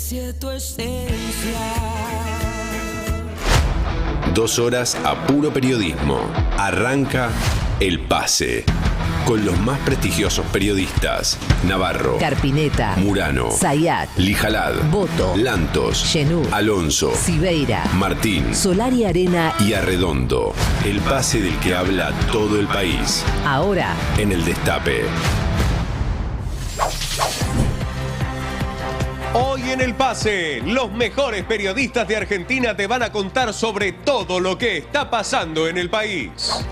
aprecie tu esencia. 2 horas a puro periodismo. Arranca El Pase. Con los más prestigiosos periodistas: Navarro, Carpineta, Murano, Zayat, Lijalad, Boto, Lantos, Genú, Alonso, Sibeira, Martín, Solari Arena y Arredondo. El pase del que habla todo el país. Ahora En El Destape. Hoy en El Pase, los mejores periodistas de Argentina te van a contar sobre todo lo que está pasando en el país.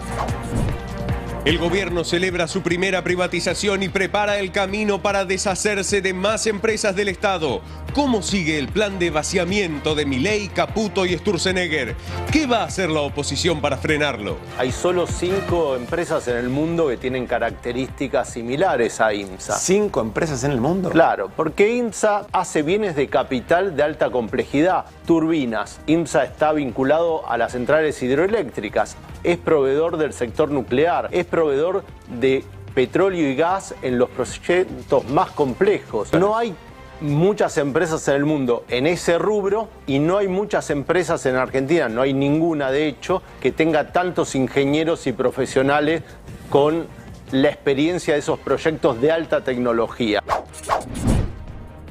El gobierno celebra su primera privatización y prepara el camino para deshacerse de más empresas del Estado. ¿Cómo sigue el plan de vaciamiento de Milei, Caputo y Sturzenegger? ¿Qué va a hacer la oposición para frenarlo? Hay solo 5 empresas en el mundo que tienen características similares a IMSA. ¿5 empresas en el mundo? Claro, porque IMSA hace bienes de capital de alta complejidad, turbinas. IMSA está vinculado a las centrales hidroeléctricas, es proveedor del sector nuclear, es proveedor de petróleo y gas en los proyectos más complejos. No hay muchas empresas en el mundo en ese rubro y no hay muchas empresas en Argentina, no hay ninguna de hecho que tenga tantos ingenieros y profesionales con la experiencia de esos proyectos de alta tecnología.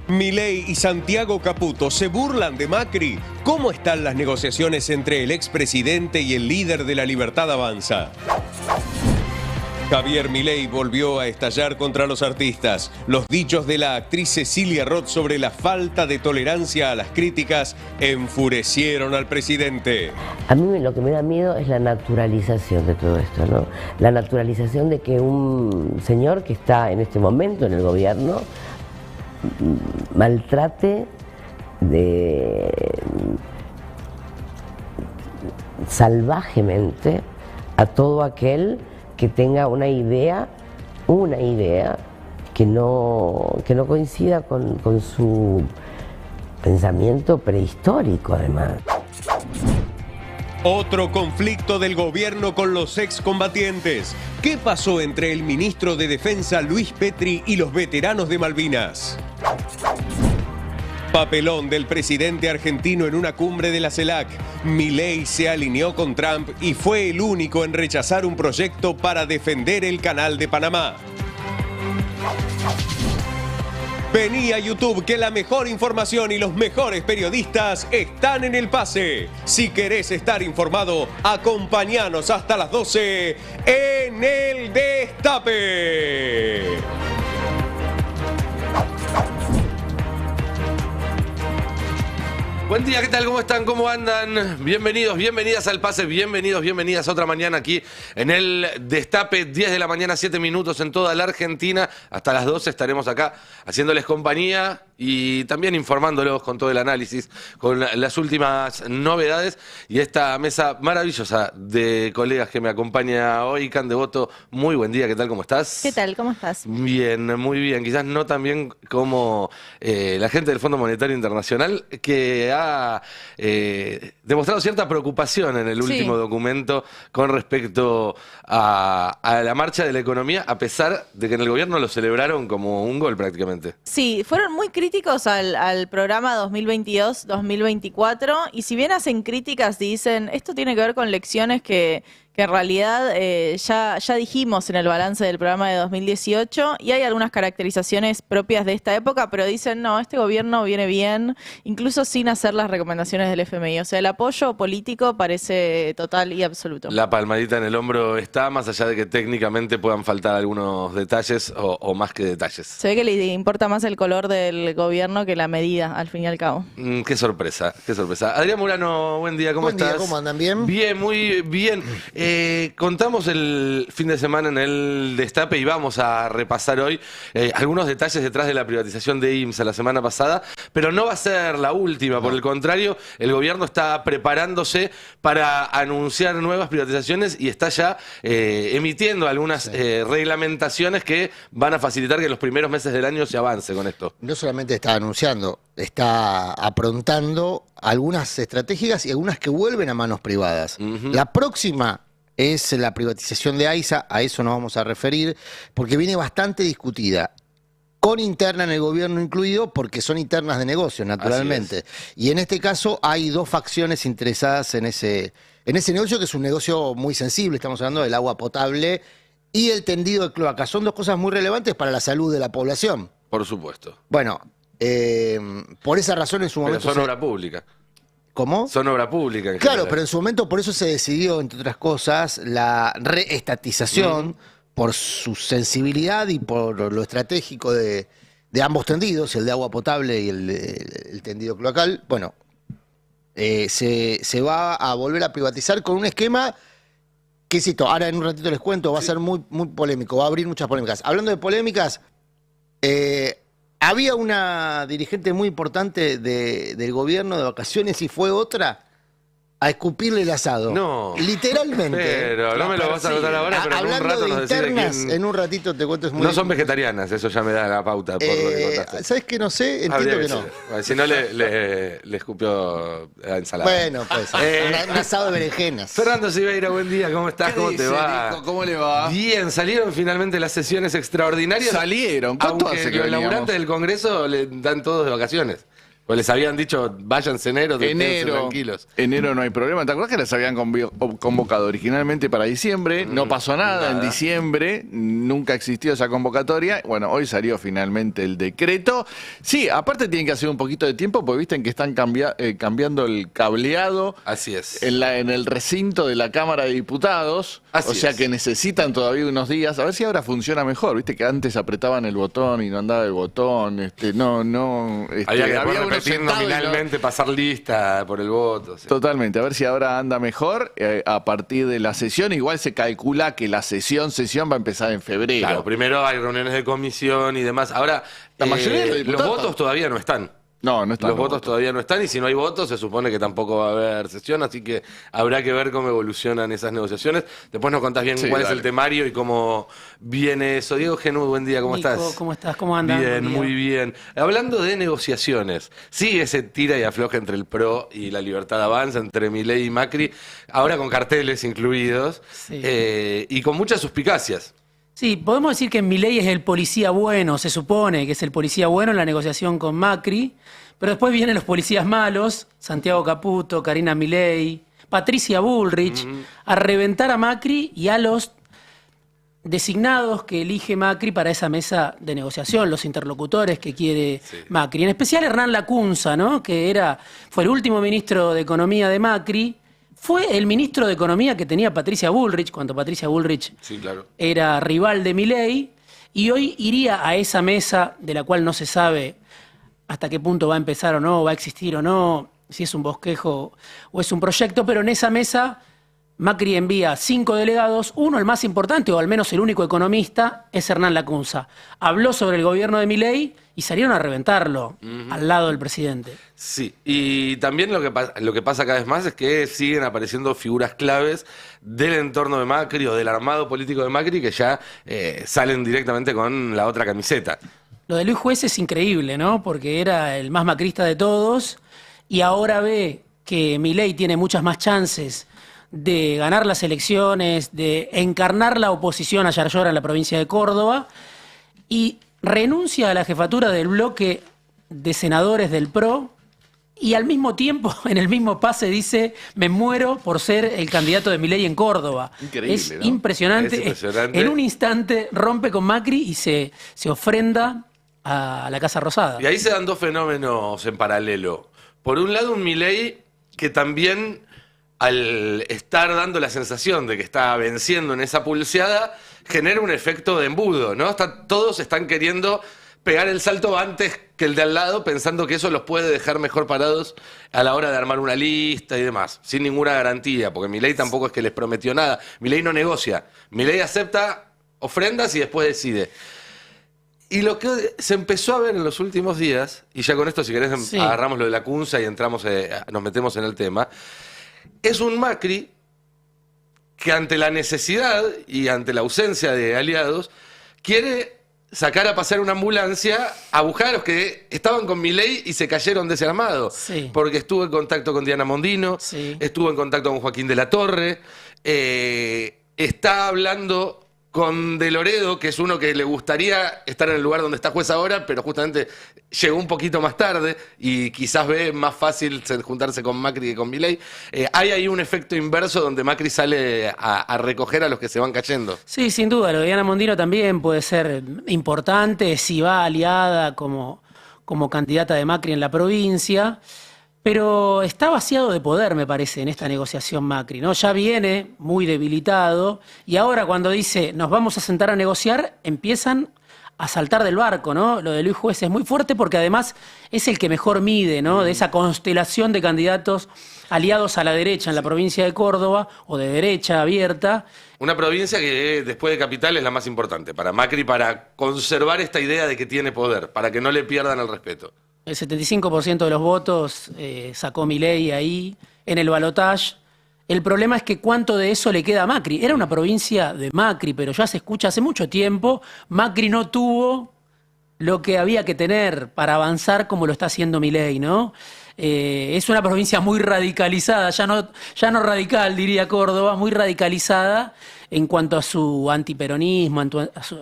Milei y Santiago Caputo se burlan de Macri. ¿Cómo están las negociaciones entre el expresidente y el líder de La Libertad Avanza? Javier Milei volvió a estallar contra los artistas. Los dichos de la actriz Cecilia Roth sobre la falta de tolerancia a las críticas enfurecieron al presidente. A mí lo que me da miedo es la naturalización de todo esto, ¿no? La naturalización de que un señor que está en este momento en el gobierno maltrate salvajemente a todo aquel que tenga una idea que no coincida con su pensamiento prehistórico, además. Otro conflicto del gobierno con los excombatientes. ¿Qué pasó entre el ministro de Defensa Luis Petri y los veteranos de Malvinas? Papelón del presidente argentino en una cumbre de la CELAC. Milei se alineó con Trump y fue el único en rechazar un proyecto para defender el Canal de Panamá. Vení a YouTube, que la mejor información y los mejores periodistas están en El Pase. Si querés estar informado, acompáñanos hasta las 12 en El Destape. Buen día, ¿qué tal? ¿Cómo están? ¿Cómo andan? Bienvenidos, bienvenidas al Pase, bienvenidos, bienvenidas a otra mañana aquí en el Destape, 10 de la mañana, 7 minutos en toda la Argentina. Hasta las 12 estaremos acá haciéndoles compañía y también informándolos con todo el análisis, con las últimas novedades y esta mesa maravillosa de colegas que me acompaña hoy. Can Devoto, muy buen día, ¿qué tal? ¿Cómo estás? ¿Qué tal? ¿Cómo estás? Bien, muy bien. Quizás no tan bien como la gente del Fondo Monetario Internacional, que ha demostrado cierta preocupación en el último documento con respecto a la marcha de la economía, a pesar de que en el gobierno lo celebraron como un gol prácticamente. Sí, fueron muy críticos al programa 2022-2024 y si bien hacen críticas y dicen esto tiene que ver con lecciones que en realidad ya dijimos en el balance del programa de 2018 y hay algunas caracterizaciones propias de esta época, pero dicen no, este gobierno viene bien, incluso sin hacer las recomendaciones del FMI. O sea, el apoyo político parece total y absoluto. La palmadita en el hombro está, más allá de que técnicamente puedan faltar algunos detalles o más que detalles. Se ve que le importa más el color del gobierno que la medida, al fin y al cabo. Qué sorpresa, qué sorpresa. Adrián Murano, buen día, ¿cómo estás? Buen día, ¿cómo andan? ¿Bien? Bien, muy bien. Contamos el fin de semana en el Destape y vamos a repasar hoy algunos detalles detrás de la privatización de IMSA la semana pasada, pero no va a ser la última, por el contrario, el gobierno está preparándose para anunciar nuevas privatizaciones y está ya emitiendo algunas reglamentaciones que van a facilitar que en los primeros meses del año se avance con esto. No solamente está anunciando, está aprontando algunas estratégicas y algunas que vuelven a manos privadas. La próxima es la privatización de AISA, a eso nos vamos a referir, porque viene bastante discutida. con interna en el gobierno incluido, porque son internas de negocios, naturalmente. Y en este caso hay dos facciones interesadas en ese negocio, que es un negocio muy sensible. Estamos hablando del agua potable y el tendido de cloacas. Son dos cosas muy relevantes para la salud de la población. Por supuesto. Bueno, por esa razón en su momento... Pero son obra pública. ¿Cómo? Son obra pública. En Claro, general. pero en su momento por eso se decidió, entre otras cosas, la reestatización por su sensibilidad y por lo estratégico de ambos tendidos, el de agua potable y el tendido cloacal. Bueno, se va a volver a privatizar con un esquema que, cito, ahora en un ratito les cuento, va a ser muy, muy polémico, va a abrir muchas polémicas. Hablando de polémicas, había una dirigente muy importante del gobierno de vacaciones y fue otra a escupirle el asado. No. Literalmente. Pero no me lo vas a contar ahora, pero en un Hablando rato de nos decís de internas, quién... en un ratito te cuento. Es muy No son vegetarianas, eso ya me da la pauta por lo que contaste. ¿Sabes qué? No sé, entiendo Habría que no. ser. Si no, le escupió la ensalada. Bueno, pues, un asado de berenjenas. Fernando Siveira, buen día, ¿cómo estás? ¿Qué ¿Cómo dice, te va? Nico? ¿Cómo le va? Bien, salieron finalmente las sesiones extraordinarias. Salieron. ¿Cuánto Aunque hace que los veníamos? laburantes del Congreso le dan todos de vacaciones. Pues les habían dicho, váyanse enero, quédense tranquilos. Enero no hay problema. ¿Te acuerdas que las habían convocado originalmente para diciembre? No pasó nada en diciembre, nunca existió esa convocatoria. Bueno, hoy salió finalmente el decreto. Sí, aparte tienen que hacer un poquito de tiempo, porque visten que están cambiando el cableado. Así es. En el recinto de la Cámara de Diputados. Así o sea es. que necesitan todavía unos días. A ver si ahora funciona mejor. Viste que antes apretaban el botón y no andaba el botón. Había que había uno repetir sentado y no- nominalmente, pasar lista por el voto. Sí. Totalmente, a ver si ahora anda mejor a partir de la sesión. Igual se calcula que la sesión va a empezar en febrero. Claro, primero hay reuniones de comisión y demás. Ahora, La mayoría de los los diputados- votos todavía no están. No está. Los votos todavía no están y si no hay votos se supone que tampoco va a haber sesión, así que habrá que ver cómo evolucionan esas negociaciones. Después nos contás bien Sí, cuál es dale. el temario y cómo viene eso. Diego Genú, buen día, ¿cómo Nico, estás? ¿cómo estás? ¿Cómo andan? Bien, Buen día. muy bien. Hablando de negociaciones, sí, ese tira y afloja entre el PRO y la Libertad Avanza, entre Milei y Macri, ahora con carteles incluidos Sí. y con muchas suspicacias. Sí, podemos decir que Milei es el policía bueno, se supone que es el policía bueno en la negociación con Macri, pero después vienen los policías malos, Santiago Caputo, Karina Milei, Patricia Bullrich, a reventar a Macri y a los designados que elige Macri para esa mesa de negociación, los interlocutores que quiere Macri. En especial Hernán Lacunza, ¿no? Que fue el último ministro de Economía de Macri. Fue el ministro de Economía que tenía Patricia Bullrich, cuando Patricia Bullrich Sí, claro. era rival de Milei, y hoy iría a esa mesa de la cual no se sabe hasta qué punto va a empezar o no, va a existir o no, si es un bosquejo o es un proyecto, pero en esa mesa Macri envía 5 delegados, uno, el más importante, o al menos el único economista, es Hernán Lacunza. Habló sobre el gobierno de Milei y salieron a reventarlo al lado del presidente. Sí, y también lo que pasa cada vez más es que siguen apareciendo figuras claves del entorno de Macri o del armado político de Macri que ya salen directamente con la otra camiseta. Lo de Luis Juez es increíble, ¿no? Porque era el más macrista de todos y ahora ve que Milei tiene muchas más chances de ganar las elecciones, de encarnar la oposición a Yarlora en la provincia de Córdoba y renuncia a la jefatura del bloque de senadores del PRO y al mismo tiempo, en el mismo pase, dice: me muero por ser el candidato de Milei en Córdoba. Increíble, Es ¿no? impresionante. Es impresionante. En un instante rompe con Macri y se ofrenda a la Casa Rosada. Y ahí se dan dos fenómenos en paralelo. Por un lado, un Milei que también, al estar dando la sensación de que está venciendo en esa pulseada, genera un efecto de embudo, ¿no? Todos están queriendo pegar el salto antes que el de al lado, pensando que eso los puede dejar mejor parados a la hora de armar una lista y demás, sin ninguna garantía, porque Milei tampoco es que les prometió nada. Milei no negocia. Milei acepta ofrendas y después decide. Y lo que se empezó a ver en los últimos días, y ya con esto, si querés, Sí. agarramos lo de Lacunza y entramos, nos metemos en el tema, es un Macri que ante la necesidad y ante la ausencia de aliados, quiere sacar a pasear una ambulancia a buscar a los que estaban con Milei y se cayeron de ese armado. Sí. Porque estuvo en contacto con Diana Mondino, Sí. estuvo en contacto con Joaquín de la Torre, está hablando con De Loredo, que es uno que le gustaría estar en el lugar donde está juez ahora, pero justamente llegó un poquito más tarde y quizás ve más fácil juntarse con Macri que con Milei. Hay ahí un efecto inverso donde Macri sale a recoger a los que se van cayendo. Sí, sin duda. Lo de Diana Mondino también puede ser importante si va aliada como candidata de Macri en la provincia. Pero está vaciado de poder, me parece, en esta negociación Macri, ¿no? Ya viene muy debilitado y ahora cuando dice nos vamos a sentar a negociar, empiezan a saltar del barco, ¿no? Lo de Luis Juez es muy fuerte porque además es el que mejor mide, ¿no? De esa constelación de candidatos aliados a la derecha en la provincia de Córdoba o de derecha abierta. Una provincia que después de Capital es la más importante para Macri, para conservar esta idea de que tiene poder, para que no le pierdan el respeto. El 75% de los votos sacó Milei ahí en el balotaje. El problema es que cuánto de eso le queda a Macri. Era una provincia de Macri, pero ya se escucha hace mucho tiempo. Macri no tuvo lo que había que tener para avanzar como lo está haciendo Milei, ¿no? Es una provincia muy radicalizada, ya no radical, diría Córdoba, muy radicalizada en cuanto a su antiperonismo,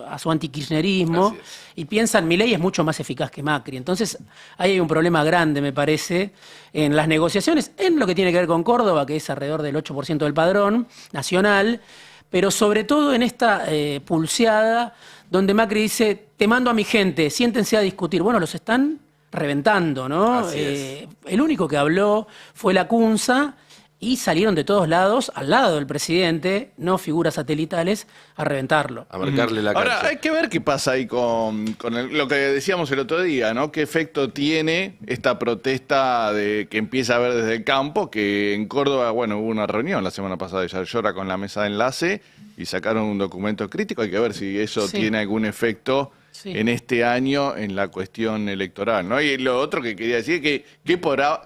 a su antikirchnerismo, y piensan, Milei es mucho más eficaz que Macri. Entonces, ahí hay un problema grande, me parece, en las negociaciones, en lo que tiene que ver con Córdoba, que es alrededor del 8% del padrón nacional, pero sobre todo en esta pulseada, donde Macri dice, te mando a mi gente, siéntense a discutir. Bueno, los están reventando, ¿no? El único que habló fue Lacunza y salieron de todos lados, al lado del presidente, no figuras satelitales, a reventarlo. A marcarle la cancha. Ahora, hay que ver qué pasa ahí con lo que decíamos el otro día, ¿no? ¿Qué efecto tiene esta protesta que empieza a ver desde el campo? Que en Córdoba, bueno, hubo una reunión la semana pasada de Yarlora con la mesa de enlace y sacaron un documento crítico. Hay que ver si eso tiene algún efecto en este año en la cuestión electoral, ¿no? Y lo otro que quería decir es que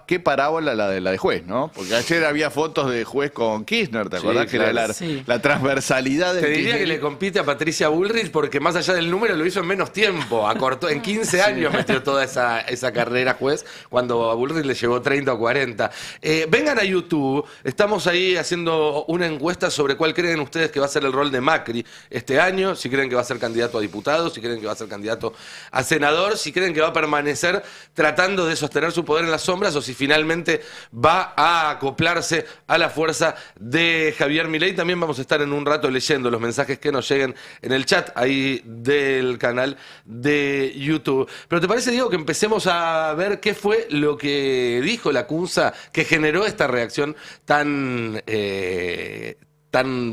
qué parábola la de Juez, ¿no? Porque ayer había fotos de Juez con Kirchner, ¿te acordás? Sí, claro. Que era la transversalidad del Te diría que le compite a Patricia Bullrich porque más allá del número lo hizo en menos tiempo, acortó, en 15 años metió toda esa carrera Juez, cuando a Bullrich le llevó 30 o 40. Vengan a YouTube, estamos ahí haciendo una encuesta sobre cuál creen ustedes que va a ser el rol de Macri este año, si creen que va a ser candidato a diputado, si creen que va a ser candidato a senador, si creen que va a permanecer tratando de sostener su poder en las sombras o si finalmente va a acoplarse a la fuerza de Javier Milei. También vamos a estar en un rato leyendo los mensajes que nos lleguen en el chat ahí del canal de YouTube. Pero ¿te parece, Diego, que empecemos a ver qué fue lo que dijo Lacunza que generó esta reacción tan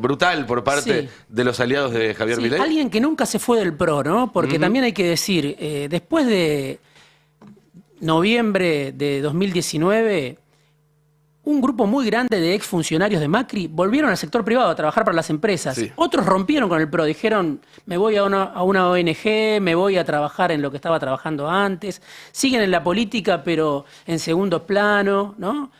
brutal por parte de los aliados de Javier Milei? Alguien que nunca se fue del PRO, ¿no? Porque también hay que decir, después de noviembre de 2019, un grupo muy grande de exfuncionarios de Macri volvieron al sector privado a trabajar para las empresas. Otros rompieron con el PRO, dijeron, me voy a una ONG, me voy a trabajar en lo que estaba trabajando antes. Siguen en la política, pero en segundo plano, ¿no?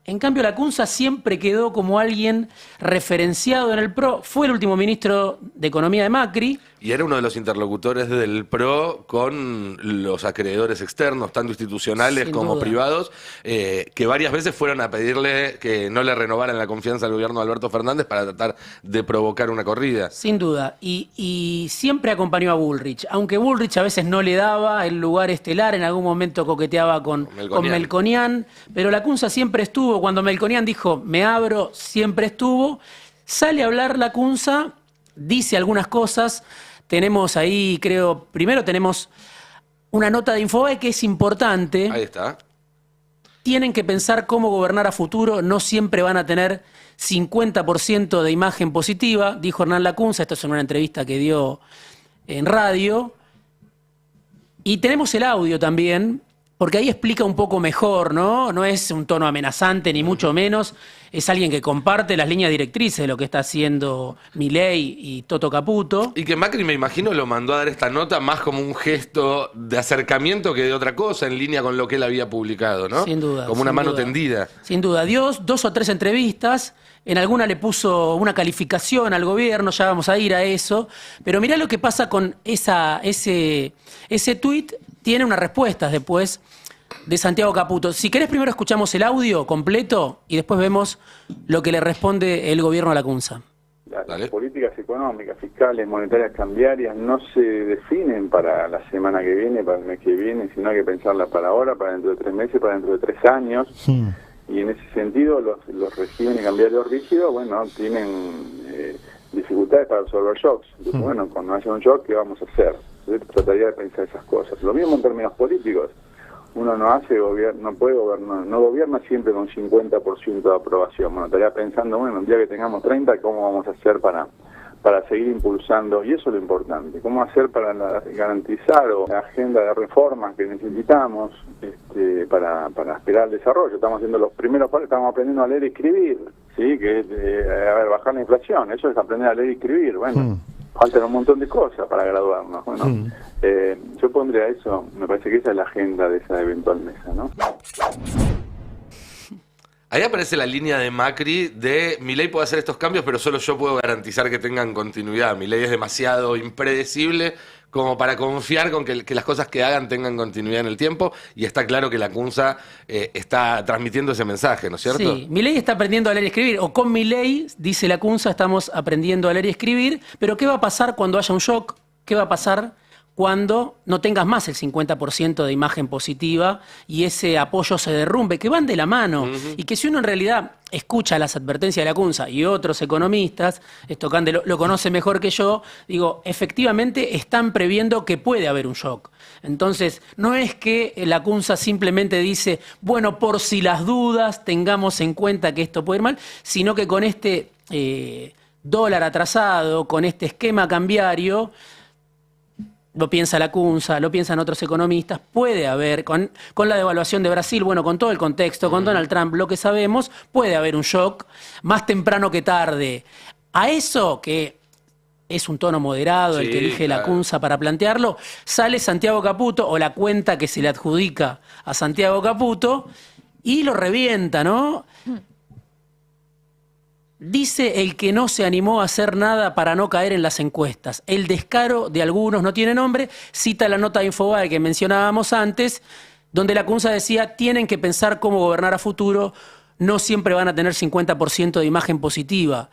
En cambio, Lacunza siempre quedó como alguien referenciado en el PRO. Fue el último ministro de Economía de Macri. Y era uno de los interlocutores del PRO con los acreedores externos, tanto institucionales Sin como duda. privados, que varias veces fueron a pedirle que no le renovaran la confianza al gobierno de Alberto Fernández para tratar de provocar una corrida. Sin duda. Y siempre acompañó a Bullrich. Aunque Bullrich a veces no le daba el lugar estelar, en algún momento coqueteaba con Melconian. Pero Lacunza siempre estuvo. Cuando Melconian dijo, me abro, siempre estuvo. Sale a hablar Lacunza, dice algunas cosas. Tenemos ahí, creo, primero tenemos una nota de Infobae que es importante. Ahí está. Tienen que pensar cómo gobernar a futuro, no siempre van a tener 50% de imagen positiva, dijo Hernán Lacunza, esto es en una entrevista que dio en radio. Y tenemos el audio también, porque ahí explica un poco mejor, ¿no? No es un tono amenazante, ni mucho menos. Es alguien que comparte las líneas directrices de lo que está haciendo Milei y Toto Caputo. Y que Macri, me imagino, lo mandó a dar esta nota más como un gesto de acercamiento que de otra cosa, en línea con lo que él había publicado, ¿no? Sin duda. Como una mano tendida. Sin duda. Dio 2 o 3 entrevistas. En alguna le puso una calificación al gobierno, ya vamos a ir a eso. Pero mirá lo que pasa con ese tuit. Tiene unas respuestas después de Santiago Caputo. Si querés, primero escuchamos el audio completo y después vemos lo que le responde el gobierno a Lacunza. las políticas económicas, fiscales, monetarias, cambiarias no se definen para la semana que viene, para el mes que viene, sino hay que pensarlas para ahora, para dentro de 3 meses, para dentro de 3 años. Y en ese sentido los regímenes cambiarios rígidos, bueno, tienen dificultades para absorber shocks. Entonces, bueno, cuando haya un shock, ¿qué vamos a hacer? Yo trataría de pensar esas cosas. Lo mismo en términos políticos. Uno no puede gobernar, no gobierna siempre con 50% de aprobación. Bueno, estaría pensando, bueno, un día que tengamos 30, ¿cómo vamos a hacer para seguir impulsando? Y eso es lo importante. ¿Cómo hacer para garantizar la agenda de reformas que necesitamos para aspirar al desarrollo? Estamos haciendo los primeros pasos, estamos aprendiendo a leer y escribir, ¿sí? Que es bajar la inflación. Eso es aprender a leer y escribir. Bueno, faltan un montón de cosas para graduarnos. Bueno, yo pondría eso, me parece que esa es la agenda de esa eventual mesa, ¿no? Ahí aparece la línea de Macri de Milei puede hacer estos cambios, pero solo yo puedo garantizar que tengan continuidad. Milei es demasiado impredecible como para confiar con que las cosas que hagan tengan continuidad en el tiempo, y está claro que la CUNSA está transmitiendo ese mensaje, ¿no es cierto? Sí, Milei está aprendiendo a leer y escribir, o con Milei, dice la CUNSA, estamos aprendiendo a leer y escribir, pero ¿qué va a pasar cuando haya un shock? ¿Qué va a pasar cuando no tengas más el 50% de imagen positiva y ese apoyo se derrumbe, que van de la mano? Y que si uno en realidad escucha las advertencias de la CUNSA y otros economistas, esto Cande lo conoce mejor que yo, digo, efectivamente están previendo que puede haber un shock. Entonces, no es que la CUNSA simplemente dice, bueno, por si las dudas, tengamos en cuenta que esto puede ir mal, sino que con este dólar atrasado, con este esquema cambiario, lo piensa la CUNSA, lo piensan otros economistas, puede haber, con la devaluación de Brasil, bueno, con todo el contexto, con Donald Trump, lo que sabemos, puede haber un shock más temprano que tarde. A eso, que es un tono moderado el que elige la CUNSA para plantearlo, sale Santiago Caputo, o la cuenta que se le adjudica a Santiago Caputo, y lo revienta, ¿no? Dice el que no se animó a hacer nada para no caer en las encuestas. El descaro de algunos no tiene nombre. Cita la nota de Infobae que mencionábamos antes, donde la CUNSA decía, tienen que pensar cómo gobernar a futuro, no siempre van a tener 50% de imagen positiva.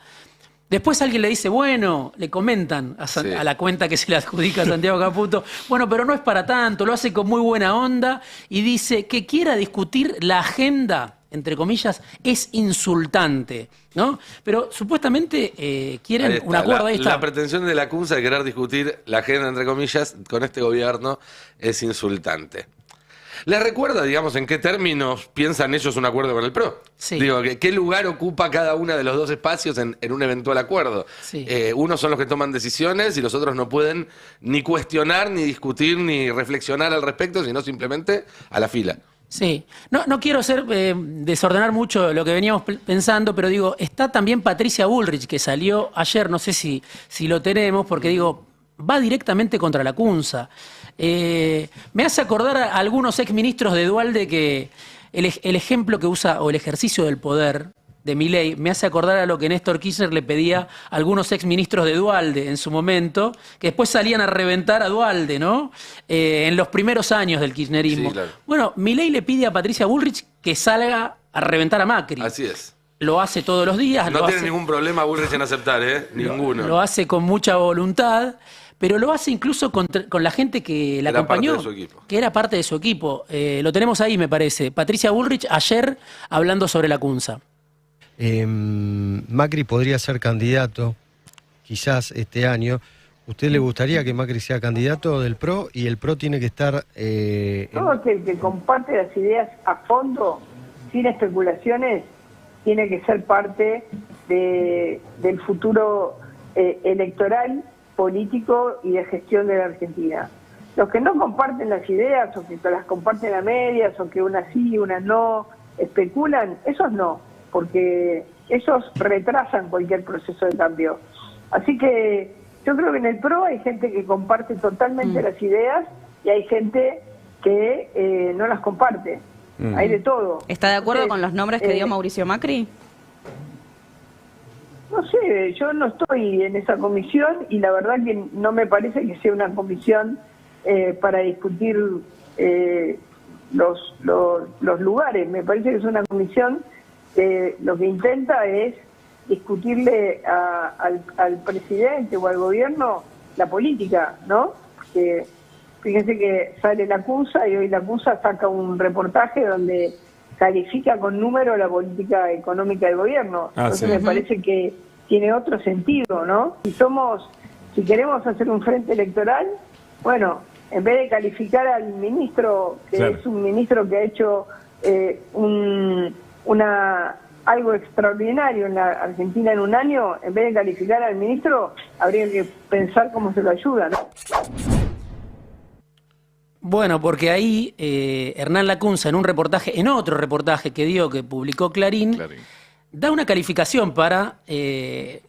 Después alguien le dice, bueno, le comentan a la cuenta que se le adjudica a Santiago Caputo, bueno, pero no es para tanto, lo hace con muy buena onda, y dice que quiera discutir la agenda, entre comillas, es insultante, ¿no? Pero supuestamente quieren un acuerdo. Ahí está. La pretensión de la CUNSA de querer discutir la agenda, entre comillas, con este gobierno es insultante. ¿Les recuerda, digamos, en qué términos piensan ellos un acuerdo con el PRO? Sí. Digo, ¿qué lugar ocupa cada uno de los dos espacios en un eventual acuerdo? Sí. Unos son los que toman decisiones y los otros no pueden ni cuestionar, ni discutir, ni reflexionar al respecto, sino simplemente a la fila. Sí, no quiero desordenar mucho lo que veníamos pensando, pero digo, está también Patricia Bullrich, que salió ayer, no sé si lo tenemos, porque digo, va directamente contra la CUNSA. Me hace acordar a algunos exministros de Duhalde que el ejemplo que usa, o el ejercicio del poder de Milei, me hace acordar a lo que Néstor Kirchner le pedía a algunos exministros de Duhalde en su momento, que después salían a reventar a Duhalde, ¿no? En los primeros años del kirchnerismo. Sí, claro. Bueno, Milei le pide a Patricia Bullrich que salga a reventar a Macri. Así es. Lo hace todos los días. No tiene ningún problema Bullrich en aceptar, Ninguno. Lo hace con mucha voluntad, pero lo hace incluso con la gente que la acompañó, parte de su equipo. Que era parte de su equipo. Lo tenemos ahí, me parece. Patricia Bullrich ayer hablando sobre la CUNSA. Macri podría ser candidato, quizás este año. ¿Usted le gustaría que Macri sea candidato del PRO? Y el PRO tiene que estar... Todo aquel que comparte las ideas a fondo, sin especulaciones, tiene que ser parte del futuro electoral, político y de gestión de la Argentina. Los que no comparten las ideas, o que las comparten a medias, o que unas sí y unas no, especulan, esos no, porque esos retrasan cualquier proceso de cambio. Así que yo creo que en el PRO hay gente que comparte totalmente las ideas y hay gente que no las comparte. Hay de todo. ¿Está de acuerdo con los nombres que dio Mauricio Macri? No sé, yo no estoy en esa comisión y la verdad que no me parece que sea una comisión para discutir los lugares. Me parece que es una comisión que lo que intenta es discutirle al presidente o al gobierno la política, ¿no? Que fíjense que sale la CUNSA y hoy la CUNSA saca un reportaje donde califica con números la política económica del gobierno. Entonces me parece que tiene otro sentido, ¿no? Si queremos hacer un frente electoral, bueno, en vez de calificar al ministro, que es un ministro que ha hecho algo extraordinario en la Argentina en un año, en vez de calificar al ministro, habría que pensar cómo se lo ayuda, ¿no? Bueno, porque ahí Hernán Lacunza, en otro reportaje que publicó Clarín, da una calificación para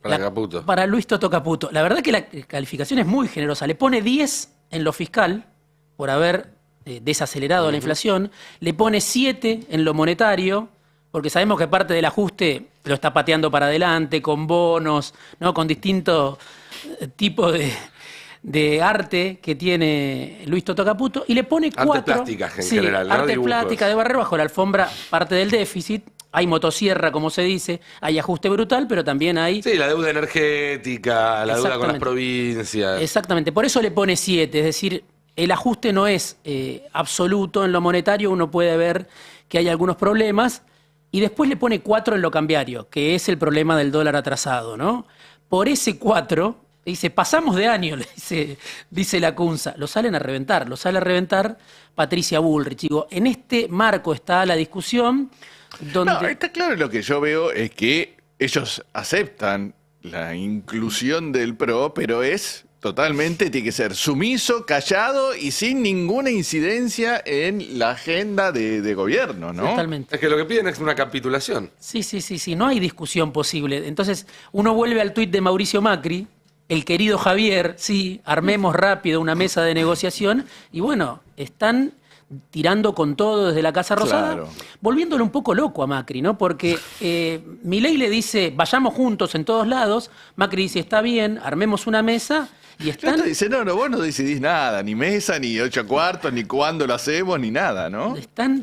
Caputo. Para Luis Toto Caputo. La verdad que la calificación es muy generosa. Le pone 10 en lo fiscal, por haber desacelerado la inflación. Le pone 7 en lo monetario, porque sabemos que parte del ajuste lo está pateando para adelante, con bonos, ¿no? Con distintos tipos de arte que tiene Luis Toto Caputo, y le pone 4... Artes plásticas en general, ¿no? Artes plásticas de barrer bajo la alfombra, parte del déficit. Hay motosierra, como se dice, hay ajuste brutal, pero también hay... Sí, la deuda energética, la deuda con las provincias. Exactamente, por eso le pone 7, es decir, el ajuste no es absoluto en lo monetario, uno puede ver que hay algunos problemas, y después le pone 4 en lo cambiario, que es el problema del dólar atrasado, ¿no? Por ese 4, dice, pasamos de año, dice Lacunza, lo sale a reventar Patricia Bullrich. Digo, en este marco está la discusión donde... No, está claro, lo que yo veo es que ellos aceptan la inclusión del PRO, pero tiene que ser sumiso, callado y sin ninguna incidencia en la agenda de gobierno, ¿no? Totalmente. Es que lo que piden es una capitulación. Sí, no hay discusión posible. Entonces, uno vuelve al tuit de Mauricio Macri, el querido Javier, sí, armemos rápido una mesa de negociación, y bueno, están tirando con todo desde la Casa Rosada, volviéndolo un poco loco a Macri, ¿no? Porque Milei le dice, vayamos juntos en todos lados, Macri dice, está bien, armemos una mesa, y están... Dice, no, vos no decidís nada, ni mesa, ni 8 cuartos, ni cuándo lo hacemos, ni nada, ¿no? Están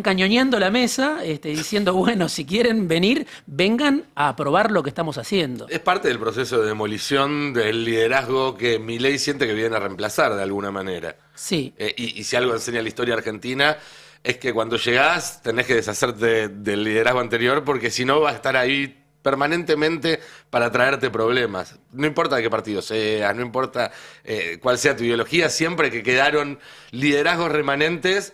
cañoneando la mesa, diciendo, bueno, si quieren venir, vengan a aprobar lo que estamos haciendo. Es parte del proceso de demolición del liderazgo que Milei siente que viene a reemplazar de alguna manera. Sí. Y si algo enseña la historia argentina, es que cuando llegás tenés que deshacerte del liderazgo anterior, porque si no va a estar ahí permanentemente para traerte problemas. No importa de qué partido seas, no importa cuál sea tu ideología, siempre que quedaron liderazgos remanentes,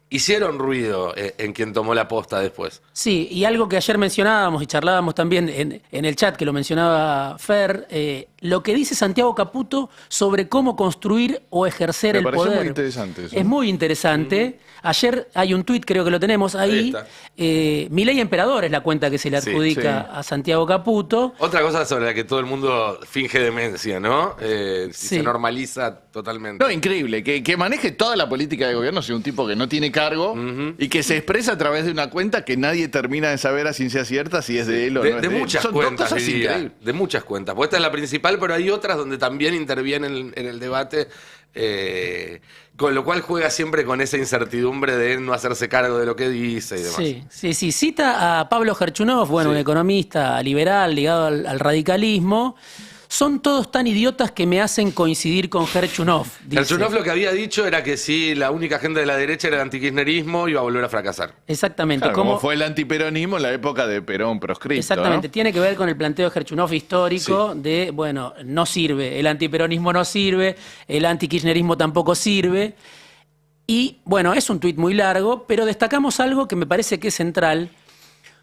hicieron ruido en quien tomó la posta después. Sí, y algo que ayer mencionábamos y charlábamos también en el chat, que lo mencionaba Fer, lo que dice Santiago Caputo sobre cómo construir o ejercer el poder. Me pareció muy interesante eso. Es muy interesante. Ayer hay un tuit, creo que lo tenemos ahí. Milei Emperador es la cuenta que se le adjudica a Santiago Caputo. Otra cosa sobre la que todo el mundo finge demencia, ¿no? Se normaliza totalmente. No, increíble. Que maneje toda la política de gobierno, sea un tipo que no tiene cargo y que se expresa a través de una cuenta que nadie termina de saber a ciencia cierta si es de él o no es de él. Muchas cuentas, diría, de muchas cuentas. Porque esta es la principal, pero hay otras donde también intervienen en el debate. Con lo cual juega siempre con esa incertidumbre de no hacerse cargo de lo que dice y demás. Sí. Cita a Pablo Gerchunov, un economista liberal ligado al radicalismo. Son todos tan idiotas que me hacen coincidir con Gerchunov. Gerchunov lo que había dicho era que si la única agenda de la derecha era el antikirchnerismo, iba a volver a fracasar. Exactamente. Claro, como fue el antiperonismo en la época de Perón proscripto. Exactamente. ¿no? Tiene que ver con el planteo de Gerchunov histórico de, bueno, no sirve, el antiperonismo no sirve, el antikirchnerismo tampoco sirve. Y, bueno, es un tuit muy largo, pero destacamos algo que me parece que es central.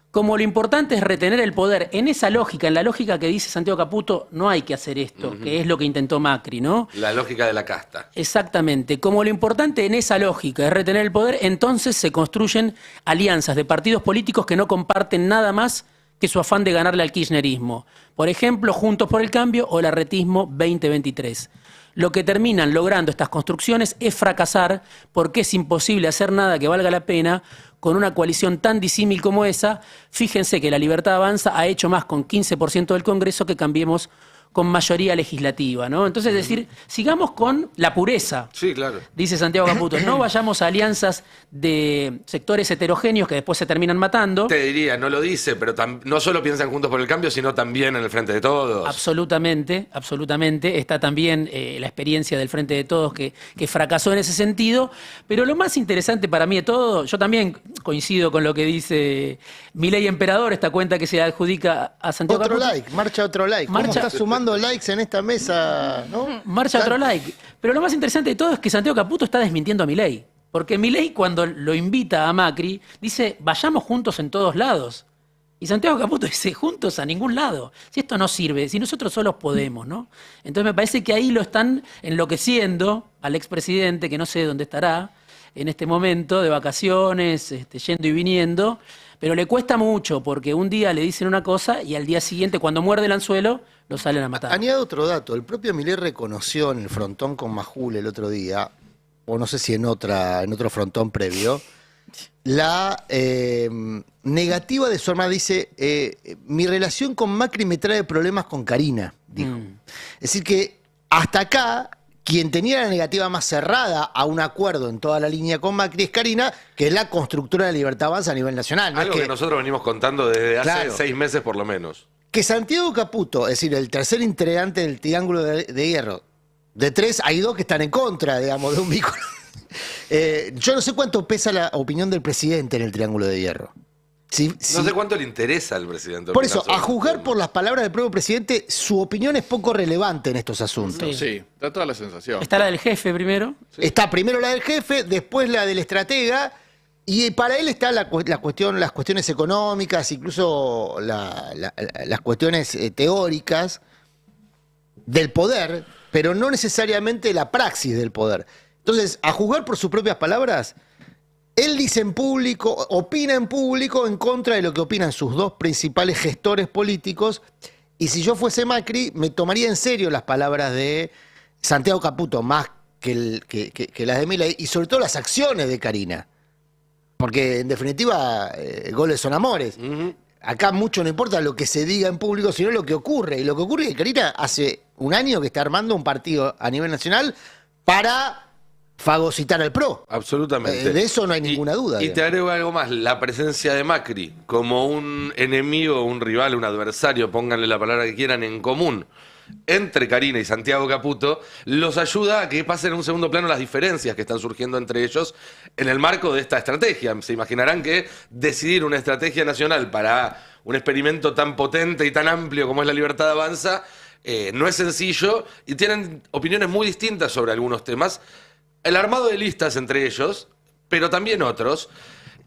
Como lo importante es retener el poder, en esa lógica, en la lógica que dice Santiago Caputo, no hay que hacer esto, que es lo que intentó Macri, ¿no? La lógica de la casta. Exactamente. Como lo importante en esa lógica es retener el poder, entonces se construyen alianzas de partidos políticos que no comparten nada más que su afán de ganarle al kirchnerismo. Por ejemplo, Juntos por el Cambio o el Arretismo 2023. Lo que terminan logrando estas construcciones es fracasar porque es imposible hacer nada que valga la pena con una coalición tan disímil como esa. Fíjense que La Libertad Avanza ha hecho más con 15% del Congreso que Cambiemos con mayoría legislativa, ¿no? Entonces, es decir, sigamos con la pureza. Sí, claro. Dice Santiago Caputo, no vayamos a alianzas de sectores heterogéneos que después se terminan matando. Te diría, no lo dice, pero no solo piensan Juntos por el Cambio, sino también en el Frente de Todos. Absolutamente, absolutamente. Está también la experiencia del Frente de Todos que fracasó en ese sentido. Pero lo más interesante para mí de todo, yo también coincido con lo que dice Milei Emperador, esta cuenta que se adjudica a Santiago Otro Caputo. like, marcha otro like. ¿Cómo está sumando likes en esta mesa? ¿No? Marcha otro like. Pero lo más interesante de todo es que Santiago Caputo está desmintiendo a Milei. Porque Milei, cuando lo invita a Macri, dice, vayamos juntos en todos lados. Y Santiago Caputo dice, juntos a ningún lado. Si esto no sirve, si nosotros solos podemos, ¿no? Entonces me parece que ahí lo están enloqueciendo al expresidente, que no sé dónde estará en este momento, de vacaciones, yendo y viniendo. Pero le cuesta mucho, porque un día le dicen una cosa y al día siguiente, cuando muerde el anzuelo, lo salen a matar. Añado otro dato. El propio Milei reconoció en el frontón con Majul el otro día, o no sé si en otro frontón previo, la negativa de su hermana. Dice, mi relación con Macri me trae problemas con Karina, dijo. Es decir que hasta acá, quien tenía la negativa más cerrada a un acuerdo en toda la línea con Macri es Karina, que es la constructora de Libertad Avanza a nivel nacional. ¿No? Algo que nosotros venimos contando desde hace 6 meses por lo menos. Que Santiago Caputo, es decir, el tercer integrante del Triángulo de Hierro, de 3 hay 2 que están en contra, digamos, de un vínculo. Yo no sé cuánto pesa la opinión del presidente en el Triángulo de Hierro. No sé cuánto le interesa al presidente. Por eso, a juzgar por las palabras del propio presidente, su opinión es poco relevante en estos asuntos. Sí, da toda la sensación. Está la del jefe primero. Sí. Está primero la del jefe, después la del estratega, y para él está las cuestiones económicas, incluso las cuestiones teóricas del poder, pero no necesariamente la praxis del poder. Entonces, a juzgar por sus propias palabras, él dice en público, opina en público en contra de lo que opinan sus 2 principales gestores políticos, y si yo fuese Macri, me tomaría en serio las palabras de Santiago Caputo, más que las de Milei, y sobre todo las acciones de Karina. Porque, en definitiva, goles son amores. Acá mucho no importa lo que se diga en público, sino lo que ocurre. Y lo que ocurre es que Karina hace un año que está armando un partido a nivel nacional para fagocitar al PRO. Absolutamente. De eso no hay ninguna duda. Y te agrego algo más, la presencia de Macri como un enemigo, un rival, un adversario, pónganle la palabra que quieran, en común, entre Karina y Santiago Caputo, los ayuda a que pasen en un segundo plano las diferencias que están surgiendo entre ellos en el marco de esta estrategia. Se imaginarán que decidir una estrategia nacional para un experimento tan potente y tan amplio como es la Libertad Avanza no es sencillo, y tienen opiniones muy distintas sobre algunos temas. El armado de listas entre ellos, pero también otros.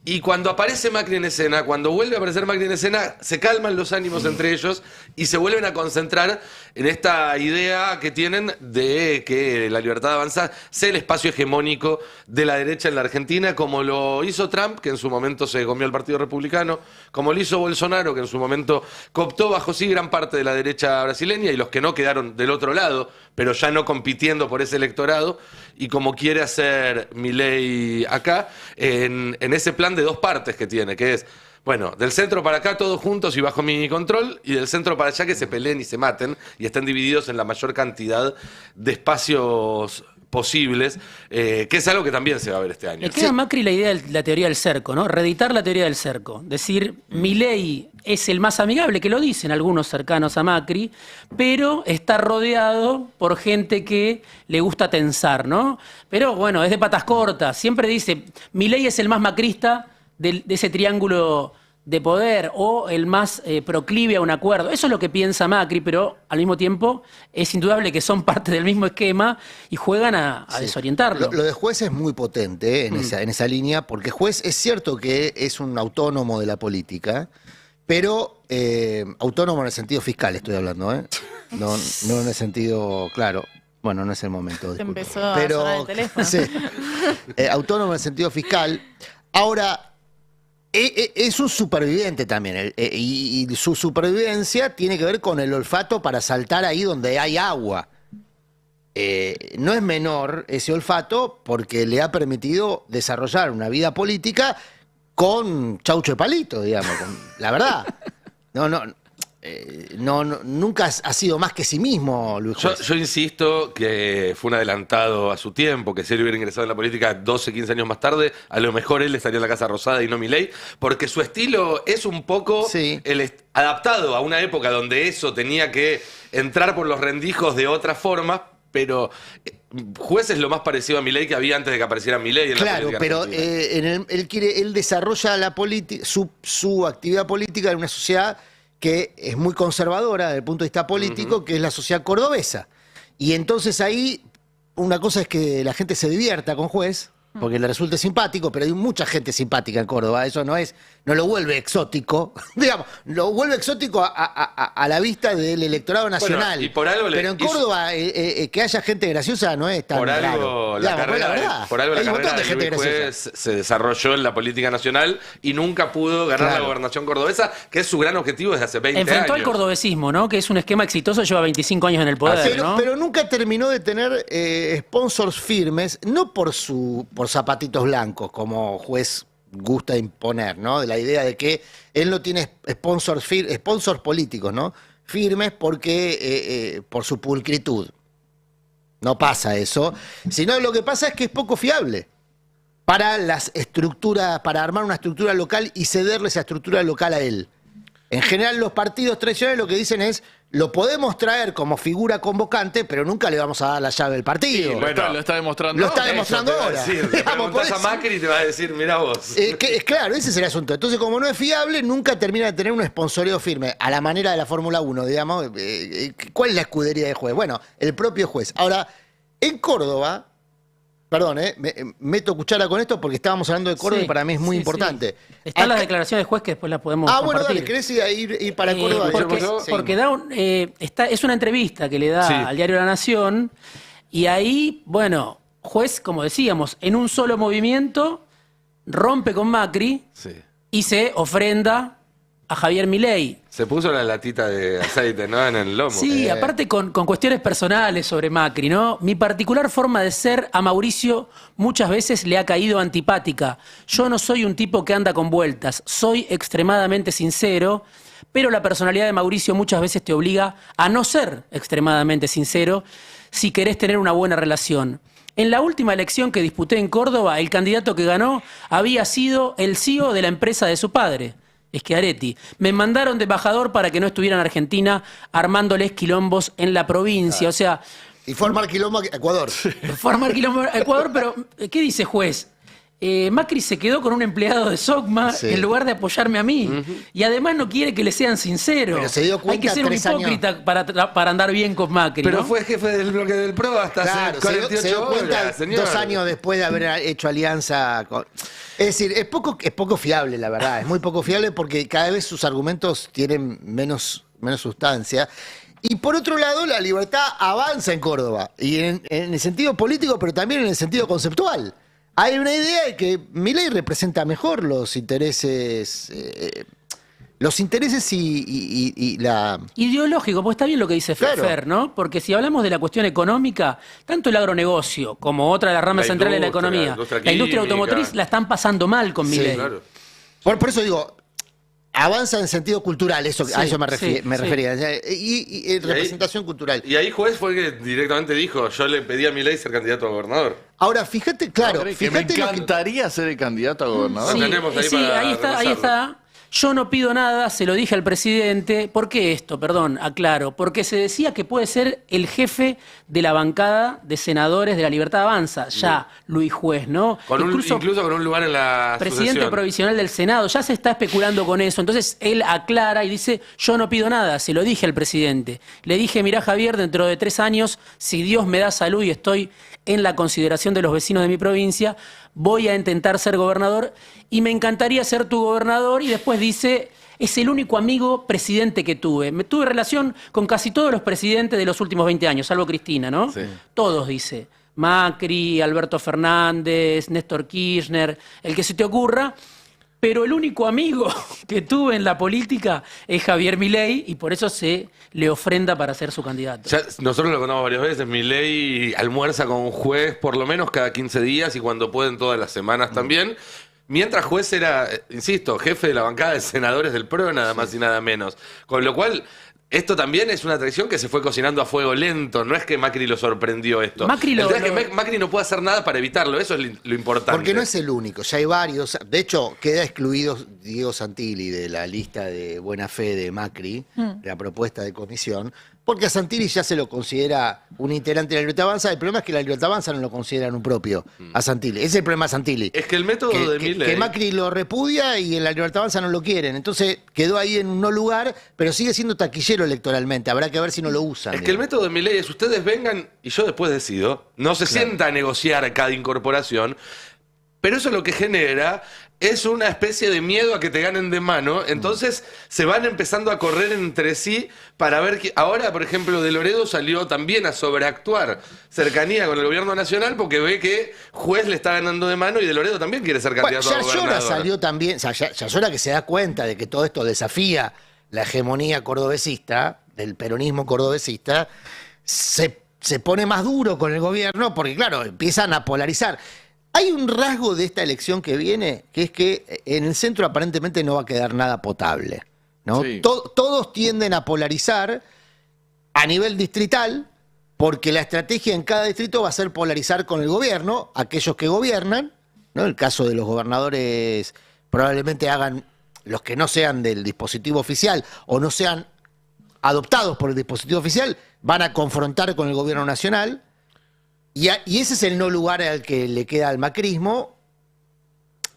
Y cuando aparece Macri en escena, cuando vuelve a aparecer Macri en escena, se calman los ánimos entre ellos y se vuelven a concentrar en esta idea que tienen de que la Libertad Avanza sea el espacio hegemónico de la derecha en la Argentina, como lo hizo Trump, que en su momento se comió al Partido Republicano, como lo hizo Bolsonaro, que en su momento cooptó bajo sí gran parte de la derecha brasileña, y los que no quedaron del otro lado, pero ya no compitiendo por ese electorado, y como quiere hacer Milei acá, en ese plan de 2 partes que tiene, que es, bueno, del centro para acá todos juntos y bajo mi control, y del centro para allá que se peleen y se maten y estén divididos en la mayor cantidad de espacios posibles, que es algo que también se va a ver este año. Le queda a Macri la idea de la teoría del cerco, ¿no? Reeditar la teoría del cerco. Decir, Milei es el más amigable, que lo dicen algunos cercanos a Macri, pero está rodeado por gente que le gusta tensar, ¿no? Pero bueno, es de patas cortas. Siempre dice, Milei es el más macrista de ese triángulo de poder, o el más proclive a un acuerdo. Eso es lo que piensa Macri, pero al mismo tiempo es indudable que son parte del mismo esquema y juegan a desorientarlo. Lo de Juez es muy potente en esa línea, porque Juez es cierto que es un autónomo de la política, pero autónomo en el sentido fiscal estoy hablando, no en el sentido, claro. Bueno, no es el momento, disculpe. Empezó a sonar el teléfono. Sí, autónomo en el sentido fiscal. Ahora, es un superviviente también, y su supervivencia tiene que ver con el olfato para saltar ahí donde hay agua. No es menor ese olfato, porque le ha permitido desarrollar una vida política con chaucho de palito, digamos, la verdad. nunca ha sido más que sí mismo, Luis Juez. Yo insisto que fue un adelantado a su tiempo, que si él hubiera ingresado en la política 12, 15 años más tarde, a lo mejor él estaría en la Casa Rosada y no Milei, porque su estilo es un poco adaptado a una época donde eso tenía que entrar por los rendijos de otra forma, pero Juez es lo más parecido a Milei que había antes de que apareciera Milei en la política pero él desarrolla la su actividad política en una sociedad que es muy conservadora desde el punto de vista político, que es la sociedad cordobesa. Y entonces ahí una cosa es que la gente se divierta con Juez, porque le resulte simpático, pero hay mucha gente simpática en Córdoba, eso no lo vuelve exótico, digamos, lo vuelve exótico a la vista del electorado nacional. Bueno, y por algo pero en Córdoba que haya gente graciosa no es tan por algo raro. La carrera de Luis Juez se desarrolló en la política nacional y nunca pudo ganar la gobernación cordobesa, que es su gran objetivo desde hace 20 Enfrentó años. al cordobesismo, ¿no? Que es un esquema exitoso, lleva 25 años en el poder, ¿no? Pero nunca terminó de tener sponsors firmes, no por zapatitos blancos, como Juez gusta imponer, ¿no? De la idea de que él no tiene sponsors políticos, ¿no? Firmes porque por su pulcritud. No pasa eso, sino lo que pasa es que es poco fiable para las estructuras, para armar una estructura local y cederle esa estructura local a él. En general, los partidos tradicionales lo que dicen es, lo podemos traer como figura convocante, pero nunca le vamos a dar la llave del partido. Sí, bueno, lo está demostrando. Lo está demostrando ahora. Le preguntás a Macri y te va a decir, mira vos. Claro, ese es el asunto. Entonces, como no es fiable, nunca termina de tener un sponsoreo firme, a la manera de la Fórmula 1, digamos. ¿Cuál es la escudería de Juez? Bueno, el propio Juez. Ahora, en Córdoba... Perdón, meto cuchara con esto porque estábamos hablando de Córdoba y para mí es muy importante. Están las declaraciones de Juez que después las podemos compartir. Bueno, dale, ¿querés ir para Córdoba? Porque es una entrevista que le da al diario La Nación y ahí, bueno, Juez, como decíamos, en un solo movimiento rompe con Macri y se ofrenda a Javier Milei. Se puso la latita de aceite, ¿no? En el lomo. Sí, aparte con cuestiones personales sobre Macri, ¿no? Mi particular forma de ser a Mauricio muchas veces le ha caído antipática. Yo no soy un tipo que anda con vueltas, soy extremadamente sincero, pero la personalidad de Mauricio muchas veces te obliga a no ser extremadamente sincero si querés tener una buena relación. En la última elección que disputé en Córdoba, el candidato que ganó había sido el CEO de la empresa de su padre, Schiaretti. Me mandaron de embajador para que no estuviera en Argentina armándoles quilombos en la provincia. O sea... Y formar quilombo a Ecuador. Formar quilombo a Ecuador, pero ¿qué dice Juez? Macri se quedó con un empleado de SOCMA en lugar de apoyarme a mí. Y además no quiere que le sean sinceros. Pero se dio cuenta. Hay que ser un hipócrita para andar bien con Macri. Pero ¿no? fue jefe del bloque del PRO hasta hace 48 se dio cuenta horas, señor. 2 años después de haber hecho alianza con... Es decir, es poco fiable, la verdad. Es muy poco fiable porque cada vez sus argumentos tienen menos sustancia. Y por otro lado, la libertad avanza en Córdoba. Y en el sentido político, pero también en el sentido conceptual. Hay una idea de que Milei representa mejor los intereses y la... Ideológico, pues está bien lo que dice Fer, ¿no? Porque si hablamos de la cuestión económica, tanto el agronegocio como otra de las ramas centrales de la economía, la industria automotriz la están pasando mal con Milei. Claro. Por eso digo, avanza en sentido cultural, a eso me refería. Y representación cultural. Y ahí Juez fue que directamente dijo, yo le pedí a Milei ser candidato a gobernador. Ahora, fíjate, claro. Que me encantaría ser el candidato a gobernador. Ahí está. Yo no pido nada, se lo dije al presidente. ¿Por qué esto? Perdón, aclaro. Porque se decía que puede ser el jefe de la bancada de senadores de la Libertad Avanza, ya Luis Juez, ¿no? Incluso con un lugar en la presidente sucesión provisional del Senado. Ya se está especulando con eso. Entonces él aclara y dice, yo no pido nada, se lo dije al presidente. Le dije, mirá Javier, dentro de 3 años, si Dios me da salud y estoy en la consideración de los vecinos de mi provincia, voy a intentar ser gobernador y me encantaría ser tu gobernador. Y después dice, es el único amigo presidente que tuve. Tuve relación con casi todos los presidentes de los últimos 20 años, salvo Cristina, ¿no? Sí. Todos, dice. Macri, Alberto Fernández, Néstor Kirchner, el que se te ocurra. Pero el único amigo que tuve en la política es Javier Milei y por eso se le ofrenda para ser su candidato. Ya, nosotros lo contamos varias veces, Milei almuerza con un Juez por lo menos cada 15 días y cuando pueden todas las semanas también. mientras Juez era, insisto, jefe de la bancada de senadores del PRO, nada más y nada menos. Con lo cual, esto también es una traición que se fue cocinando a fuego lento. No es que Macri lo sorprendió esto. Macri no puede hacer nada para evitarlo. Eso es lo importante. Porque no es el único. Ya hay varios. De hecho, queda excluido Diego Santilli de la lista de buena fe de Macri, de la propuesta de comisión, porque a Santilli ya se lo considera un integrante de la Libertad Avanza. El problema es que la Libertad Avanza no lo consideran un propio a Santilli. Ese es el problema de Santilli. Es que el método de Milei... Que Macri lo repudia y en la Libertad Avanza no lo quieren. Entonces quedó ahí en un no lugar, pero sigue siendo taquillero electoralmente. Habrá que ver si no lo usan. Es que el método de Milei es ustedes vengan y yo después decido. No se sienta a negociar cada incorporación. Pero eso lo que genera es una especie de miedo a que te ganen de mano. Entonces se van empezando a correr entre sí para ver que... Ahora, por ejemplo, De Loredo salió también a sobreactuar cercanía con el gobierno nacional porque ve que Juez le está ganando de mano y De Loredo también quiere ser candidato a gobernador. Yasora salió también... O sea, Yasora que se da cuenta de que todo esto desafía la hegemonía cordobesista, del peronismo cordobesista, se pone más duro con el gobierno porque, claro, empiezan a polarizar. Hay un rasgo de esta elección que viene, que es que en el centro aparentemente no va a quedar nada potable, ¿no? Sí. Todos tienden a polarizar a nivel distrital, porque la estrategia en cada distrito va a ser polarizar con el gobierno, aquellos que gobiernan, ¿no? El caso de los gobernadores probablemente hagan los que no sean del dispositivo oficial o no sean adoptados por el dispositivo oficial, van a confrontar con el gobierno nacional. Y ese es el no lugar al que le queda al macrismo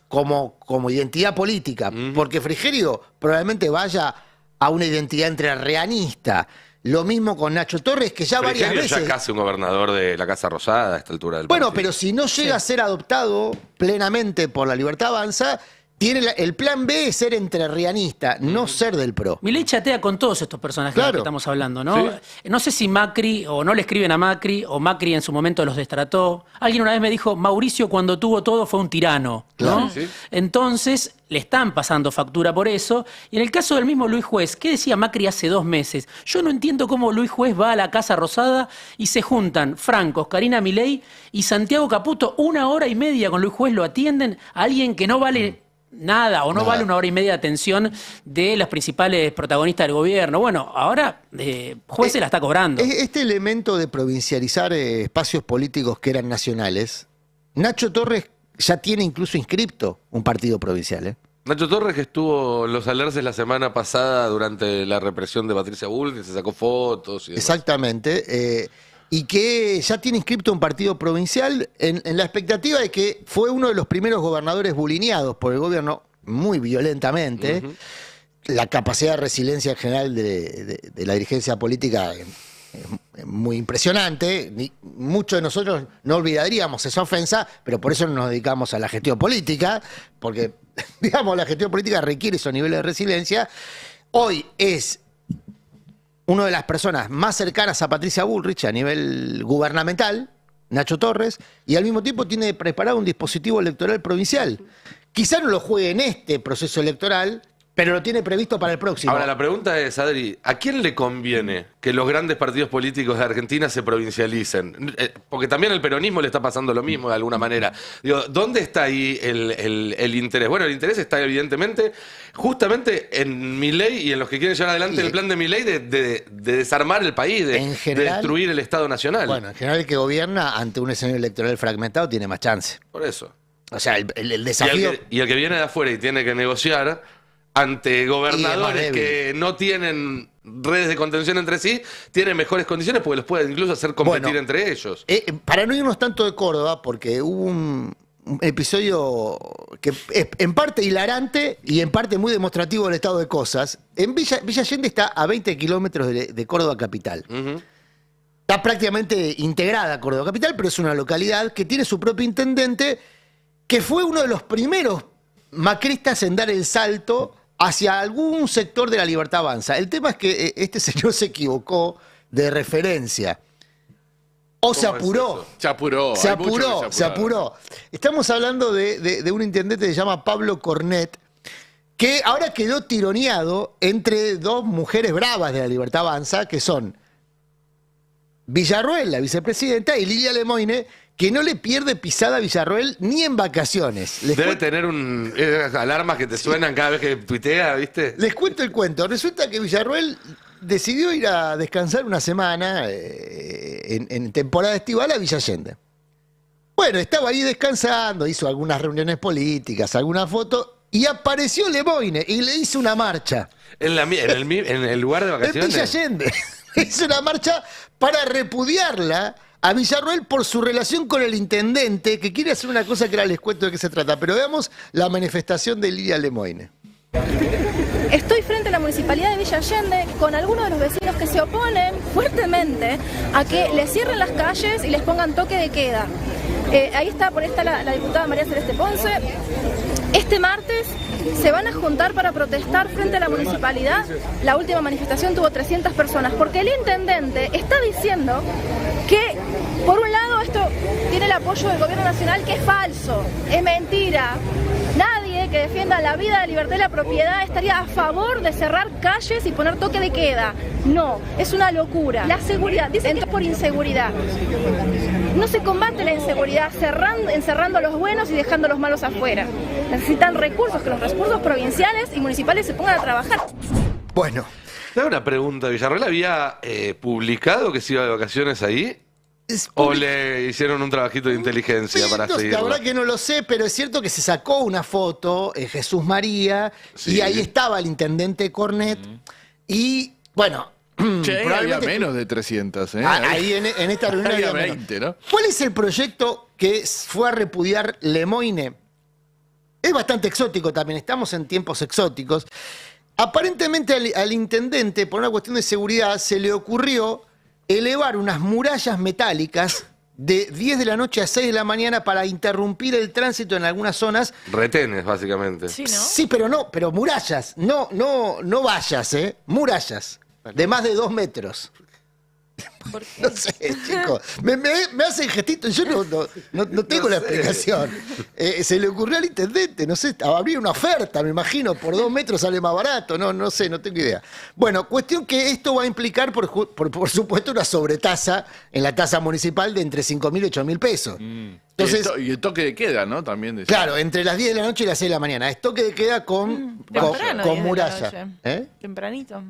como identidad política. Porque Frigerio probablemente vaya a una identidad entrerrianista. Lo mismo con Nacho Torres, que ya Frigerio varias veces... ya casi un gobernador de la Casa Rosada a esta altura del Bueno, partido. pero si no llega a ser adoptado plenamente por la Libertad Avanza, tiene el plan B es ser entrerrianista, no ser del PRO. Milei chatea con todos estos personajes de los que estamos hablando, ¿no? Sí. No sé si Macri, o no le escriben a Macri, o Macri en su momento los destrató. Alguien una vez me dijo, Mauricio cuando tuvo todo fue un tirano, ¿no? Sí. Entonces, le están pasando factura por eso. Y en el caso del mismo Luis Juez, ¿qué decía Macri hace 2 meses? Yo no entiendo cómo Luis Juez va a la Casa Rosada y se juntan Francos, Karina Milei y Santiago Caputo 1 hora y media con Luis Juez, lo atienden a alguien que no vale... nada, o no vale 1 hora y media de atención de los principales protagonistas del gobierno. Bueno, ahora Juez se la está cobrando. Este elemento de provincializar espacios políticos que eran nacionales, Nacho Torres ya tiene incluso inscripto un partido provincial, Nacho Torres, que estuvo en los alerces la semana pasada durante la represión de Patricia Bullrich, se sacó fotos y demás. Exactamente. Y que ya tiene inscripto un partido provincial en la expectativa de que fue uno de los primeros gobernadores bulineados por el gobierno muy violentamente. La capacidad de resiliencia en general de la dirigencia política es muy impresionante. Muchos de nosotros no olvidaríamos esa ofensa, pero por eso no nos dedicamos a la gestión política, porque, digamos, la gestión política requiere esos niveles de resiliencia. Hoy es una de las personas más cercanas a Patricia Bullrich a nivel gubernamental, Nacho Torres, y al mismo tiempo tiene preparado un dispositivo electoral provincial. Quizá no lo juegue en este proceso electoral, pero lo tiene previsto para el próximo. Ahora, la pregunta es, Adri, ¿a quién le conviene que los grandes partidos políticos de Argentina se provincialicen? Porque también al peronismo le está pasando lo mismo de alguna manera. Digo, ¿dónde está ahí el interés? Bueno, el interés está evidentemente justamente en Milei y en los que quieren llevar adelante el plan de Milei de desarmar el país, de destruir el Estado Nacional. Bueno, en general el que gobierna ante un escenario electoral fragmentado tiene más chance. Por eso. O sea, el desafío... Y el que viene de afuera y tiene que negociar ante gobernadores que no tienen redes de contención entre sí, tienen mejores condiciones porque los pueden incluso hacer competir entre ellos. Para no irnos tanto de Córdoba, porque hubo un episodio que es en parte hilarante y en parte muy demostrativo del estado de cosas. En Villa Allende está a 20 kilómetros de Córdoba capital. Está prácticamente integrada a Córdoba capital, pero es una localidad que tiene su propio intendente, que fue uno de los primeros macristas en dar el salto hacia algún sector de la Libertad Avanza. El tema es que este señor se equivocó de referencia. O se apuró. Se apuró. Se apuró. Estamos hablando de un intendente que se llama Pablo Cornet, que ahora quedó tironeado entre 2 mujeres bravas de la Libertad Avanza, que son Villarruel, la vicepresidenta, y Lilia Lemoine, que no le pierde pisada a Villarroel ni en vacaciones. Debe tener alarmas que te suenan cada vez que tuitea, ¿viste? Les cuento el cuento. Resulta que Villarroel decidió ir a descansar una semana en temporada estival a Villa Allende. Bueno, estaba ahí descansando, hizo algunas reuniones políticas, alguna foto, y apareció Lemoine y le hizo una marcha. ¿En el lugar de vacaciones? En Villa Allende. Hizo una marcha para repudiarla a Villarroel por su relación con el intendente, que quiere hacer una cosa que ahora les cuento de qué se trata. Pero veamos la manifestación de Lidia Lemoine. Estoy frente a la Municipalidad de Villa Allende con algunos de los vecinos que se oponen fuertemente a que les cierren las calles y les pongan toque de queda. Ahí está, por ahí está la diputada María Celeste Ponce. Este martes se van a juntar para protestar frente a la municipalidad. La última manifestación tuvo 300 personas, porque el intendente está diciendo que, por un lado, esto tiene el apoyo del gobierno nacional, que es falso, es mentira. Nadie que defienda la vida, la libertad y la propiedad estaría a favor de cerrar calles y poner toque de queda. No, es una locura. La seguridad, dicen que es por inseguridad. No se combate la inseguridad encerrando a los buenos y dejando a los malos afuera. Necesitan recursos, que los recursos provinciales y municipales se pongan a trabajar. Bueno. Te hago una pregunta. ¿Villarroel había publicado que se iba de vacaciones ahí? ¿O le hicieron un trabajito de inteligencia para seguirlo? La verdad que no lo sé, pero es cierto que se sacó una foto, Jesús María, y ahí estaba el intendente Cornet, y bueno... Che, había menos de 300, ¿eh? Ahí en esta reunión había 20, ¿no? ¿Cuál es el proyecto que fue a repudiar Lemoine? Es bastante exótico también, estamos en tiempos exóticos. Aparentemente al intendente, por una cuestión de seguridad, se le ocurrió elevar unas murallas metálicas de 10 de la noche a 6 de la mañana para interrumpir el tránsito en algunas zonas. Retenes, básicamente. Sí, ¿no? Sí, pero murallas, no vallas, murallas. De más de 2 metros. No sé, chicos. Me hacen gestitos. Yo no tengo la explicación. Se le ocurrió al intendente, no sé, abrir una oferta, me imagino, por 2 metros sale más barato. No sé, no tengo idea. Bueno, cuestión que esto va a implicar, por supuesto, una sobretasa en la tasa municipal de entre 5.000 y 8.000 pesos. Entonces, y el toque de queda, ¿no? También decía. Claro, entre las 10 de la noche y las 6 de la mañana. Es toque de queda con muralla. Tempranito.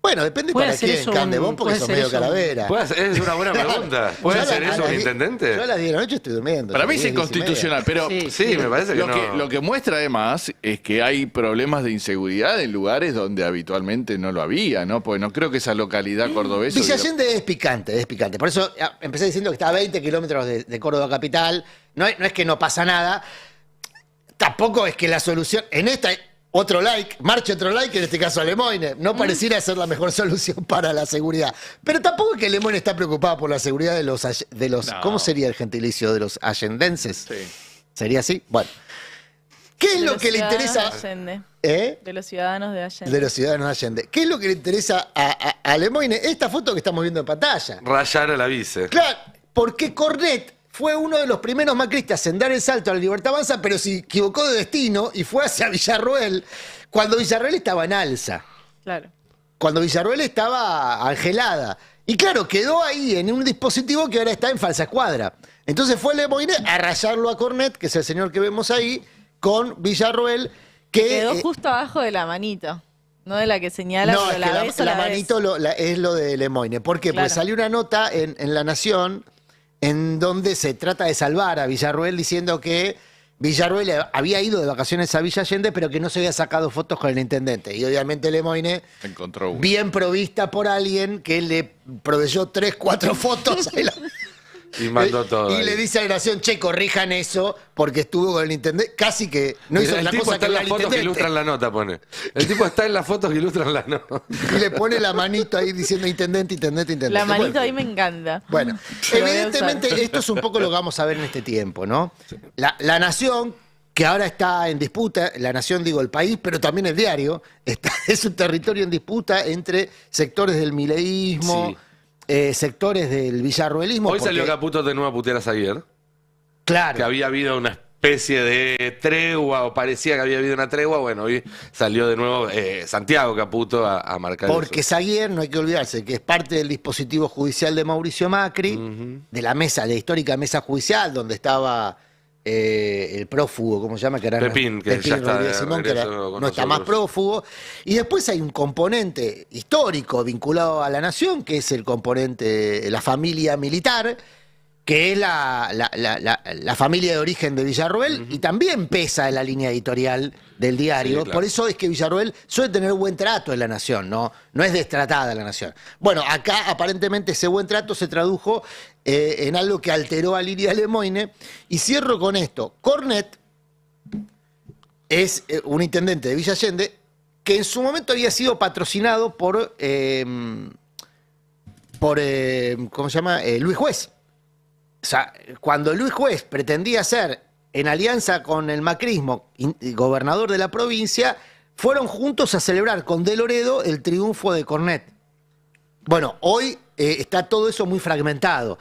Bueno, depende para quién, Candebón, porque sos medio calavera. Es una buena pregunta. ¿Puede hacer eso un intendente? Yo a las 10 de la noche estoy durmiendo. Para mí es inconstitucional, pero sí, me parece que no. Lo que muestra además es que hay problemas de inseguridad en lugares donde habitualmente no lo había, ¿no? Porque no creo que esa localidad cordobesa... Villa Allende es picante. Por eso empecé diciendo que está a 20 kilómetros de Córdoba capital. No es que no pasa nada. Tampoco es que la solución... En esta... marche otro like, en este caso a Lemoine. No pareciera ser la mejor solución para la seguridad. Pero tampoco es que Lemoine está preocupado por la seguridad de los no. ¿Cómo sería el gentilicio de los allendenses? Sí. ¿Sería así? Bueno. ¿Qué es lo que le interesa? De los ciudadanos de Allende. De los ciudadanos de Allende. ¿Qué es lo que le interesa a Lemoine? Esta foto que estamos viendo en pantalla. Rayar a la vice. Claro, porque Cornet fue uno de los primeros macristas en dar el salto a la Libertad Avanza, pero se equivocó de destino y fue hacia Villarroel, cuando Villarroel estaba en alza. Claro. Cuando Villarroel estaba angelada. Y claro, quedó ahí en un dispositivo que ahora está en falsa escuadra. Entonces fue Lemoine a rayarlo a Cornet, que es el señor que vemos ahí, con Villarroel, que... Quedó justo abajo de la manito. No de la que señala, no, pero la manito es lo de Lemoine. ¿Por qué? Claro. Pues salió una nota en La Nación en donde se trata de salvar a Villarroel diciendo que Villarroel había ido de vacaciones a Villa Allende, pero que no se había sacado fotos con el intendente. Y obviamente Lemoine, encontró una. Bien provista por alguien que le proveyó 3, 4 fotos. Y mandó todo. Y le dice a la Nación, che, corrijan eso, porque estuvo con el intendente. Casi que no hizo la cosa que el tipo está en las fotos que ilustran la nota, pone. El tipo está en las fotos que ilustran la nota. Y le pone la manito ahí diciendo intendente. La manito ahí me encanta. Bueno, evidentemente esto es un poco lo que vamos a ver en este tiempo, ¿no? La Nación, que ahora está en disputa, La Nación digo el país, pero también el diario, es un territorio en disputa entre sectores del mileísmo... Sí. Sectores del villarroelismo. Hoy salió Caputo de nuevo a putear a Zaguier. Claro. Que había habido una especie de tregua, o parecía que había habido una tregua. Bueno, hoy salió de nuevo Santiago Caputo a marcar Porque eso. Saguier, no hay que olvidarse, que es parte del dispositivo judicial de Mauricio Macri, de la mesa, la histórica mesa judicial, donde estaba el prófugo, ¿cómo se llama? Que era Pepín, que ya está Rodríguez Simón, que regreso con no está más nosotros. prófugo. Y después hay un componente histórico vinculado a la nación, que es el componente, la familia militar, que es la familia de origen de Villarroel, y también pesa en la línea editorial del diario. Sí, claro. Por eso es que Villarroel suele tener buen trato en la nación, no es destratada la nación. Bueno, acá aparentemente ese buen trato se tradujo en algo que alteró a Lilia Lemoine. Y cierro con esto. Cornet es un intendente de Villa Allende que en su momento había sido patrocinado por ¿cómo se llama? Luis Juez. O sea, cuando Luis Juez pretendía ser, en alianza con el macrismo, gobernador de la provincia, fueron juntos a celebrar con De Loredo el triunfo de Cornet. Bueno, hoy está todo eso muy fragmentado.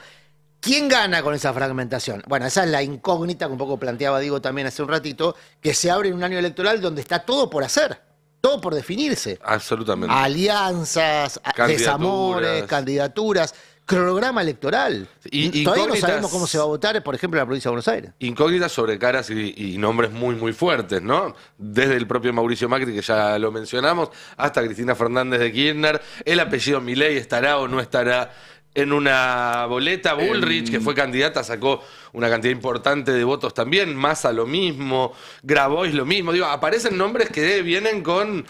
¿Quién gana con esa fragmentación? Bueno, esa es la incógnita que un poco planteaba Diego también hace un ratito, que se abre en un año electoral donde está todo por hacer, todo por definirse. Absolutamente. Alianzas, desamores, candidaturas, cronograma electoral. Todavía no Incógnitas. sabemos cómo se va a votar, por ejemplo, en la provincia de Buenos Aires. Incógnitas sobre caras y nombres muy, muy fuertes, ¿no? Desde el propio Mauricio Macri, que ya lo mencionamos, hasta Cristina Fernández de Kirchner. El apellido Milei estará o no estará en una boleta. Bullrich, que fue candidata, sacó una cantidad importante de votos también. Massa lo mismo, Grabois lo mismo. Digo, aparecen nombres que vienen con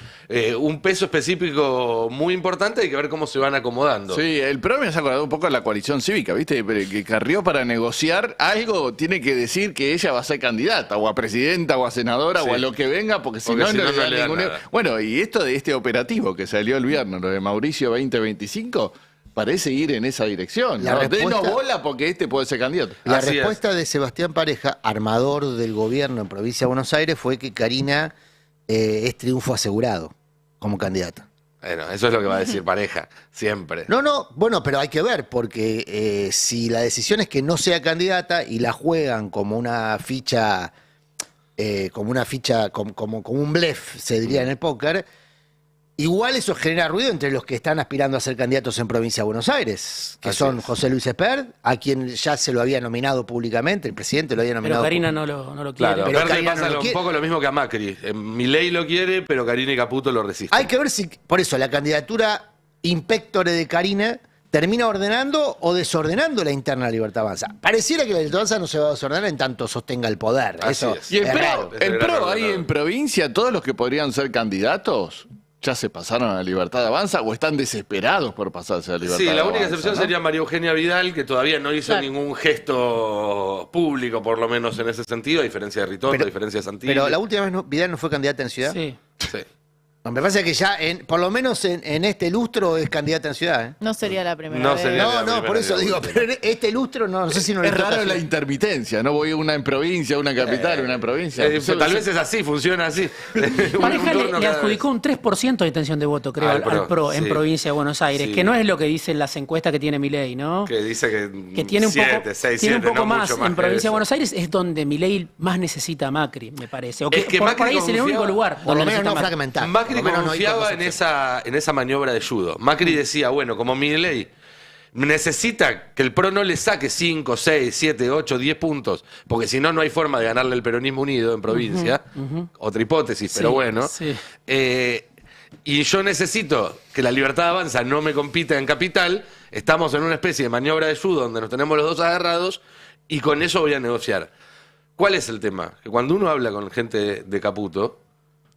un peso específico muy importante. Hay que ver cómo se van acomodando. Sí, el PRO me ha acordado un poco a la coalición cívica, ¿viste? Que Carrió, para negociar algo, tiene que decir que ella va a ser candidata, o a presidenta, o a senadora, Sí. o a lo que venga, porque si Porque no, si no no, le no dan le dan ningún... nada. Bueno, y esto de este operativo que salió el viernes, lo de Mauricio 2025, parece ir en esa dirección. La ¿no? respuesta- Denos bola porque este puede ser candidato. La Así respuesta de Sebastián Pareja, armador del gobierno en provincia de Buenos Aires, fue que Karina es triunfo asegurado como candidata. Bueno, eso es lo que va a decir Pareja, siempre. No, bueno, pero hay que ver, porque si la decisión es que no sea candidata y la juegan como una ficha, como un blef, se diría en el póker, igual eso genera ruido entre los que están aspirando a ser candidatos en provincia de Buenos Aires, que Así son es. José Luis Espert, a quien ya se lo había nominado públicamente, el presidente lo había Pero nominado. Karina no lo quiere. Claro, Pero Verde Karina pasa no lo un quiere. poco lo mismo que a Macri. Milei lo quiere, pero Karina y Caputo lo resisten. Hay que ver si, por eso, la candidatura impectore de Karina termina ordenando o desordenando la interna de Libertad Avanza. Pareciera que la Libertad Avanza no se va a desordenar en tanto sostenga el poder. Así Eso es. Y el es PRO, raro. el Es PRO raro, ahí raro. en provincia, todos los que podrían ser candidatos, ¿ya se pasaron a la Libertad de Avanza o están desesperados por pasarse a la Libertad Sí, de la Avanza? única excepción ¿no? sería María Eugenia Vidal, que todavía no hizo Claro. ningún gesto público, por lo menos en ese sentido, a diferencia de Ritondo, a diferencia de Santilli. Pero la última vez Vidal no fue candidata en Ciudad. Sí. Sí. No, me parece que ya, por lo menos en este lustro, es candidata en Ciudad. ¿eh? No sería la primera No vez. sería la No, primera por eso ni la digo, última. pero en este lustro no sé si no le Es toca raro la Ciudad. intermitencia, ¿no? Voy una en provincia, una en capital, una en provincia. Tal vez es así, funciona así. Pareja Un turno le cada adjudicó un 3% de intención de voto, creo, Al al PRO, PRO en sí. provincia de Buenos Aires, Sí. que no es lo que dicen las encuestas que tiene Milei, ¿no? vez. Que dice Que tiene un poco, 6, tiene un 7, poco no más. mucho más En que provincia de eso. Buenos Aires es donde Milei más necesita a Macri, me parece. O Es que por Macri ahí es el único confiaba- lugar Por lo donde menos no necesita Macri. fragmentar. Macri por lo menos no hay confiaba conversación. en esa maniobra de judo. Macri decía, bueno, como Milei necesita que el PRO no le saque 5, 6, 7, 8, 10 puntos, porque si no, no hay forma de ganarle el peronismo unido en provincia. Otra hipótesis, pero Sí, bueno. sí. Y yo necesito que la Libertad Avanza no me compita en capital. Estamos en una especie de maniobra de judo donde nos tenemos los dos agarrados y con eso voy a negociar. ¿Cuál es el tema? Que cuando uno habla con gente de Caputo,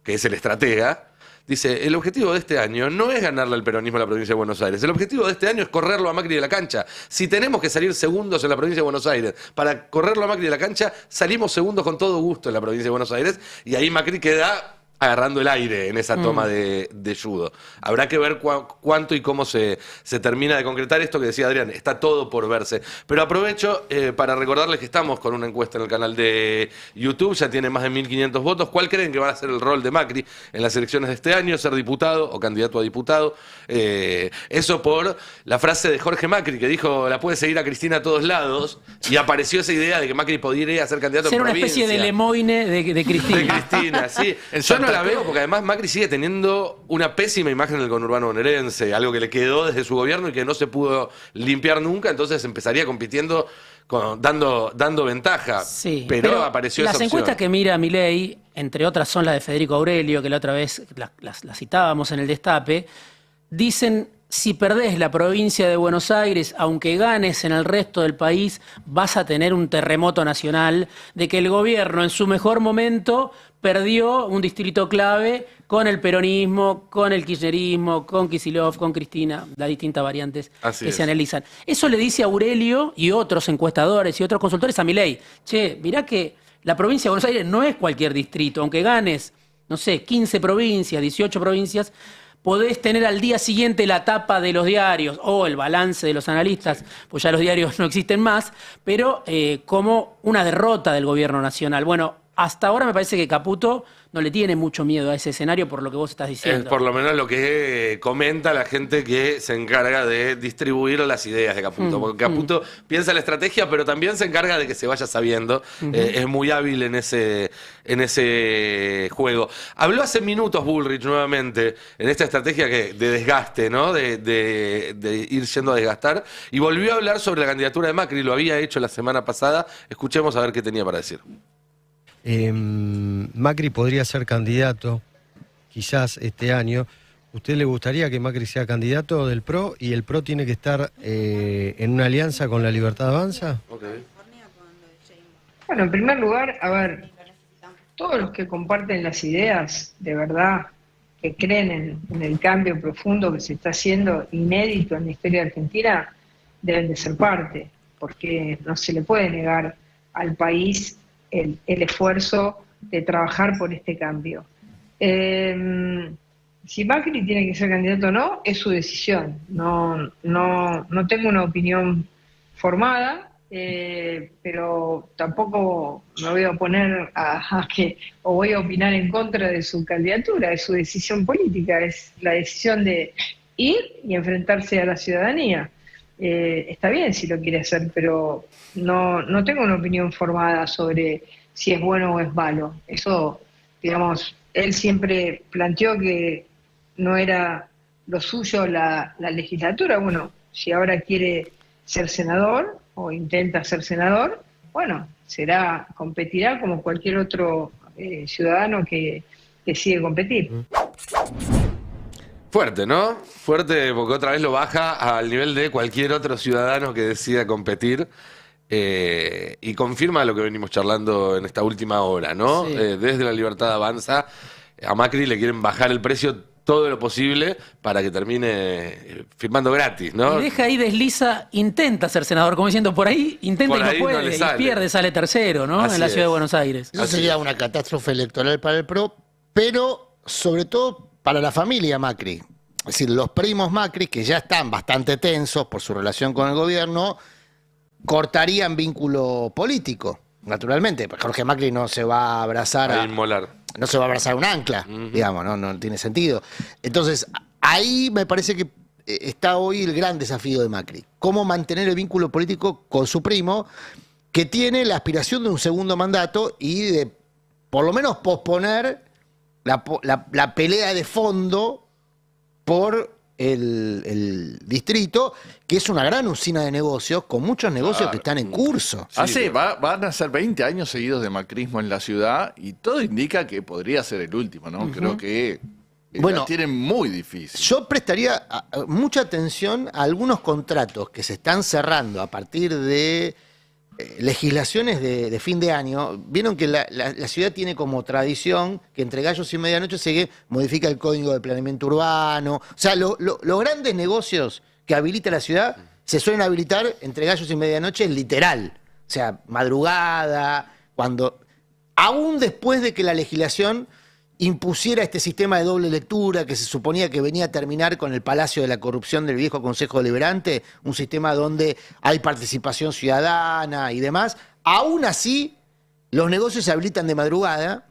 que es el estratega, dice, el objetivo de este año no es ganarle al peronismo en la provincia de Buenos Aires. El objetivo de este año es correrlo a Macri de la cancha. Si tenemos que salir segundos en la provincia de Buenos Aires para correrlo a Macri de la cancha, salimos segundos con todo gusto en la provincia de Buenos Aires y ahí Macri queda agarrando el aire en esa toma de judo. Habrá que ver cuánto y cómo se termina de concretar esto que decía Adrián. Está todo por verse. Pero aprovecho para recordarles que estamos con una encuesta en el canal de YouTube. Ya tiene más de 1.500 votos. ¿Cuál creen que va a ser el rol de Macri en las elecciones de este año? ¿Ser diputado o candidato a diputado? Eso por la frase de Jorge Macri, que dijo, la puede seguir a Cristina a todos lados. Y apareció esa idea de que Macri podría ser candidato ser en provincia. Ser una especie de Lemoine de Cristina. De Cristina, sí. Yo no la veo porque además Macri sigue teniendo una pésima imagen del conurbano bonaerense, algo que le quedó desde su gobierno y que no se pudo limpiar nunca, entonces empezaría compitiendo dando ventaja. Sí, pero apareció esa opción. Las encuestas que mira Milei, entre otras son las de Federico Aurelio, que la otra vez la citábamos en el Destape, dicen: si perdés la provincia de Buenos Aires, aunque ganes en el resto del país, vas a tener un terremoto nacional de que el gobierno en su mejor momento perdió un distrito clave con el peronismo, con el kirchnerismo, con Kicillof, con Cristina, las distintas variantes que se analizan. Eso le dice Aurelio y otros encuestadores y otros consultores a Milei. Che, mirá que la provincia de Buenos Aires no es cualquier distrito, aunque ganes, no sé, 15 provincias, 18 provincias, podés tener al día siguiente la tapa de los diarios o el balance de los analistas, pues ya los diarios no existen más, pero como una derrota del gobierno nacional. Bueno, hasta ahora me parece que Caputo no le tiene mucho miedo a ese escenario por lo que vos estás diciendo. Es por lo menos lo que comenta la gente que se encarga de distribuir las ideas de Caputo. Porque Caputo piensa la estrategia, pero también se encarga de que se vaya sabiendo. Es muy hábil en ese juego. Habló hace minutos Bullrich nuevamente en esta estrategia de desgaste, ¿no? De ir yendo a desgastar. Y volvió a hablar sobre la candidatura de Macri. Lo había hecho la semana pasada. Escuchemos a ver qué tenía para decir. Macri podría ser candidato, quizás este año. ¿Usted le gustaría que Macri sea candidato del PRO y el PRO tiene que estar en una alianza con La Libertad Avanza? Bueno, en primer lugar, a ver, todos los que comparten las ideas, de verdad, que creen en el cambio profundo que se está haciendo, inédito en la historia argentina, deben de ser parte, porque no se le puede negar al país el esfuerzo de trabajar por este cambio. Si Macri tiene que ser candidato o no, es su decisión. No tengo una opinión formada, pero tampoco me voy a oponer o voy a opinar en contra de su candidatura. Es su decisión política, es la decisión de ir y enfrentarse a la ciudadanía. Está bien si lo quiere hacer, pero no tengo una opinión formada sobre si es bueno o es malo. Eso, digamos, él siempre planteó que no era lo suyo la legislatura. Bueno, si ahora quiere ser senador o intenta ser senador, bueno, competirá como cualquier otro ciudadano que decide competir. Fuerte, ¿no? Fuerte porque otra vez lo baja al nivel de cualquier otro ciudadano que decida competir y confirma lo que venimos charlando en esta última hora, ¿no? Sí. Desde La Libertad Avanza, a Macri le quieren bajar el precio todo lo posible para que termine firmando gratis, ¿no? Y deja ahí, desliza, intenta ser senador, como diciendo, por ahí intenta y no puede, y pierde, sale tercero, ¿no? En la ciudad de Buenos Aires. Eso sería una catástrofe electoral para el PRO, pero sobre todo para la familia Macri. Es decir, los primos Macri, que ya están bastante tensos por su relación con el gobierno, cortarían vínculo político, naturalmente. Jorge Macri no se va a abrazar a un ancla, digamos, no tiene sentido. Entonces, ahí me parece que está hoy el gran desafío de Macri. Cómo mantener el vínculo político con su primo, que tiene la aspiración de un segundo mandato y de, por lo menos, posponer la pelea de fondo por el distrito, que es una gran usina de negocios, con muchos negocios que están en curso. Van a ser 20 años seguidos de macrismo en la ciudad y todo indica que podría ser el último, ¿no? Creo que la tienen muy difícil. Yo prestaría mucha atención a algunos contratos que se están cerrando a partir de legislaciones de fin de año. Vieron que la ciudad tiene como tradición que entre gallos y medianoche se modifica el código de planeamiento urbano. O sea, los grandes negocios que habilita la ciudad se suelen habilitar entre gallos y medianoche literal. O sea, madrugada, aún después de que la legislación impusiera este sistema de doble lectura que se suponía que venía a terminar con el Palacio de la Corrupción del viejo Consejo Deliberante, un sistema donde hay participación ciudadana y demás. Aún así, los negocios se habilitan de madrugada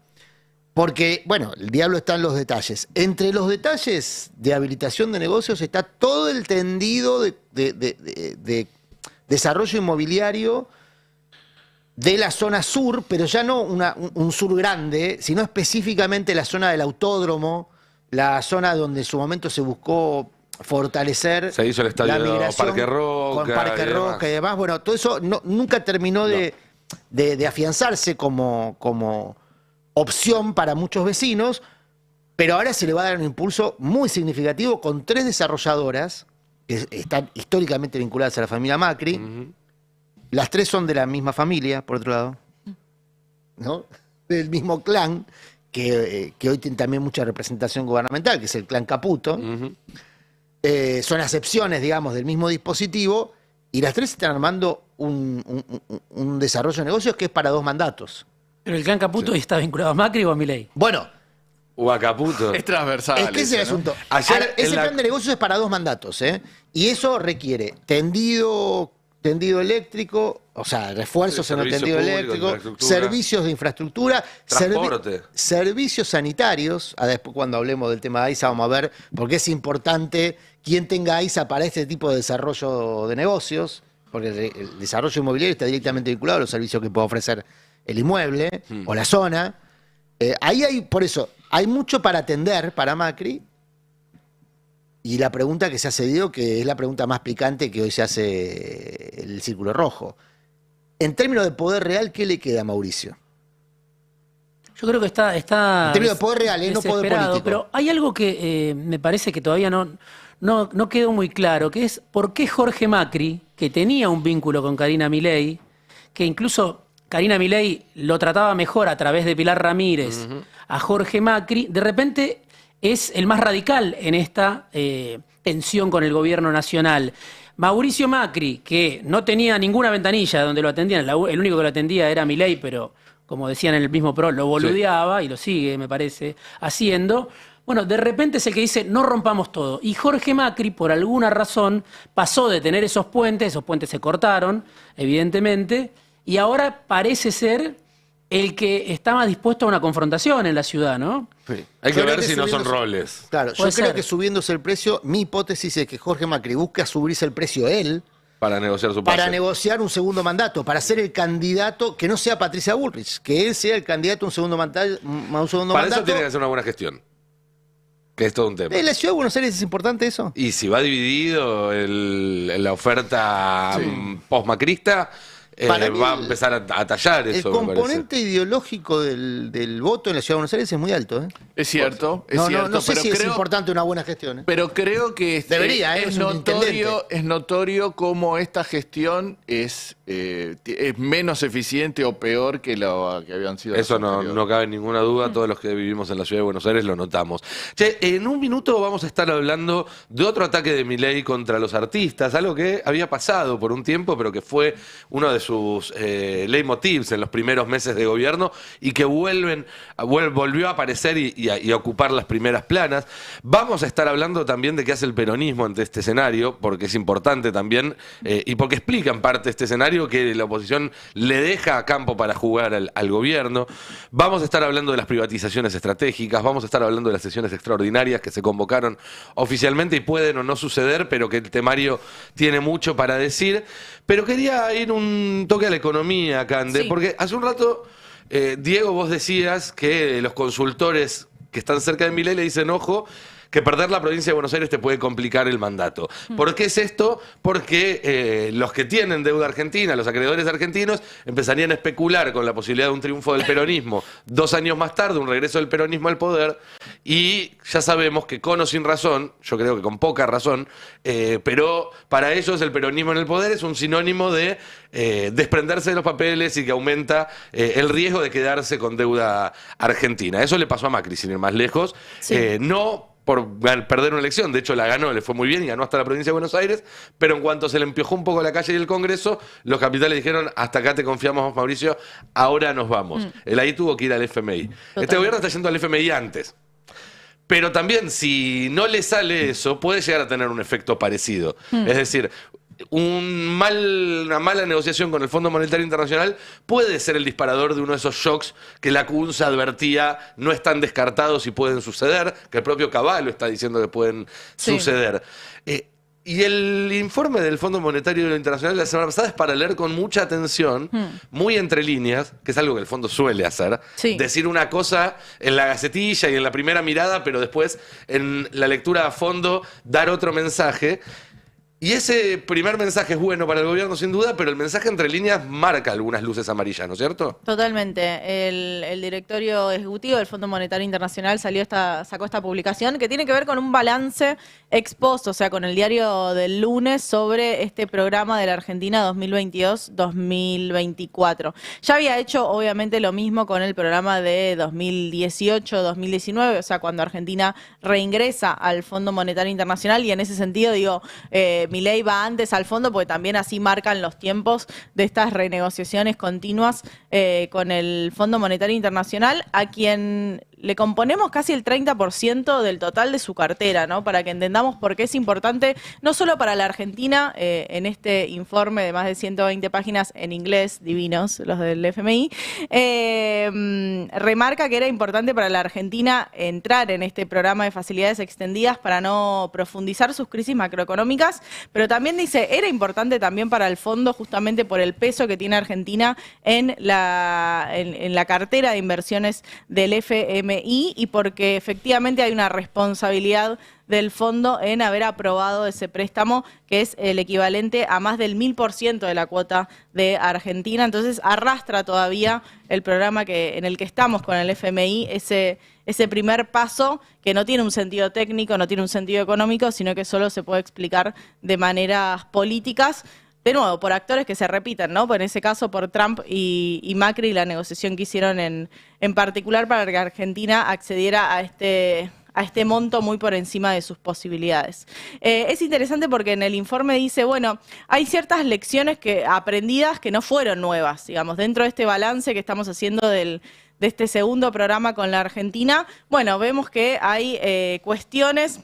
porque, bueno, el diablo está en los detalles. Entre los detalles de habilitación de negocios está todo el tendido de desarrollo inmobiliario de la zona sur, pero ya no un sur grande, sino específicamente la zona del autódromo, la zona donde en su momento se buscó fortalecer. Se hizo el estadio la migración Parque Roca. Con Parque Roca y demás. Bueno, todo eso nunca terminó de afianzarse como opción para muchos vecinos, pero ahora se le va a dar un impulso muy significativo con 3 desarrolladoras que están históricamente vinculadas a la familia Macri. Las 3 son de la misma familia, por otro lado, ¿no? Del mismo clan, que hoy tiene también mucha representación gubernamental, que es el clan Caputo. Son acepciones, digamos, del mismo dispositivo, y las 3 están armando un desarrollo de negocios que es para 2 mandatos. ¿Pero el clan Caputo está vinculado a Macri o a Milei? Bueno. O a Caputo. Es transversal. Es que ese es el asunto. Ahora, ese plan de negocios es para 2 mandatos, ¿eh? Y eso requiere tendido eléctrico, o sea, refuerzos en el tendido eléctrico, servicios de infraestructura, transporte, servicios sanitarios. Después, cuando hablemos del tema de AISA, vamos a ver por qué es importante quién tenga AISA para este tipo de desarrollo de negocios, porque el desarrollo inmobiliario está directamente vinculado a los servicios que puede ofrecer el inmueble o la zona. Ahí hay, por eso, hay mucho para atender para Macri. Y la pregunta que se ha cedido, que es la pregunta más picante que hoy se hace el Círculo Rojo. En términos de poder real, ¿qué le queda a Mauricio? Yo creo que está en términos de poder real, no poder político. Pero hay algo que me parece que todavía no quedó muy claro, que es por qué Jorge Macri, que tenía un vínculo con Karina Milei, que incluso Karina Milei lo trataba mejor a través de Pilar Ramírez, a Jorge Macri, de repente es el más radical en esta tensión con el gobierno nacional. Mauricio Macri, que no tenía ninguna ventanilla donde lo atendían, el único que lo atendía era Milei, pero como decían en el mismo PRO, lo boludeaba y lo sigue, me parece, haciendo. Bueno, de repente es el que dice, no rompamos todo. Y Jorge Macri, por alguna razón, pasó de tener esos puentes se cortaron, evidentemente, y ahora parece ser el que está más dispuesto a una confrontación en la ciudad, ¿no? Sí. Hay que ver si no son roles. Claro, yo creo que subiéndose el precio, mi hipótesis es que Jorge Macri busca subirse el precio él. Para negociar su pase. Para negociar un segundo mandato, para ser el candidato, que no sea Patricia Bullrich, que él sea el candidato a un segundo mandato. Para eso tiene que hacer una buena gestión. Que es todo un tema. ¿En la ciudad de Buenos Aires es importante eso? Y si va dividido la oferta post-macrista, va a empezar a tallar eso. El componente ideológico del voto en la Ciudad de Buenos Aires es muy alto, ¿eh? Es cierto, No sé si es importante una buena gestión. Pero creo que debería, es notorio cómo esta gestión es menos eficiente o peor que lo que habían sido. Eso no cabe ninguna duda, todos los que vivimos en la Ciudad de Buenos Aires lo notamos. Che, en un minuto vamos a estar hablando de otro ataque de Milei contra los artistas, algo que había pasado por un tiempo, pero que fue uno de sus leitmotivs en los primeros meses de gobierno y que volvió a aparecer y a ocupar las primeras planas. Vamos a estar hablando también de qué hace el peronismo ante este escenario, porque es importante también y porque explica en parte este escenario que la oposición le deja campo para jugar al gobierno. Vamos a estar hablando de las privatizaciones estratégicas, vamos a estar hablando de las sesiones extraordinarias que se convocaron oficialmente y pueden o no suceder, pero que el temario tiene mucho para decir. Pero quería ir un toque a la economía, Cande, porque hace un rato, Diego, vos decías que los consultores que están cerca de Milei le dicen, ojo, que perder la provincia de Buenos Aires te puede complicar el mandato. ¿Por qué es esto? Porque los que tienen deuda argentina, los acreedores argentinos, empezarían a especular con la posibilidad de un triunfo del peronismo 2 años más tarde, un regreso del peronismo al poder, y ya sabemos que con o sin razón, yo creo que con poca razón, pero para ellos el peronismo en el poder es un sinónimo de desprenderse de los papeles y que aumenta el riesgo de quedarse con deuda argentina. Eso le pasó a Macri, sin ir más lejos. No por perder una elección. De hecho, la ganó, le fue muy bien y ganó hasta la provincia de Buenos Aires, pero en cuanto se le empiojó un poco la calle y el Congreso, los capitales dijeron, hasta acá te confiamos, Mauricio, ahora nos vamos. Él ahí tuvo que ir al FMI. Este gobierno está yendo al FMI antes. Pero también, si no le sale eso, puede llegar a tener un efecto parecido. Es decir, una mala negociación con el Fondo Monetario Internacional puede ser el disparador de uno de esos shocks que la CUNSA advertía no están descartados y pueden suceder, que el propio Cavallo está diciendo que pueden suceder. Y el informe del Fondo Monetario Internacional de la semana pasada es para leer con mucha atención, muy entre líneas, que es algo que el fondo suele hacer. Decir una cosa en la gacetilla y en la primera mirada, pero después en la lectura a fondo dar otro mensaje. Y ese primer mensaje es bueno para el gobierno, sin duda, pero el mensaje entre líneas marca algunas luces amarillas, ¿no es cierto? Totalmente. El directorio ejecutivo del Fondo Monetario Internacional sacó esta publicación que tiene que ver con un balance ex post, o sea, con el diario del lunes sobre este programa de la Argentina 2022-2024. Ya había hecho, obviamente, lo mismo con el programa de 2018-2019, o sea, cuando Argentina reingresa al Fondo Monetario Internacional, y en ese sentido, digo, Milei va antes al fondo porque también así marcan los tiempos de estas renegociaciones continuas con el Fondo Monetario Internacional, a quien le componemos casi el 30% del total de su cartera, ¿no? Para que entendamos por qué es importante, no solo para la Argentina, en este informe de más de 120 páginas en inglés, divinos, los del FMI, remarca que era importante para la Argentina entrar en este programa de facilidades extendidas para no profundizar sus crisis macroeconómicas, pero también dice, era importante también para el fondo justamente por el peso que tiene Argentina en la cartera de inversiones del FMI y porque efectivamente hay una responsabilidad del fondo en haber aprobado ese préstamo, que es el equivalente a más del 1000% de la cuota de Argentina. Entonces arrastra todavía el programa en el que estamos con el FMI, ese primer paso que no tiene un sentido técnico, no tiene un sentido económico, sino que solo se puede explicar de maneras políticas. De nuevo, por actores que se repiten, ¿no? En ese caso, por Trump y Macri, la negociación que hicieron en particular para que Argentina accediera a este monto muy por encima de sus posibilidades. Es interesante porque en el informe dice, bueno, hay ciertas lecciones aprendidas que no fueron nuevas, digamos, dentro de este balance que estamos haciendo de este segundo programa con la Argentina. Bueno, vemos que hay cuestiones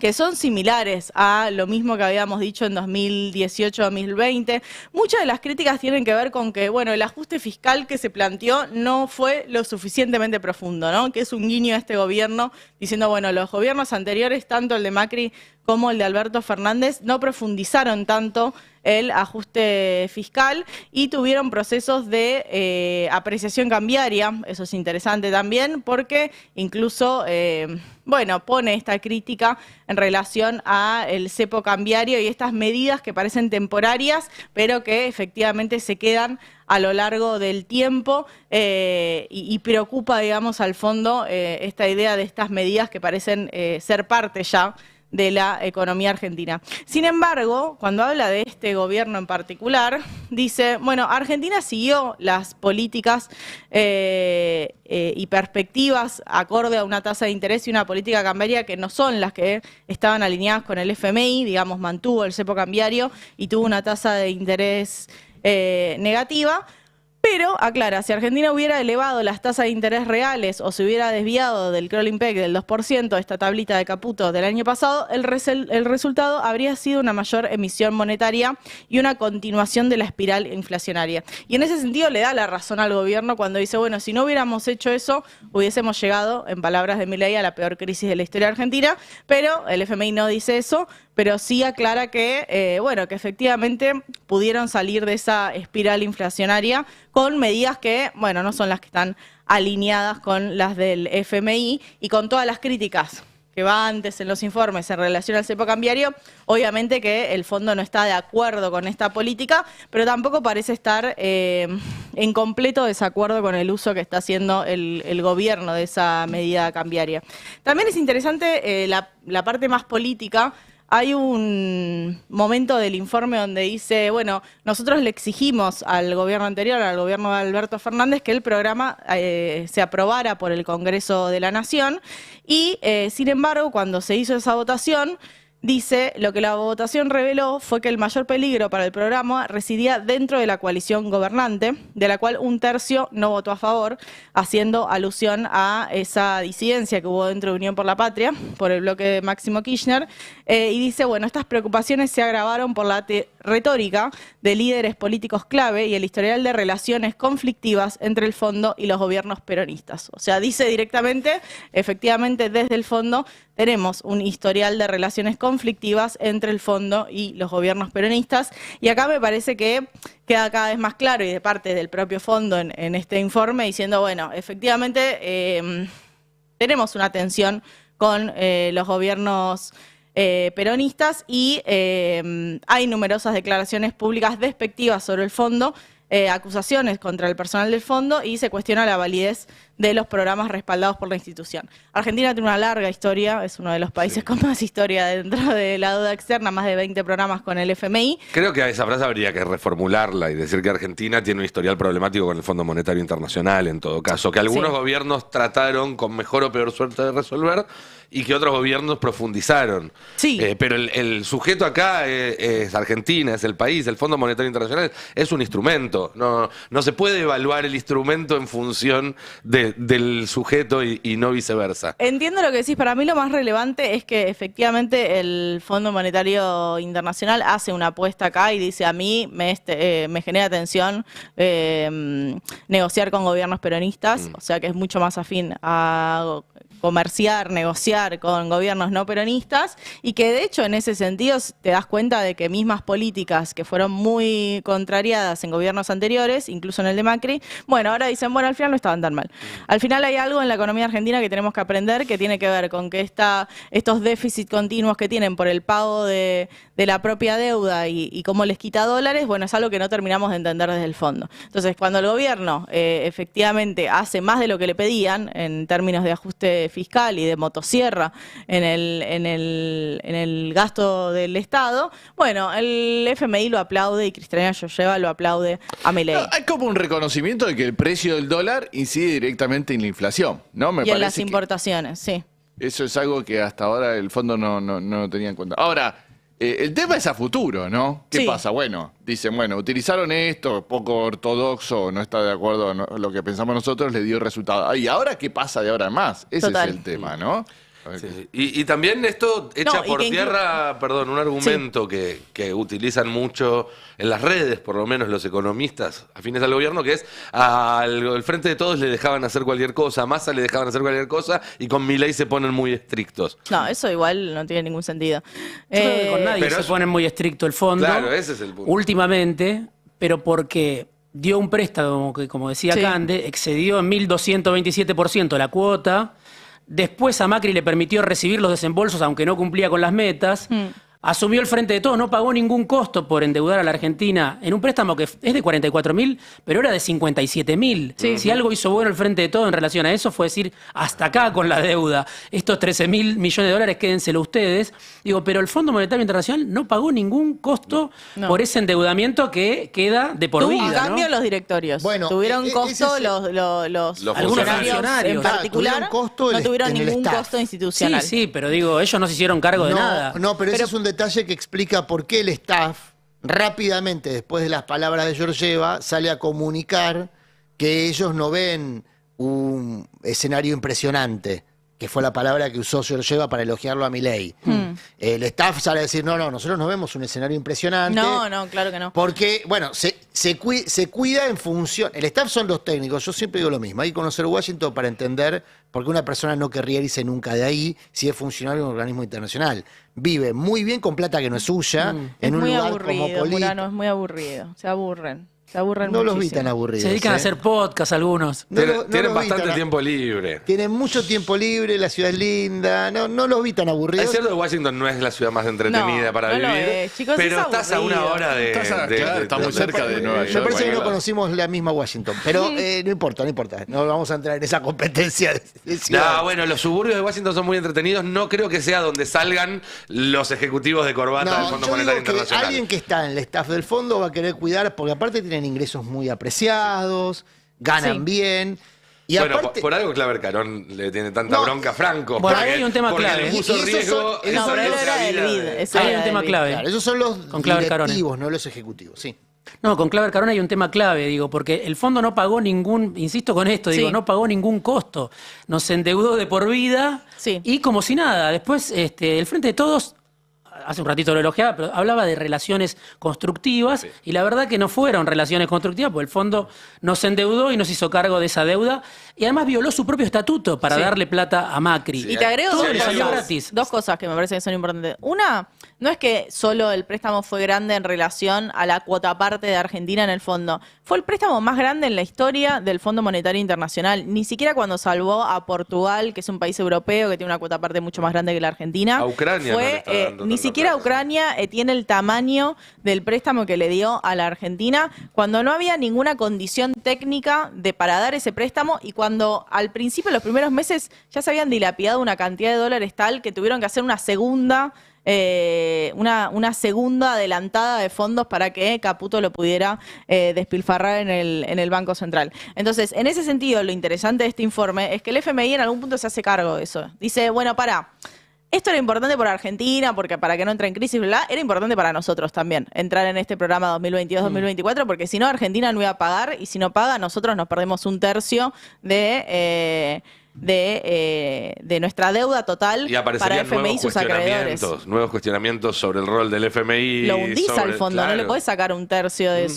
que son similares a lo mismo que habíamos dicho en 2018-2020. Muchas de las críticas tienen que ver con que, bueno, el ajuste fiscal que se planteó no fue lo suficientemente profundo, ¿no? Que es un guiño a este gobierno diciendo, bueno, los gobiernos anteriores, tanto el de Macri como el de Alberto Fernández, no profundizaron tanto el ajuste fiscal y tuvieron procesos de apreciación cambiaria. Eso es interesante también porque incluso, bueno, pone esta crítica en relación al cepo cambiario y estas medidas que parecen temporarias, pero que efectivamente se quedan a lo largo del tiempo y preocupa, digamos, al fondo esta idea de estas medidas que parecen ser parte ya de la economía argentina. Sin embargo, cuando habla de este gobierno en particular, dice, bueno, Argentina siguió las políticas y perspectivas acorde a una tasa de interés y una política cambiaria que no son las que estaban alineadas con el FMI, digamos, mantuvo el cepo cambiario y tuvo una tasa de interés negativa. Pero, aclara, si Argentina hubiera elevado las tasas de interés reales o se hubiera desviado del crawling peg del 2%, esta tablita de Caputo del año pasado, el resultado habría sido una mayor emisión monetaria y una continuación de la espiral inflacionaria. Y en ese sentido le da la razón al gobierno cuando dice, bueno, si no hubiéramos hecho eso, hubiésemos llegado, en palabras de Milei, a la peor crisis de la historia argentina, pero el FMI no dice eso, pero sí aclara que, bueno, que efectivamente pudieron salir de esa espiral inflacionaria con medidas que, bueno, no son las que están alineadas con las del FMI y con todas las críticas que va antes en los informes en relación al cepo cambiario, obviamente que el fondo no está de acuerdo con esta política, pero tampoco parece estar en completo desacuerdo con el uso que está haciendo el gobierno de esa medida cambiaria. También es interesante la parte más política. hay un momento del informe donde dice, bueno, nosotros le exigimos al gobierno anterior, al gobierno de Alberto Fernández, que el programa se aprobara por el Congreso de la Nación y, sin embargo, cuando se hizo esa votación, dice, lo que la votación reveló fue que el mayor peligro para el programa residía dentro de la coalición gobernante, de la cual 1/3 no votó a favor, haciendo alusión a esa disidencia que hubo dentro de Unión por la Patria, por el bloque de Máximo Kirchner, y dice, bueno, estas preocupaciones se agravaron por la retórica de líderes políticos clave y el historial de relaciones conflictivas entre el fondo y los gobiernos peronistas. O sea, dice directamente, efectivamente, desde el fondo tenemos un historial de relaciones conflictivas entre el fondo y los gobiernos peronistas. Y acá me parece que queda cada vez más claro, y de parte del propio fondo en este informe, diciendo, bueno, efectivamente tenemos una tensión con los gobiernos peronistas y hay numerosas declaraciones públicas despectivas sobre el fondo, acusaciones contra el personal del fondo y se cuestiona la validez de los programas respaldados por la institución. Argentina tiene una larga historia, es uno de los países con más historia dentro de la deuda externa, más de 20 programas con el FMI. Creo que a esa frase habría que reformularla y decir que Argentina tiene un historial problemático con el Fondo Monetario Internacional, en todo caso, que algunos gobiernos trataron con mejor o peor suerte de resolver y que otros gobiernos profundizaron. Sí. Pero el sujeto acá es Argentina, es el país, el Fondo Monetario Internacional es un instrumento. No se puede evaluar el instrumento en función del sujeto y no viceversa. Entiendo lo que decís. Para mí lo más relevante es que efectivamente el Fondo Monetario Internacional hace una apuesta acá y dice, a mí me genera tensión negociar con gobiernos peronistas, o sea que es mucho más afín a comerciar, negociar con gobiernos no peronistas y que de hecho en ese sentido te das cuenta de que mismas políticas que fueron muy contrariadas en gobiernos anteriores, incluso en el de Macri, bueno, ahora dicen, bueno, al final no estaban tan mal. Al final hay algo en la economía argentina que tenemos que aprender que tiene que ver con que estos déficits continuos que tienen por el pago de la propia deuda y cómo les quita dólares, bueno, es algo que no terminamos de entender desde el fondo. Entonces, cuando el gobierno efectivamente hace más de lo que le pedían en términos de ajuste fiscal y de motosierra en el gasto del Estado, bueno, el FMI lo aplaude y Cristalina Georgieva lo aplaude a Milei. No, hay como un reconocimiento de que el precio del dólar incide directamente en la inflación, ¿no? Y en las importaciones, sí. Eso es algo que hasta ahora el fondo no tenía en cuenta. Ahora, el tema es a futuro, ¿no? ¿Qué pasa? Bueno, dicen, bueno, utilizaron esto, poco ortodoxo, no está de acuerdo en lo que pensamos nosotros, le dio resultado. ¿Y ahora qué pasa de ahora en más? Ese es el tema, ¿no? Sí. Y también esto echa por tierra, perdón, un argumento que utilizan mucho en las redes, por lo menos los economistas afines al gobierno, que es al frente de todos le dejaban hacer cualquier cosa, a Massa le dejaban hacer cualquier cosa y con Milei se ponen muy estrictos. No, eso igual no tiene ningún sentido. Yo creo que con nadie se pone muy estricto el fondo. Claro, ese es el punto. Últimamente, pero porque dio un préstamo que, como decía Cande, excedió en 1.227% la cuota. Después a Macri le permitió recibir los desembolsos, aunque no cumplía con las metas. Asumió el frente de todos, no pagó ningún costo por endeudar a la Argentina en un préstamo que es de 44.000, pero era de 57.000. Si algo hizo bueno el frente de todos en relación a eso fue decir, hasta acá con la deuda, estos 13.000 millones de dólares quédenselo ustedes. Digo, pero el Fondo Monetario Internacional no pagó ningún costo por ese endeudamiento que queda de por vida. En cambio, los directorios tuvieron costo, los funcionarios en particular no tuvieron ningún costo institucional. Sí, pero digo, ellos no se hicieron cargo de nada. No, pero ese es un detalle que explica por qué el staff rápidamente, después de las palabras de Georgieva, sale a comunicar que ellos no ven un escenario impresionante, que fue la palabra que usó Georgieva para elogiarlo a Milei. El staff sale a decir, no, nosotros no vemos un escenario impresionante. No, claro que no. Porque, bueno, se cuida en función... El staff son los técnicos, yo siempre digo lo mismo, hay que conocer Washington para entender por qué una persona no querría irse nunca de ahí si es funcionario de un organismo internacional. Vive muy bien con plata que no es suya, en un lugar como Murano, es muy aburrido, se aburren. Se aburren No los vi muchísimo. tan aburridos. Se dedican a hacer podcast algunos. Tienen los vi bastante tan- tiempo libre. Tienen mucho tiempo libre, la ciudad es linda. No los vi tan aburridos. Es cierto que Washington no es la ciudad más entretenida No, para no lo vivir, es, chicos, pero es estás a una aburrido. hora de... Claro, está muy cerca de Nueva York. Me parece que no Claro. conocimos la misma Washington, pero no importa. No vamos a entrar en esa competencia de ciudades. No, bueno, los suburbios de Washington son muy entretenidos. No creo que sea donde salgan los ejecutivos de corbata del Fondo yo Monetario digo que Internacional. alguien que está en el staff del fondo va a querer cuidar, porque aparte tienen ingresos muy apreciados, ganan Sí. bien. Y Bueno, aparte, por algo Claver Carón le tiene tanta No, bronca a Franco. bueno, porque- ahí hay un tema porque clave. le puso Y esos riesgo. son- No, esos pero él los- era del BID. ese Ahí hay era un tema del BID. clave. claro, esos son los Con Claver Carone. directivos, no los ejecutivos, sí. No, con Claver Carone hay un tema clave, digo, porque el fondo no pagó ningún, insisto con esto, digo, Sí. no pagó ningún costo. Nos endeudó de por vida Sí. y como si nada. Después, el Frente de Todos, hace un ratito lo elogiaba, pero hablaba de relaciones constructivas y la verdad que no fueron relaciones constructivas, porque el fondo nos endeudó y nos hizo cargo de esa deuda y además violó su propio estatuto para Sí. darle plata a Macri. Y te agrego Todo dos le salió cosas. gratis. Dos cosas que me parece que son importantes. Una, no es que solo el préstamo fue grande en relación a la cuota parte de Argentina en el fondo. Fue el préstamo más grande en la historia del Fondo Monetario Internacional. Ni siquiera cuando salvó a Portugal, que es un país europeo que tiene una cuota parte mucho más grande que la Argentina. A Ucrania no le fue, está dando ni tanta siquiera plata. Ucrania tiene el tamaño del préstamo que le dio a la Argentina cuando no había ninguna condición técnica para dar ese préstamo y cuando al principio, los primeros meses, ya se habían dilapidado una cantidad de dólares tal que tuvieron que hacer una segunda adelantada de fondos para que Caputo lo pudiera despilfarrar en el Banco Central. Entonces, en ese sentido, lo interesante de este informe es que el FMI en algún punto se hace cargo de eso. Dice, bueno, esto era importante para Argentina, porque para que no entre en crisis, bla, era importante para nosotros también, entrar en este programa 2022-2024, porque si no, Argentina no iba a pagar, y si no paga, nosotros nos perdemos un tercio de nuestra deuda total Y para aparecerían FMI y sus acreedores. nuevos cuestionamientos sobre el rol del FMI. Lo hundís sobre- al fondo, no le claro. podés sacar un tercio de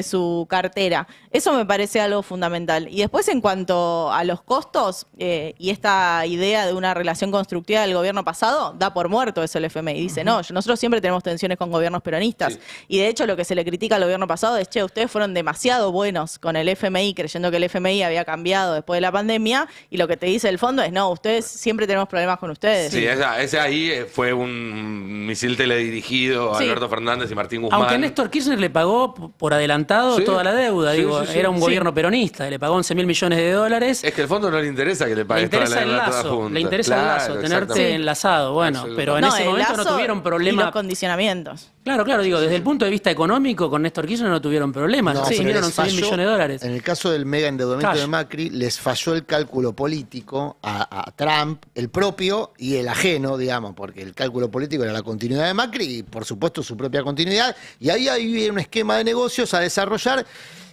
su cartera. Eso me parece algo fundamental. Y después, en cuanto a los costos y esta idea de una relación constructiva del gobierno pasado, da por muerto eso el FMI. Dice, no, nosotros siempre tenemos tensiones con gobiernos peronistas. Sí. Y de hecho, lo que se le critica al gobierno pasado es, che, ustedes fueron demasiado buenos con el FMI, creyendo que el FMI había cambiado después de la pandemia. Y lo que te dice el fondo es, no, ustedes siempre tenemos problemas con ustedes. Sí, ese ahí fue un misil teledirigido a Sí. Alberto Fernández y Martín Guzmán. Aunque Néstor Kirchner le pagó por adelantado Sí. toda la deuda, Sí, digo, sí, sí. era un Sí. gobierno peronista, y le pagó 11.000 millones de dólares. Es que al fondo no le interesa que le Le pagues toda interesa la el deuda toda lazo, junta. le interesa el lazo, Claro, tenerte exactamente. enlazado. Bueno, Absolutamente. pero en ese el momento no lazo tuvieron y problema. los condicionamientos. Claro, digo, desde el punto de vista económico, con Néstor Kirchner no tuvieron problemas. No, No, pero asumieron les 11.000 falló, millones de dólares. En el caso del mega endeudamiento Cash. de Macri, les falló el cálculo político a Trump, el propio y el ajeno, digamos, porque el cálculo político era la continuidad de Macri y, por supuesto, su propia continuidad. Y ahí hay un esquema de negocios a desarrollar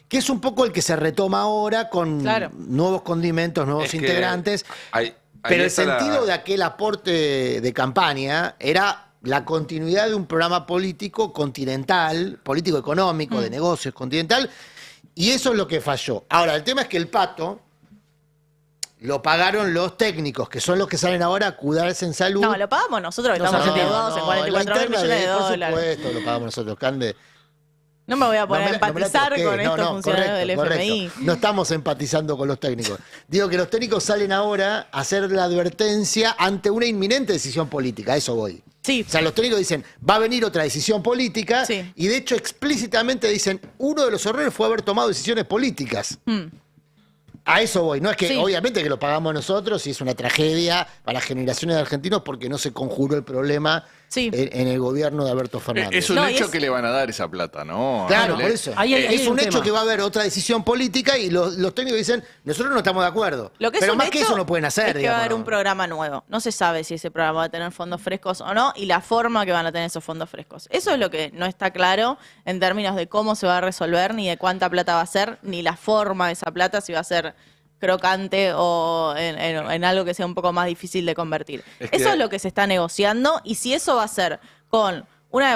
que es un poco el que se retoma ahora con Claro. nuevos condimentos, nuevos Es que integrantes. ahí Pero el está sentido de aquel aporte de campaña era la continuidad de un programa político continental, político-económico, de negocios continental, y eso es lo que falló. Ahora, el tema es que el pato lo pagaron los técnicos, que son los que salen ahora a cuidarse en salud. No, lo pagamos nosotros, que estamos endeudados en 44.000 millones de dólares. Por supuesto, lo pagamos nosotros, Cande. No me voy a poner a No me la empatizar toqué. con estos funcionarios correcto, del FMI. correcto. No estamos empatizando con los técnicos. Digo que los técnicos salen ahora a hacer la advertencia ante una inminente decisión política, a eso voy. Sí. O sea, los técnicos dicen, va a venir otra decisión política, Sí. y de hecho explícitamente dicen, uno de los errores fue haber tomado decisiones políticas. A eso voy. No es que, Sí. obviamente que lo pagamos nosotros y es una tragedia para las generaciones de argentinos porque no se conjuró el problema Sí. en el gobierno de Alberto Fernández. Es un No, y hecho es- que le van a dar esa plata, ¿no? Claro, Le- por eso. Ahí hay Es un un hecho tema. que va a haber otra decisión política y los técnicos dicen, nosotros no estamos de acuerdo. Lo que es Pero un más hecho que eso no pueden hacer. es que va a digamos, haber ¿no? un programa nuevo. No se sabe si ese programa va a tener fondos frescos o no y la forma que van a tener esos fondos frescos. Eso es lo que no está claro en términos de cómo se va a resolver, ni de cuánta plata va a ser, ni la forma de esa plata, si va a ser crocante o en algo que sea un poco más difícil de convertir. Es que- Eso es lo que se está negociando y si eso va a ser con una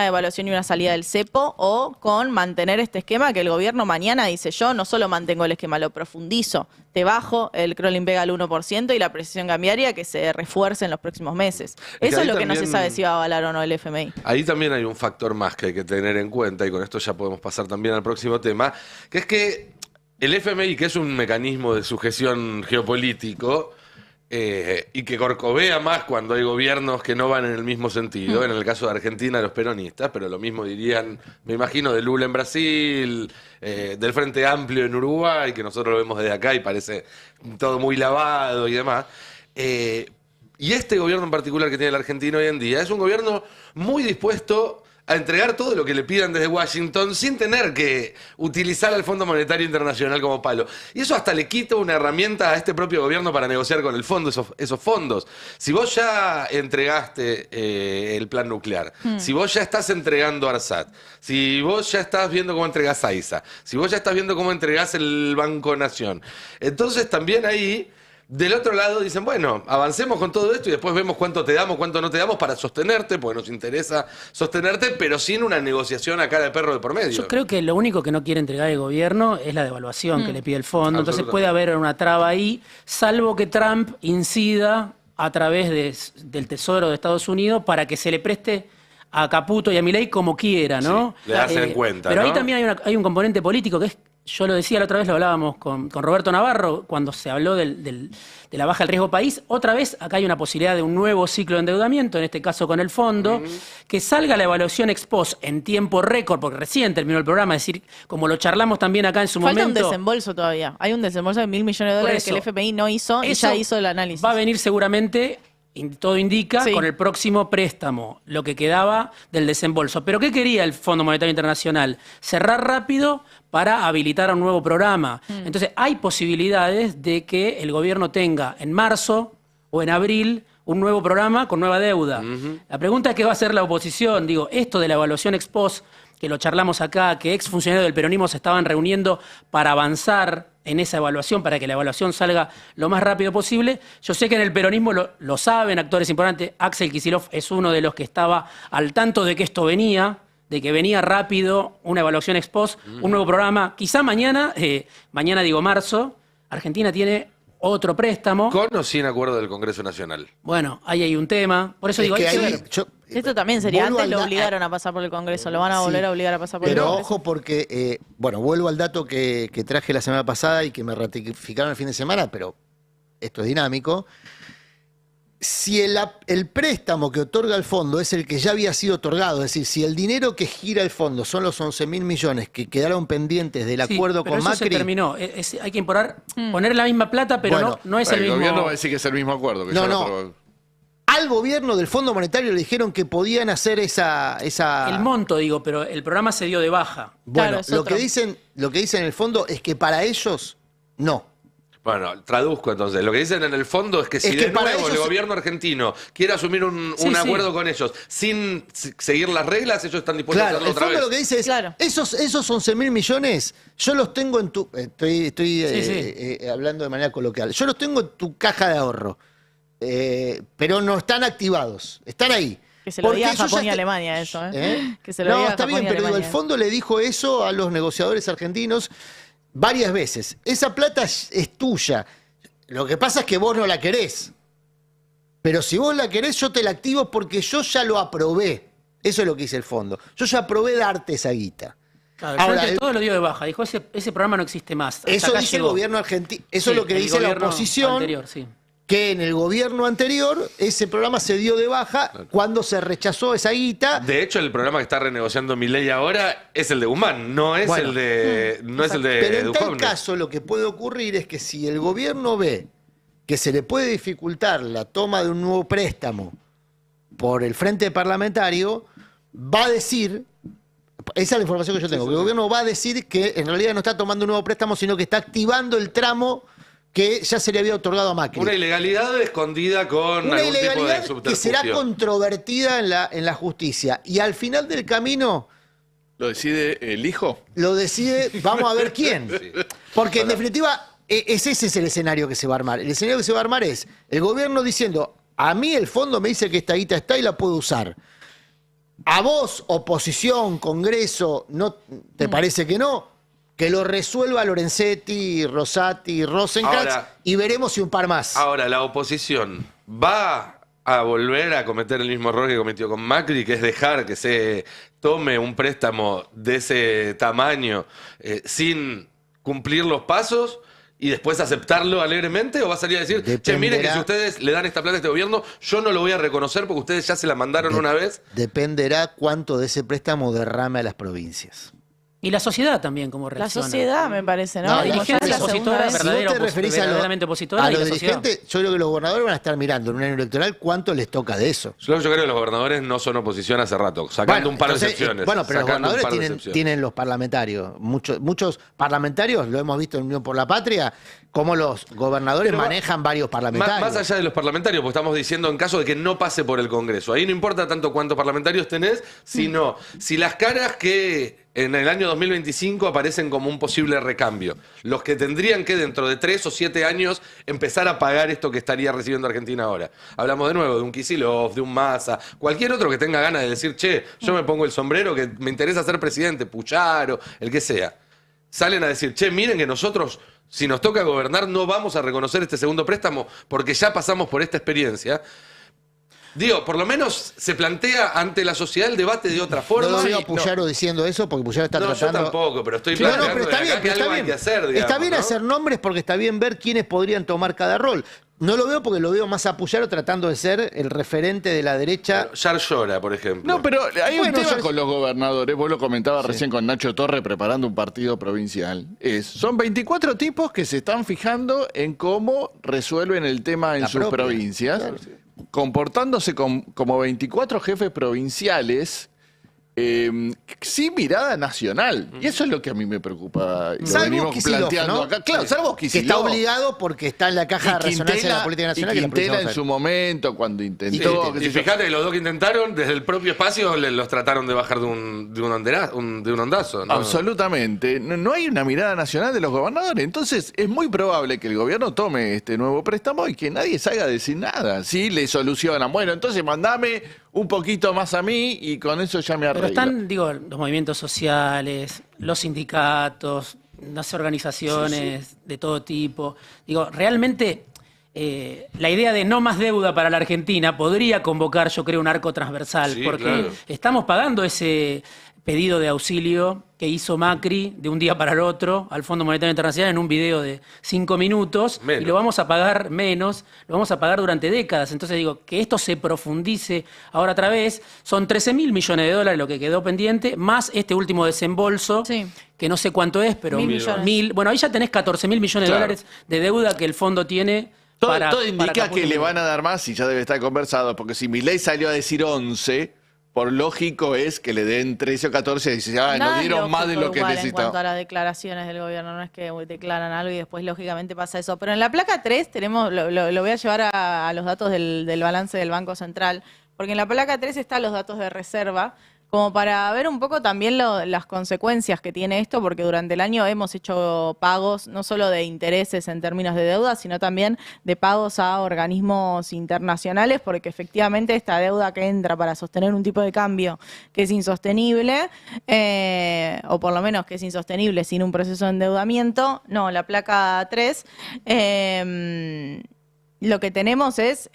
devaluación y una salida del cepo, o con mantener este esquema que el gobierno mañana dice: yo no solo mantengo el esquema, lo profundizo, te bajo el crawling pega al 1% y la precisión cambiaria que se refuerce en los próximos meses. Eso es lo que no se sabe si va a avalar o no el FMI. Ahí también hay un factor más que hay que tener en cuenta, y con esto ya podemos pasar también al próximo tema, que es que el FMI, que es un mecanismo de sujeción geopolítico, y que corcovea más cuando hay gobiernos que no van en el mismo sentido, en el caso de Argentina los peronistas, pero lo mismo dirían, me imagino, de Lula en Brasil, del Frente Amplio en Uruguay, que nosotros lo vemos desde acá y parece todo muy lavado y demás. Y este gobierno en particular que tiene la Argentina hoy en día es un gobierno muy dispuesto a entregar todo lo que le pidan desde Washington sin tener que utilizar al Fondo Monetario Internacional como palo. Y eso hasta le quita una herramienta a este propio gobierno para negociar con el fondo esos fondos. Si vos ya entregaste el plan nuclear, si vos ya estás entregando ARSAT, si vos ya estás viendo cómo entregás a ISA, si vos ya estás viendo cómo entregás el Banco Nación, entonces también ahí... Del otro lado dicen, bueno, avancemos con todo esto y después vemos cuánto te damos, cuánto no te damos para sostenerte, porque nos interesa sostenerte, pero sin una negociación a cara de perro de por medio. Yo creo que lo único que no quiere entregar el gobierno es la devaluación que le pide el fondo. Entonces puede haber una traba ahí, salvo que Trump incida a través del Tesoro de Estados Unidos para que se le preste a Caputo y a Milei como quiera, ¿no? Sí, le hacen en cuenta, pero ¿no? ahí también hay un componente político que es... Yo lo decía la otra vez, lo hablábamos con Roberto Navarro, cuando se habló de la baja del riesgo país. Otra vez, acá hay una posibilidad de un nuevo ciclo de endeudamiento, en este caso con el fondo, que salga la evaluación ex post en tiempo récord, porque recién terminó el programa, es decir, como lo charlamos también acá en su momento. Falta un desembolso todavía. Hay un desembolso de $1.000 millones que el FMI no hizo y ya hizo el análisis. Va a venir seguramente... Todo indica, con el próximo préstamo, lo que quedaba del desembolso. ¿Pero qué quería el Fondo Monetario Internacional? Cerrar rápido para habilitar un nuevo programa. Entonces, hay posibilidades de que el gobierno tenga en marzo o en abril un nuevo programa con nueva deuda. La pregunta es qué va a hacer la oposición. Digo, esto de la evaluación ex post, que lo charlamos acá, que exfuncionarios del peronismo se estaban reuniendo para avanzar en esa evaluación, para que la evaluación salga lo más rápido posible. Yo sé que en el peronismo lo saben actores importantes. Axel Kicillof es uno de los que estaba al tanto de que esto venía, de que venía rápido una evaluación ex post, un nuevo programa. Quizá mañana digo marzo, Argentina tiene otro préstamo. ¿Con o sin acuerdo del Congreso Nacional? Bueno, ahí hay un tema. Por eso digo, hay que ver. Esto también sería, antes lo obligaron a pasar por el Congreso, lo van a volver a obligar a pasar por el Congreso. Pero ojo porque, vuelvo al dato que traje la semana pasada y que me ratificaron el fin de semana, pero esto es dinámico. Si el préstamo que otorga el fondo es el que ya había sido otorgado, es decir, si el dinero que gira el fondo son los 11.000 millones que quedaron pendientes del acuerdo con eso Macri... se terminó. Hay que poner la misma plata, pero no es el mismo... El gobierno va a decir que es el mismo acuerdo. Que Al gobierno del Fondo Monetario le dijeron que podían hacer esa... El monto, digo, pero el programa se dio de baja. Bueno, lo que dicen en el fondo es que para ellos, no. Bueno, traduzco entonces. Lo que dicen en el fondo es que si de nuevo el gobierno argentino quiere asumir un acuerdo con ellos sin seguir las reglas, ellos están dispuestos a hacerlo otra vez. El fondo lo que dice es, esos 11.000 millones, yo los tengo en tu... Estoy hablando de manera coloquial. Yo los tengo en tu caja de ahorro, pero no están activados. Están ahí. Que se lo diga a Japón y Alemania eso, ¿eh? Que se lo diga a está Japón bien, y pero digo, el Alemania. fondo le dijo eso a los negociadores argentinos varias veces. Esa plata es tuya. Lo que pasa es que vos no la querés. Pero si vos la querés, yo te la activo porque yo ya lo aprobé. Eso es lo que dice el fondo. Yo ya aprobé darte esa guita. Claro, ahora, todo lo dio de baja. Dijo, ese programa no existe más. Eso dice el gobierno argentino. Eso es lo que dice la oposición. Anterior, que en el gobierno anterior ese programa se dio de baja cuando se rechazó esa guita. De hecho, el programa que está renegociando Milei ahora es el de Guzmán, no es el de Pero en tal Duhovne. caso lo que puede ocurrir es que si el gobierno ve que se le puede dificultar la toma de un nuevo préstamo por el frente parlamentario, va a decir, esa es la información que yo tengo, que el gobierno va a decir que en realidad no está tomando un nuevo préstamo, sino que está activando el tramo que ya se le había otorgado a Macri. Una ilegalidad escondida con algún tipo de subterfugio. Que será controvertida en la justicia. Y al final del camino... ¿Lo decide el hijo? Lo decide, vamos a ver quién. Porque en definitiva, ese es el escenario que se va a armar. El escenario que se va a armar es el gobierno diciendo, a mí el fondo me dice que esta guita está y la puedo usar. ¿A vos, oposición, Congreso, no te parece que no? Que lo resuelva Lorenzetti, Rosati, Rosenkrantz y veremos si un par más. Ahora, la oposición va a volver a cometer el mismo error que cometió con Macri, que es dejar que se tome un préstamo de ese tamaño sin cumplir los pasos y después aceptarlo alegremente, o va a salir a decir, che, miren que si ustedes le dan esta plata a este gobierno, yo no lo voy a reconocer porque ustedes ya se la mandaron una vez? Dependerá cuánto de ese préstamo derrame a las provincias. Y la sociedad también, como reacciona. La sociedad, me parece, ¿no? La dirigencia opositora, verdaderamente opositora. A los y la sociedad. dirigentes, yo creo que los gobernadores van a estar mirando en un año electoral cuánto les toca de eso. Yo creo que los gobernadores no son oposición hace rato, sacando un par de excepciones. Bueno, pero los gobernadores tienen los parlamentarios. Muchos parlamentarios, lo hemos visto en Unión por la Patria, cómo los gobernadores manejan varios parlamentarios. Más allá de los parlamentarios, porque estamos diciendo en caso de que no pase por el Congreso. Ahí no importa tanto cuántos parlamentarios tenés, sino si las caras que en el año 2025 aparecen como un posible recambio. Los que tendrían que dentro de 3 o 7 años empezar a pagar esto que estaría recibiendo Argentina ahora. Hablamos de nuevo de un Kicillof, de un Massa, cualquier otro que tenga ganas de decir, che, yo me pongo el sombrero que me interesa ser presidente, Pucharo, el que sea. Salen a decir, che, miren que nosotros, si nos toca gobernar, no vamos a reconocer este segundo préstamo porque ya pasamos por esta experiencia. Digo, por lo menos se plantea ante la sociedad el debate de otra forma. No lo veo a Puyaro diciendo eso porque Puyaro está tratando... Yo tampoco, pero estoy planteando pero está bien, que algo hay que hacer, digamos, está bien hacer nombres porque está bien ver quiénes podrían tomar cada rol. No lo veo porque lo veo más a Puyaro tratando de ser el referente de la derecha. Yar Llora, por ejemplo. No, pero hay un tema con los gobernadores. Vos lo comentabas recién con Nacho Torre preparando un partido provincial. Son 24 tipos que se están fijando en cómo resuelven el tema en sus provincias. Claro, sí. Comportándose como 24 jefes provinciales sin mirada nacional. Y eso es lo que a mí me preocupa. Lo venimos planteando acá. Claro, salvo Kicillof. Que está obligado porque está en la caja de resonancia de la política nacional. Y Quintela en su momento, cuando intentó... Y fíjate que los dos que intentaron, desde el propio espacio, los trataron de bajar de un ondazo, ¿no? Absolutamente. No hay una mirada nacional de los gobernadores. Entonces, es muy probable que el gobierno tome este nuevo préstamo y que nadie salga a decir nada. Sí, le solucionan. Bueno, entonces mandame un poquito más a mí y con eso ya me arreglo. Pero están, digo, los movimientos sociales, los sindicatos, las organizaciones de todo tipo. Digo, realmente la idea de no más deuda para la Argentina podría convocar, yo creo, un arco transversal, porque estamos pagando ese pedido de auxilio que hizo Macri de un día para el otro al Fondo Monetario Internacional en un video de 5 minutos y lo vamos a pagar menos, lo vamos a pagar durante décadas. Entonces digo, que esto se profundice ahora otra vez, son 13.000 millones de dólares lo que quedó pendiente, más este último desembolso, que no sé cuánto es, pero 1.000 millones. Bueno, ahí ya tenés 14.000 millones de dólares de deuda que el fondo tiene. Todo indica que le van a dar más y ya debe estar conversado, porque si Milei salió a decir 11... Por lógico es que le den 13 o 14 y dice, nos dieron más de lo que necesitaban. En cuanto a las declaraciones del gobierno, no es que declaran algo y después lógicamente pasa eso. Pero en la placa 3 tenemos, lo voy a llevar a los datos del balance del Banco Central, porque en la placa 3 están los datos de reserva, como para ver un poco también las consecuencias que tiene esto, porque durante el año hemos hecho pagos no solo de intereses en términos de deuda, sino también de pagos a organismos internacionales, porque efectivamente esta deuda que entra para sostener un tipo de cambio que es insostenible, o por lo menos que es insostenible sin un proceso de endeudamiento, no, la placa 3, lo que tenemos es...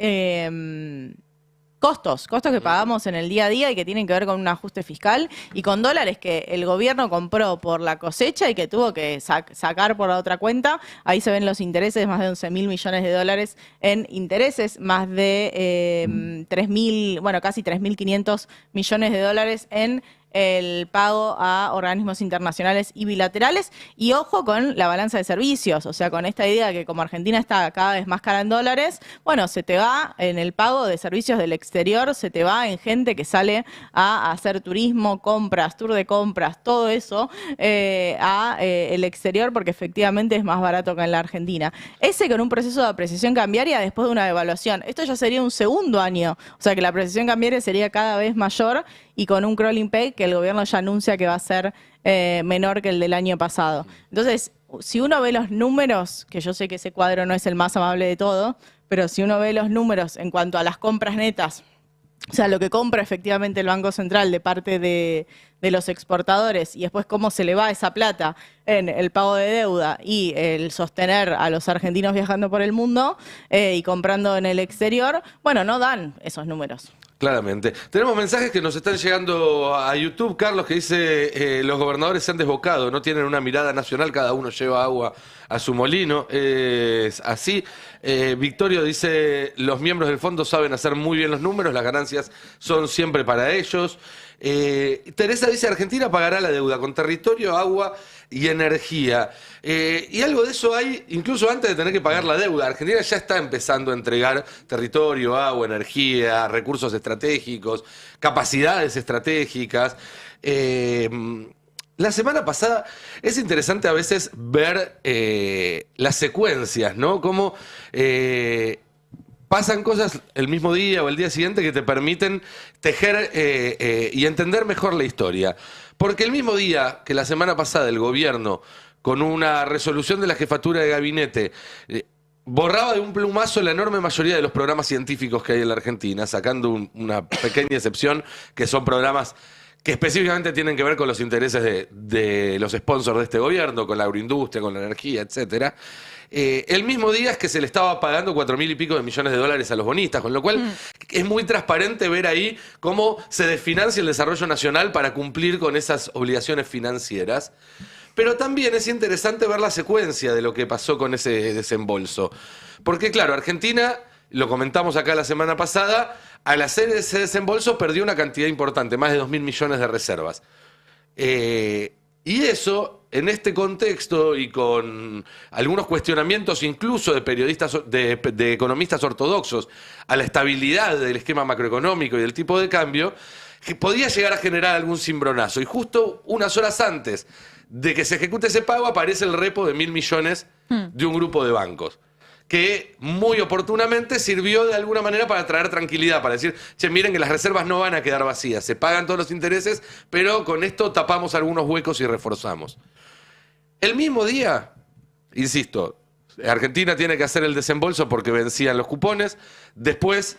Costos que pagamos en el día a día y que tienen que ver con un ajuste fiscal y con dólares que el gobierno compró por la cosecha y que tuvo que sacar por la otra cuenta. Ahí se ven los intereses, más de 11.000 millones de dólares en intereses, más de 3.000, bueno, casi 3.500 millones de dólares en el pago a organismos internacionales y bilaterales. Y ojo con la balanza de servicios, o sea, con esta idea de que como Argentina está cada vez más cara en dólares, bueno, se te va en el pago de servicios del exterior, se te va en gente que sale a hacer turismo, compras, tour de compras, todo eso el exterior, porque efectivamente es más barato que en la Argentina. Ese con un proceso de apreciación cambiaria después de una devaluación. Esto ya sería un segundo año, o sea que la apreciación cambiaria sería cada vez mayor y con un crawling peg que el gobierno ya anuncia que va a ser menor que el del año pasado. Entonces, si uno ve los números, que yo sé que ese cuadro no es el más amable de todo, pero si uno ve los números en cuanto a las compras netas O sea, lo que compra efectivamente el Banco Central de parte de los exportadores y después cómo se le va esa plata en el pago de deuda y el sostener a los argentinos viajando por el mundo y comprando en el exterior, bueno, no dan esos números. Claramente. Tenemos mensajes que nos están llegando a YouTube, Carlos, que dice, los gobernadores se han desbocado, no tienen una mirada nacional, cada uno lleva agua a su molino. Es así. Victorio dice, los miembros del fondo saben hacer muy bien los números, las ganancias son siempre para ellos. Teresa dice, Argentina pagará la deuda con territorio, agua y energía. Y algo de eso hay, incluso antes de tener que pagar la deuda. Argentina ya está empezando a entregar territorio, agua, energía, recursos estratégicos, capacidades estratégicas. La semana pasada es interesante a veces ver las secuencias, ¿no? Cómo pasan cosas el mismo día o el día siguiente que te permiten tejer y entender mejor la historia. Porque el mismo día que la semana pasada el gobierno, con una resolución de la jefatura de gabinete, borraba de un plumazo la enorme mayoría de los programas científicos que hay en la Argentina, sacando una pequeña excepción, que son programas que específicamente tienen que ver con los intereses de los sponsors de este gobierno, con la agroindustria, con la energía, etcétera. El mismo día es que se le estaba pagando 4.000 y pico de millones de dólares a los bonistas, con lo cual es muy transparente ver ahí cómo se desfinancia el desarrollo nacional para cumplir con esas obligaciones financieras. Pero también es interesante ver la secuencia de lo que pasó con ese desembolso. Porque claro, Argentina, lo comentamos acá la semana pasada, al hacer ese desembolso perdió una cantidad importante, más de 2.000 millones de reservas. Y eso, en este contexto y con algunos cuestionamientos incluso de periodistas, de economistas ortodoxos a la estabilidad del esquema macroeconómico y del tipo de cambio, que podía llegar a generar algún cimbronazo. Y justo unas horas antes de que se ejecute ese pago aparece el repo de 1.000 millones de un grupo de bancos, que muy oportunamente sirvió de alguna manera para traer tranquilidad, para decir, che, miren que las reservas no van a quedar vacías, se pagan todos los intereses, pero con esto tapamos algunos huecos y reforzamos. El mismo día, insisto, Argentina tiene que hacer el desembolso porque vencían los cupones, después,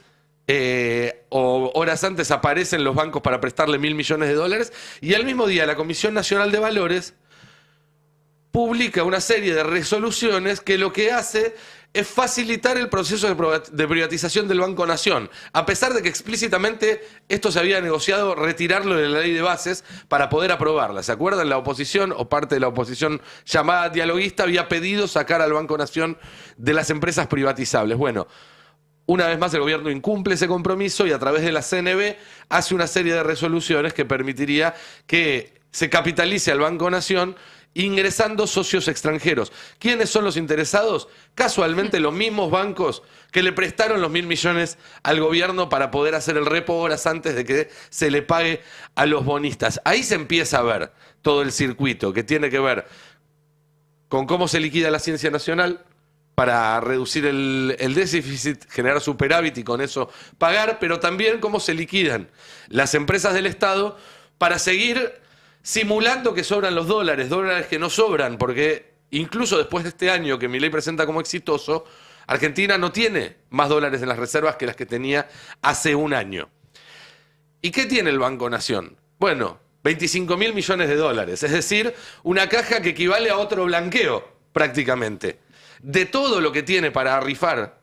o horas antes, aparecen los bancos para prestarle 1.000 millones de dólares, y el mismo día la Comisión Nacional de Valores publica una serie de resoluciones que lo que hace es facilitar el proceso de privatización del Banco Nación, a pesar de que explícitamente esto se había negociado retirarlo de la ley de bases para poder aprobarla. ¿Se acuerdan? La oposición, o parte de la oposición llamada dialoguista, había pedido sacar al Banco Nación de las empresas privatizables. Bueno, una vez más el gobierno incumple ese compromiso y a través de la CNB hace una serie de resoluciones que permitiría que se capitalice al Banco Nación ingresando socios extranjeros. ¿Quiénes son los interesados? Casualmente los mismos bancos que le prestaron los 1.000 millones al gobierno para poder hacer el repo horas antes de que se le pague a los bonistas. Ahí se empieza a ver todo el circuito que tiene que ver con cómo se liquida la ciencia nacional para reducir el déficit, generar superávit y con eso pagar, pero también cómo se liquidan las empresas del Estado para seguir simulando que sobran los dólares que no sobran, porque incluso después de este año que Milei presenta como exitoso, Argentina no tiene más dólares en las reservas que las que tenía hace un año. ¿Y qué tiene el Banco Nación? Bueno, 25.000 millones de dólares, es decir, una caja que equivale a otro blanqueo, prácticamente. De todo lo que tiene para rifar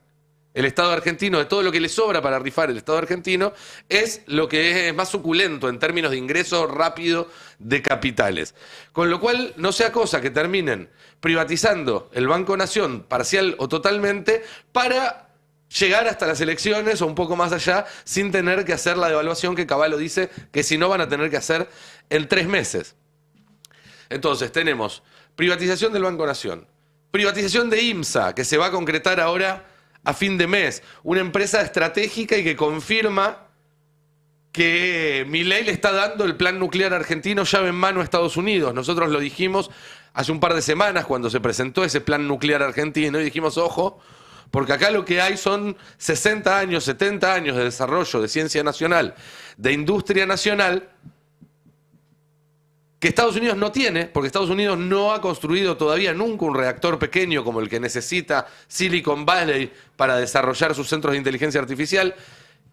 el Estado argentino, de todo lo que le sobra para rifar el Estado argentino, es lo que es más suculento en términos de ingreso rápido de capitales. Con lo cual, no sea cosa que terminen privatizando el Banco Nación parcial o totalmente para llegar hasta las elecciones o un poco más allá sin tener que hacer la devaluación que Cavallo dice que si no van a tener que hacer en 3 meses. Entonces, tenemos privatización del Banco Nación, privatización de IMSA, que se va a concretar ahora a fin de mes, una empresa estratégica y que confirma que Milei le está dando el plan nuclear argentino llave en mano a Estados Unidos. Nosotros lo dijimos hace un par de semanas cuando se presentó ese plan nuclear argentino y dijimos, ojo, porque acá lo que hay son 60 años, 70 años de desarrollo de ciencia nacional, de industria nacional, que Estados Unidos no tiene, porque Estados Unidos no ha construido todavía nunca un reactor pequeño como el que necesita Silicon Valley para desarrollar sus centros de inteligencia artificial,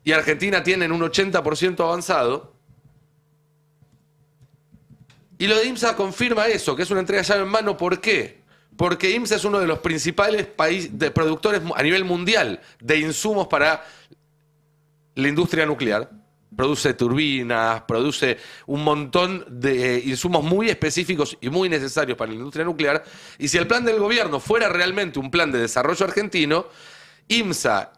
y Argentina tienen un 80% avanzado. Y lo de IMSA confirma eso, que es una entrega llave en mano. ¿Por qué? Porque IMSA es uno de los principales productores a nivel mundial de insumos para la industria nuclear. Produce turbinas, produce un montón de insumos muy específicos y muy necesarios para la industria nuclear. Y si el plan del gobierno fuera realmente un plan de desarrollo argentino, IMSA,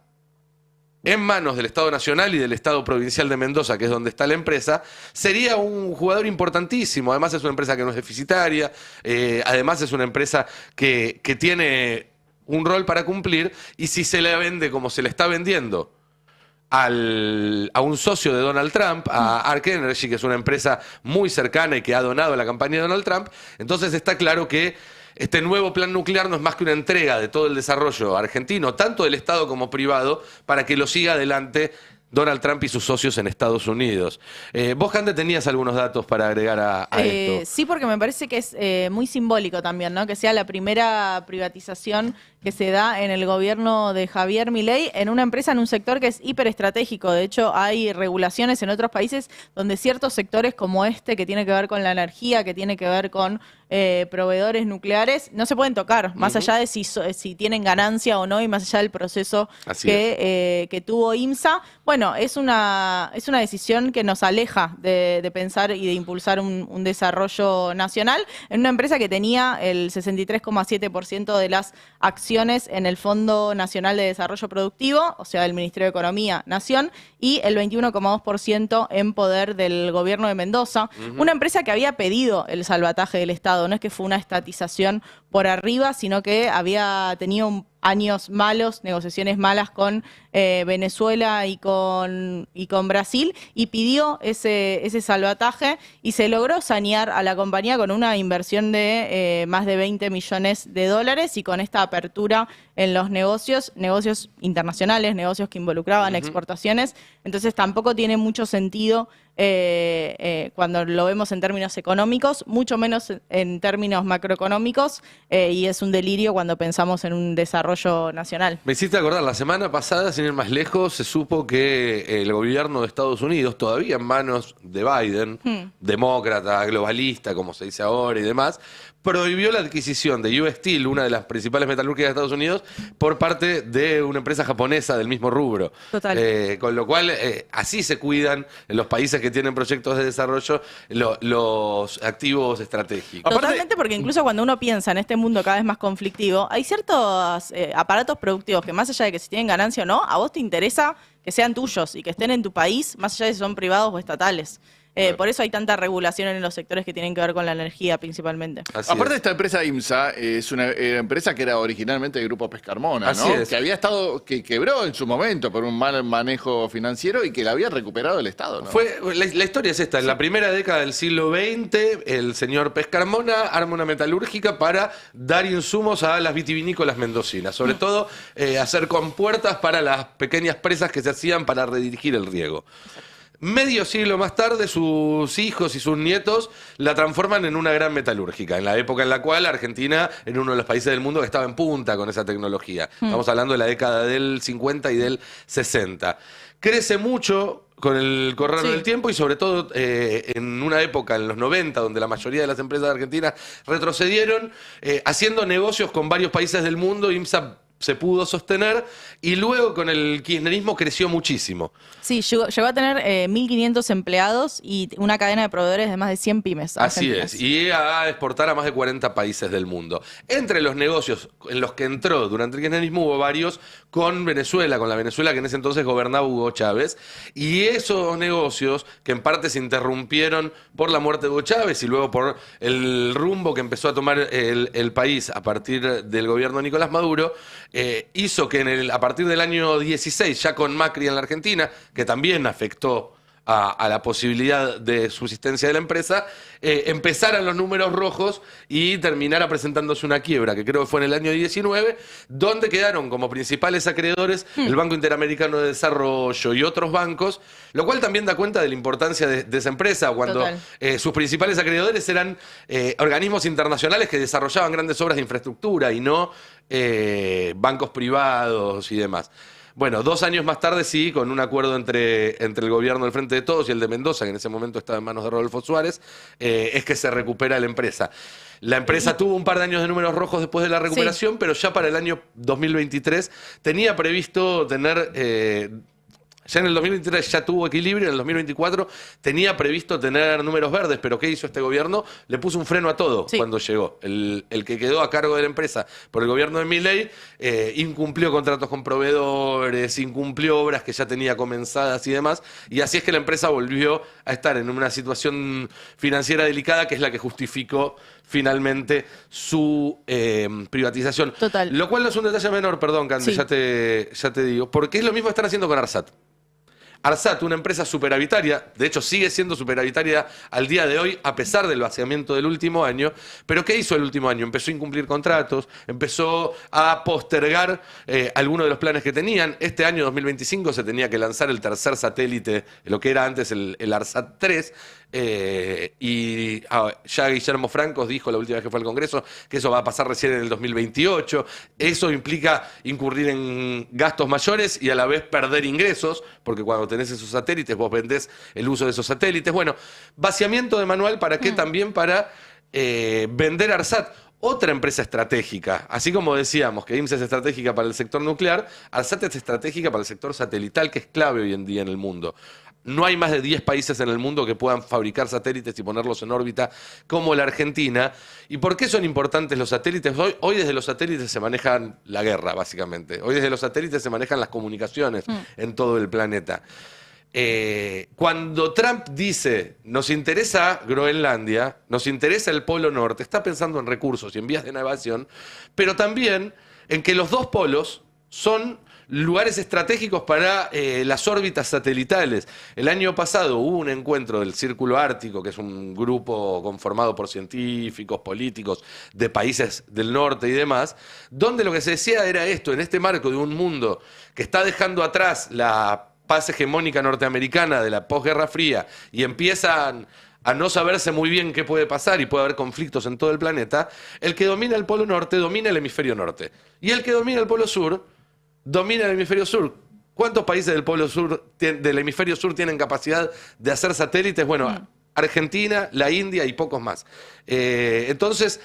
en manos del Estado Nacional y del Estado Provincial de Mendoza, que es donde está la empresa, sería un jugador importantísimo. Además es una empresa que no es deficitaria, además es una empresa que tiene un rol para cumplir, y si se le vende como se le está vendiendo a un socio de Donald Trump, a Ark Energy, que es una empresa muy cercana y que ha donado a la campaña de Donald Trump, entonces está claro que este nuevo plan nuclear no es más que una entrega de todo el desarrollo argentino, tanto del Estado como privado, para que lo siga adelante Donald Trump y sus socios en Estados Unidos. Vos, Cande, tenías algunos datos para agregar a esto. Sí, porque me parece que es muy simbólico también, ¿no? Que sea la primera privatización que se da en el gobierno de Javier Milei en una empresa, en un sector que es hiperestratégico. De hecho, hay regulaciones en otros países donde ciertos sectores como este, que tiene que ver con la energía, que tiene que ver con proveedores nucleares, no se pueden tocar, más allá de si tienen ganancia o no, y más allá del proceso que tuvo IMSA. Bueno, es una decisión que nos aleja de pensar y de impulsar un desarrollo nacional en una empresa que tenía el 63,7% de las acciones en el Fondo Nacional de Desarrollo Productivo, o sea, del Ministerio de Economía, Nación, y el 21,2% en poder del gobierno de Mendoza. Una empresa que había pedido el salvataje del Estado. No es que fue una estatización por arriba, sino que había tenido años malos, negociaciones malas con Venezuela y con Brasil, y pidió ese salvataje, y se logró sanear a la compañía con una inversión de más de 20 millones de dólares, y con esta apertura en los negocios internacionales, negocios que involucraban exportaciones. Entonces tampoco tiene mucho sentido cuando lo vemos en términos económicos, mucho menos en términos macroeconómicos, y es un delirio cuando pensamos en un desarrollo nacional. Me hiciste acordar, la semana pasada, sin ir más lejos, se supo que el gobierno de Estados Unidos, todavía en manos de Biden, demócrata, globalista, como se dice ahora y demás, prohibió la adquisición de US Steel, una de las principales metalúrgicas de Estados Unidos, por parte de una empresa japonesa del mismo rubro. Total. Con lo cual, así se cuidan en los países que tienen proyectos de desarrollo los activos estratégicos. Totalmente, porque incluso cuando uno piensa en este mundo cada vez más conflictivo, hay ciertos aparatos productivos que, más allá de que si tienen ganancia o no, a vos te interesa que sean tuyos y que estén en tu país, más allá de si son privados o estatales. Por eso hay tanta regulación en los sectores que tienen que ver con la energía principalmente. Aparte, esta empresa IMSA es una empresa que era originalmente del Grupo Pescarmona, Así ¿no? es. Que quebró en su momento por un mal manejo financiero y que la había recuperado el Estado, ¿no? La historia es esta. En la primera década del siglo XX, el señor Pescarmona arma una metalúrgica para dar insumos a las vitivinícolas mendocinas. Sobre todo, hacer compuertas para las pequeñas presas que se hacían para redirigir el riego. Medio siglo más tarde, sus hijos y sus nietos la transforman en una gran metalúrgica, en la época en la cual Argentina era uno de los países del mundo que estaba en punta con esa tecnología. Estamos hablando de la década del 50 y del 60. Crece mucho con el correr del tiempo, y sobre todo en una época, en los 90, donde la mayoría de las empresas argentinas retrocedieron, haciendo negocios con varios países del mundo. IMSA se pudo sostener, y luego con el kirchnerismo creció muchísimo. Sí, llegó a tener 1.500 empleados y una cadena de proveedores de más de 100 pymes argentinas. Así es, y a exportar a más de 40 países del mundo. Entre los negocios en los que entró durante el kirchnerismo hubo varios con Venezuela, con la Venezuela que en ese entonces gobernaba Hugo Chávez, y esos negocios, que en parte se interrumpieron por la muerte de Hugo Chávez y luego por el rumbo que empezó a tomar el país a partir del gobierno de Nicolás Maduro, hizo que a partir del año 16, ya con Macri en la Argentina, que también afectó a la posibilidad de subsistencia de la empresa, empezaran los números rojos y terminara presentándose una quiebra, que creo que fue en el año 19, donde quedaron como principales acreedores el Banco Interamericano de Desarrollo y otros bancos, lo cual también da cuenta de la importancia de esa empresa, cuando sus principales acreedores eran organismos internacionales que desarrollaban grandes obras de infraestructura y no bancos privados y demás. Bueno, 2 años más tarde sí, con un acuerdo entre el gobierno del Frente de Todos y el de Mendoza, que en ese momento estaba en manos de Rodolfo Suárez, es que se recupera la empresa. La empresa tuvo un par de años de números rojos después de la recuperación, pero ya para el año 2023 tenía previsto tener... ya en el 2023 ya tuvo equilibrio, en el 2024 tenía previsto tener números verdes, pero ¿qué hizo este gobierno? Le puso un freno a todo cuando llegó. El que quedó a cargo de la empresa por el gobierno de Milei incumplió contratos con proveedores, incumplió obras que ya tenía comenzadas y demás, y así es que la empresa volvió a estar en una situación financiera delicada, que es la que justificó finalmente su privatización. Total. Lo cual no es un detalle menor, perdón, Candy, ya te digo, porque es lo mismo que están haciendo con Arsat. Arsat, una empresa superavitaria, de hecho sigue siendo superavitaria al día de hoy, a pesar del vaciamiento del último año. ¿Pero qué hizo el último año? Empezó a incumplir contratos, empezó a postergar algunos de los planes que tenían. Este año 2025 se tenía que lanzar el tercer satélite, lo que era antes el Arsat 3, y ya Guillermo Francos dijo la última vez que fue al Congreso que eso va a pasar recién en el 2028. Eso implica incurrir en gastos mayores y a la vez perder ingresos, porque cuando tenés esos satélites vos vendés el uso de esos satélites. Bueno, vaciamiento de manual, ¿para qué? También para vender Arsat, otra empresa estratégica. Así como decíamos que IMSS es estratégica para el sector nuclear, Arsat es estratégica para el sector satelital, que es clave hoy en día en el mundo. No hay más de 10 países en el mundo que puedan fabricar satélites y ponerlos en órbita como la Argentina. ¿Y por qué son importantes los satélites? Hoy desde los satélites se manejan la guerra, básicamente. Hoy desde los satélites se manejan las comunicaciones en todo el planeta. Cuando Trump dice, nos interesa Groenlandia, nos interesa el Polo Norte, está pensando en recursos y en vías de navegación, pero también en que los dos polos son lugares estratégicos para las órbitas satelitales. El año pasado hubo un encuentro del Círculo Ártico, que es un grupo conformado por científicos, políticos de países del norte y demás, donde lo que se decía era esto: en este marco de un mundo que está dejando atrás la paz hegemónica norteamericana de la posguerra fría y empiezan a no saberse muy bien qué puede pasar y puede haber conflictos en todo el planeta, el que domina el Polo Norte domina el hemisferio norte. Y el que domina el Polo Sur domina el hemisferio sur. ¿Cuántos países del Polo Sur, del hemisferio sur, tienen capacidad de hacer satélites? Bueno, Argentina, la India y pocos más. Entonces,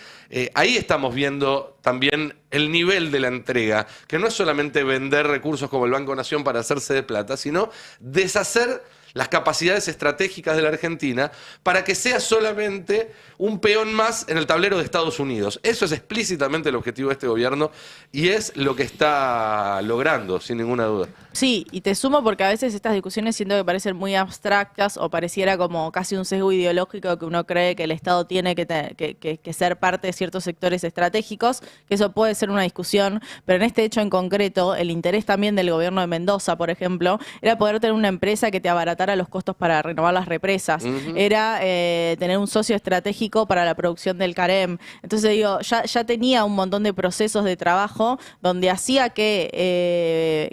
ahí estamos viendo también el nivel de la entrega, que no es solamente vender recursos como el Banco Nación para hacerse de plata, sino deshacer las capacidades estratégicas de la Argentina para que sea solamente un peón más en el tablero de Estados Unidos. Eso es explícitamente el objetivo de este gobierno y es lo que está logrando, sin ninguna duda. Sí, y te sumo porque a veces estas discusiones siento que parecen muy abstractas o pareciera como casi un sesgo ideológico, que uno cree que el Estado tiene que ser parte de ciertos sectores estratégicos, que eso puede ser una discusión, pero en este hecho en concreto, el interés también del gobierno de Mendoza, por ejemplo, era poder tener una empresa que te abaratara los costos para renovar las represas, era tener un socio estratégico para la producción del CAREM. Entonces digo, ya tenía un montón de procesos de trabajo donde hacía que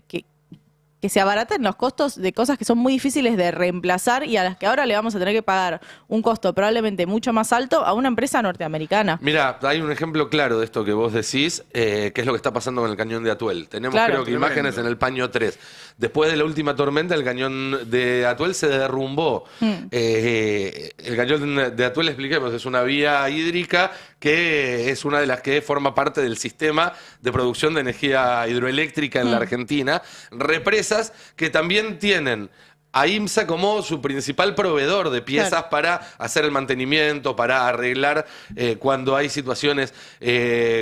se abaraten los costos de cosas que son muy difíciles de reemplazar y a las que ahora le vamos a tener que pagar un costo probablemente mucho más alto a una empresa norteamericana. Mira, hay un ejemplo claro de esto que vos decís, que es lo que está pasando con el cañón de Atuel. Tenemos creo que imágenes en el Paño 3. Después de la última tormenta, el cañón de Atuel se derrumbó. El cañón de Atuel, expliquemos, es una vía hídrica que es una de las que forma parte del sistema de producción de energía hidroeléctrica en la Argentina. Represas que también tienen a IMSA como su principal proveedor de piezas para hacer el mantenimiento, para arreglar cuando hay situaciones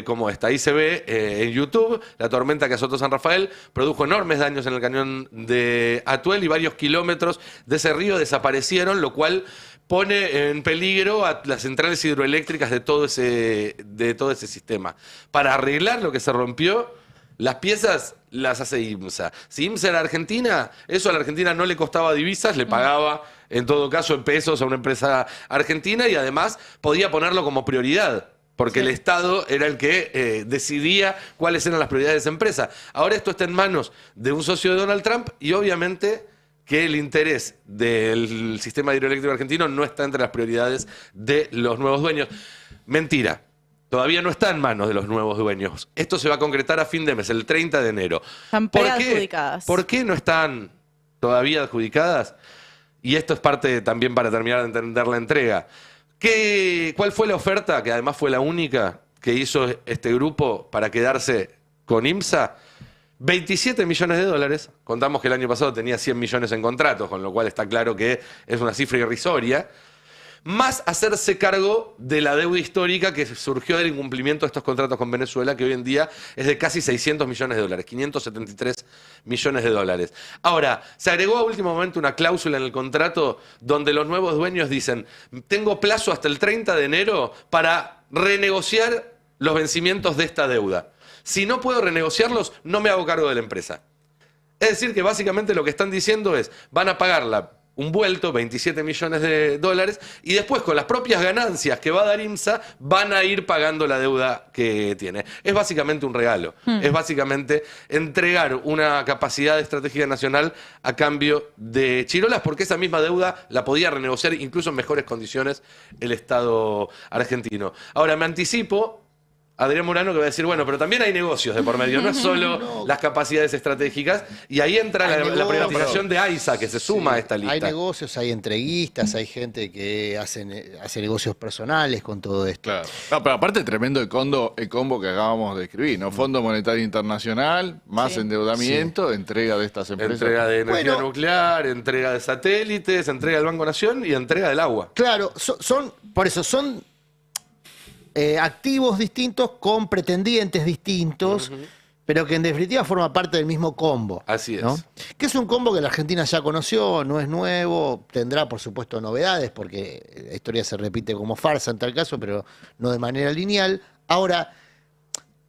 como esta. Ahí se ve en YouTube, la tormenta que azotó San Rafael produjo enormes daños en el cañón de Atuel y varios kilómetros de ese río desaparecieron, lo cual pone en peligro a las centrales hidroeléctricas de todo ese sistema. Para arreglar lo que se rompió, las piezas las hace IMSA. Si IMSA era Argentina, eso a la Argentina no le costaba divisas, le pagaba en todo caso en pesos a una empresa argentina y además podía ponerlo como prioridad, porque el Estado era el que decidía cuáles eran las prioridades de esa empresa. Ahora esto está en manos de un socio de Donald Trump y obviamente que el interés del sistema hidroeléctrico argentino no está entre las prioridades de los nuevos dueños. Mentira. todavía no está en manos de los nuevos dueños. Esto se va a concretar a fin de mes, el 30 de enero. Están preadjudicadas. ¿Por qué no están todavía adjudicadas? Y esto es parte también para terminar de entender la entrega. ¿Cuál fue la oferta, que además fue la única que hizo este grupo para quedarse con IMSA? 27 millones de dólares. Contamos que el año pasado tenía 100 millones en contratos, con lo cual está claro que es una cifra irrisoria. Más hacerse cargo de la deuda histórica que surgió del incumplimiento de estos contratos con Venezuela, que hoy en día es de casi 600 millones de dólares, 573 millones de dólares. Ahora, se agregó a último momento una cláusula en el contrato donde los nuevos dueños dicen: tengo plazo hasta el 30 de enero para renegociar los vencimientos de esta deuda. Si no puedo renegociarlos, no me hago cargo de la empresa. Es decir, que básicamente lo que están diciendo es: van a pagarla un vuelto, 27 millones de dólares, y después con las propias ganancias que va a dar IMSA van a ir pagando la deuda que tiene. Es básicamente un regalo. Es básicamente entregar una capacidad estratégica nacional a cambio de chirolas, porque esa misma deuda la podía renegociar incluso en mejores condiciones el Estado argentino. Ahora, me anticipo Adrián Murano, que va a decir, bueno, pero también hay negocios de por medio, no es solo las capacidades estratégicas, y ahí entra la privatización de AISA, que se suma a esta lista. Hay negocios, hay entreguistas, hay gente que hace negocios personales con todo esto. Claro. No, pero aparte tremendo el combo que acabamos de escribir, ¿no? Fondo Monetario Internacional, más endeudamiento, entrega de estas empresas. Entrega de energía nuclear, entrega de satélites, entrega del Banco Nación y entrega del agua. Claro, por eso son activos distintos con pretendientes distintos, pero que en definitiva forma parte del mismo combo. Así es. ¿No? Que es un combo que la Argentina ya conoció, no es nuevo, tendrá por supuesto novedades, porque la historia se repite como farsa en tal caso, pero no de manera lineal. Ahora,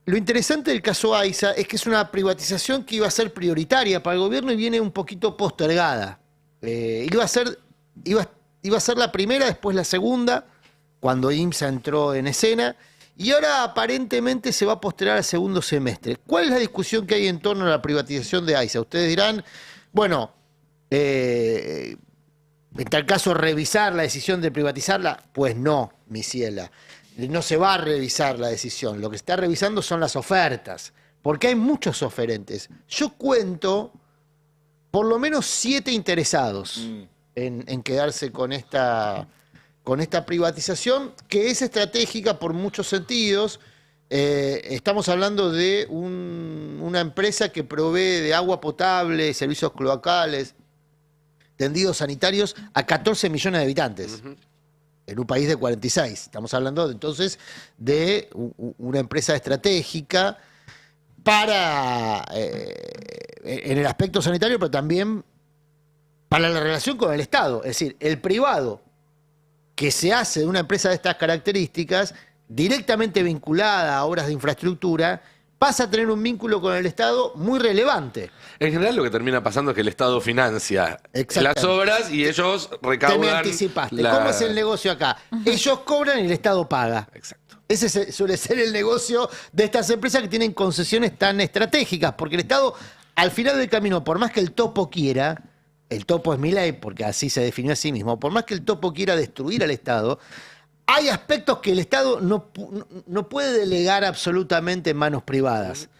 lo interesante del caso AISA es que es una privatización que iba a ser prioritaria para el gobierno y viene un poquito postergada. Iba a ser la primera, después la segunda, cuando IMSA entró en escena, y ahora aparentemente se va a postergar al segundo semestre. ¿Cuál es la discusión que hay en torno a la privatización de AISA? Ustedes dirán, bueno, en tal caso revisar la decisión de privatizarla. Pues no, mi ciela, no se va a revisar la decisión. Lo que se está revisando son las ofertas, porque hay muchos oferentes. Yo cuento por lo menos 7 interesados en quedarse con esta privatización, que es estratégica por muchos sentidos. Estamos hablando de una empresa que provee de agua potable, servicios cloacales, tendidos sanitarios a 14 millones de habitantes, en un país de 46. Estamos hablando entonces de una empresa estratégica para en el aspecto sanitario, pero también para la relación con el Estado. Es decir, el privado que se hace de una empresa de estas características, directamente vinculada a obras de infraestructura, pasa a tener un vínculo con el Estado muy relevante. En general lo que termina pasando es que el Estado financia las obras y ellos recaudan. Te me anticipaste. ¿Cómo es el negocio acá? Ellos cobran y el Estado paga. Exacto. Ese suele ser el negocio de estas empresas que tienen concesiones tan estratégicas, porque el Estado, al final del camino, por más que el topo quiera, el topo es Milei, porque así se definió a sí mismo, por más que el topo quiera destruir al Estado, hay aspectos que el Estado no puede delegar absolutamente en manos privadas.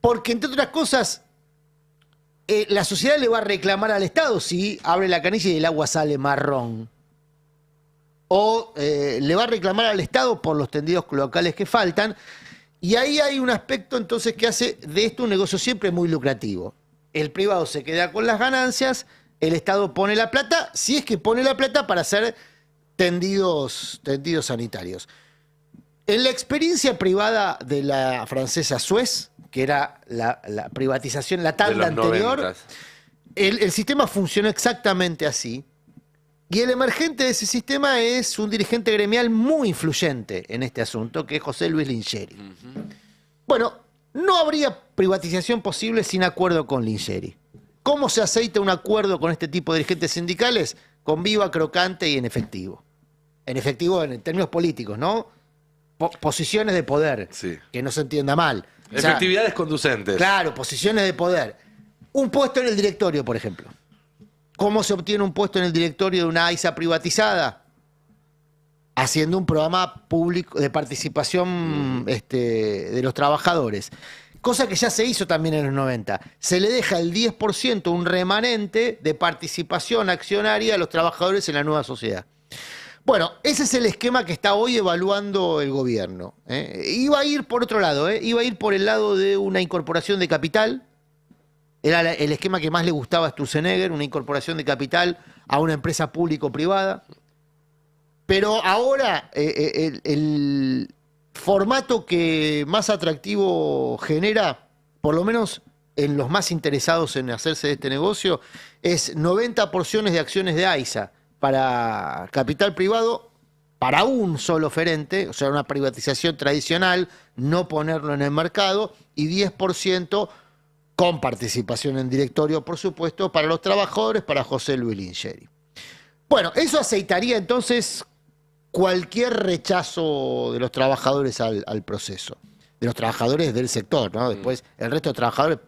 Porque, entre otras cosas, la sociedad le va a reclamar al Estado si abre la canilla y el agua sale marrón. O le va a reclamar al Estado por los tendidos cloacales que faltan. Y ahí hay un aspecto entonces que hace de esto un negocio siempre muy lucrativo. El privado se queda con las ganancias, el Estado pone la plata, si es que pone la plata para hacer tendidos sanitarios. En la experiencia privada de la francesa Suez, que era la privatización, la tanda anterior, el sistema funcionó exactamente así. Y el emergente de ese sistema es un dirigente gremial muy influyente en este asunto, que es José Luis Lingeri. Bueno, no habría privatización posible sin acuerdo con Lingeri. ¿Cómo se aceita un acuerdo con este tipo de dirigentes sindicales? Con viva, crocante y en efectivo. En efectivo en términos políticos, ¿no? Posiciones de poder, que no se entienda mal. Efectividades conducentes. Claro, posiciones de poder. Un puesto en el directorio, por ejemplo. ¿Cómo se obtiene un puesto en el directorio de una AISA privatizada? haciendo un programa público de participación de los trabajadores. Cosa que ya se hizo también en los 90. Se le deja el 10%, un remanente de participación accionaria a los trabajadores en la nueva sociedad. Bueno, ese es el esquema que está hoy evaluando el gobierno. Iba a ir por otro lado, iba a ir por el lado de una incorporación de capital. Era el esquema que más le gustaba a Sturzenegger, una incorporación de capital a una empresa público-privada. Pero ahora el formato que más atractivo genera, por lo menos en los más interesados en hacerse de este negocio, es 90 porciones de acciones de AISA para capital privado, para un solo oferente, o sea, una privatización tradicional, no ponerlo en el mercado, y 10% con participación en directorio, por supuesto, para los trabajadores, para José Luis Lingeri. Bueno, eso aceitaría entonces cualquier rechazo de los trabajadores al proceso, de los trabajadores del sector, ¿no? Después, el resto de trabajadores,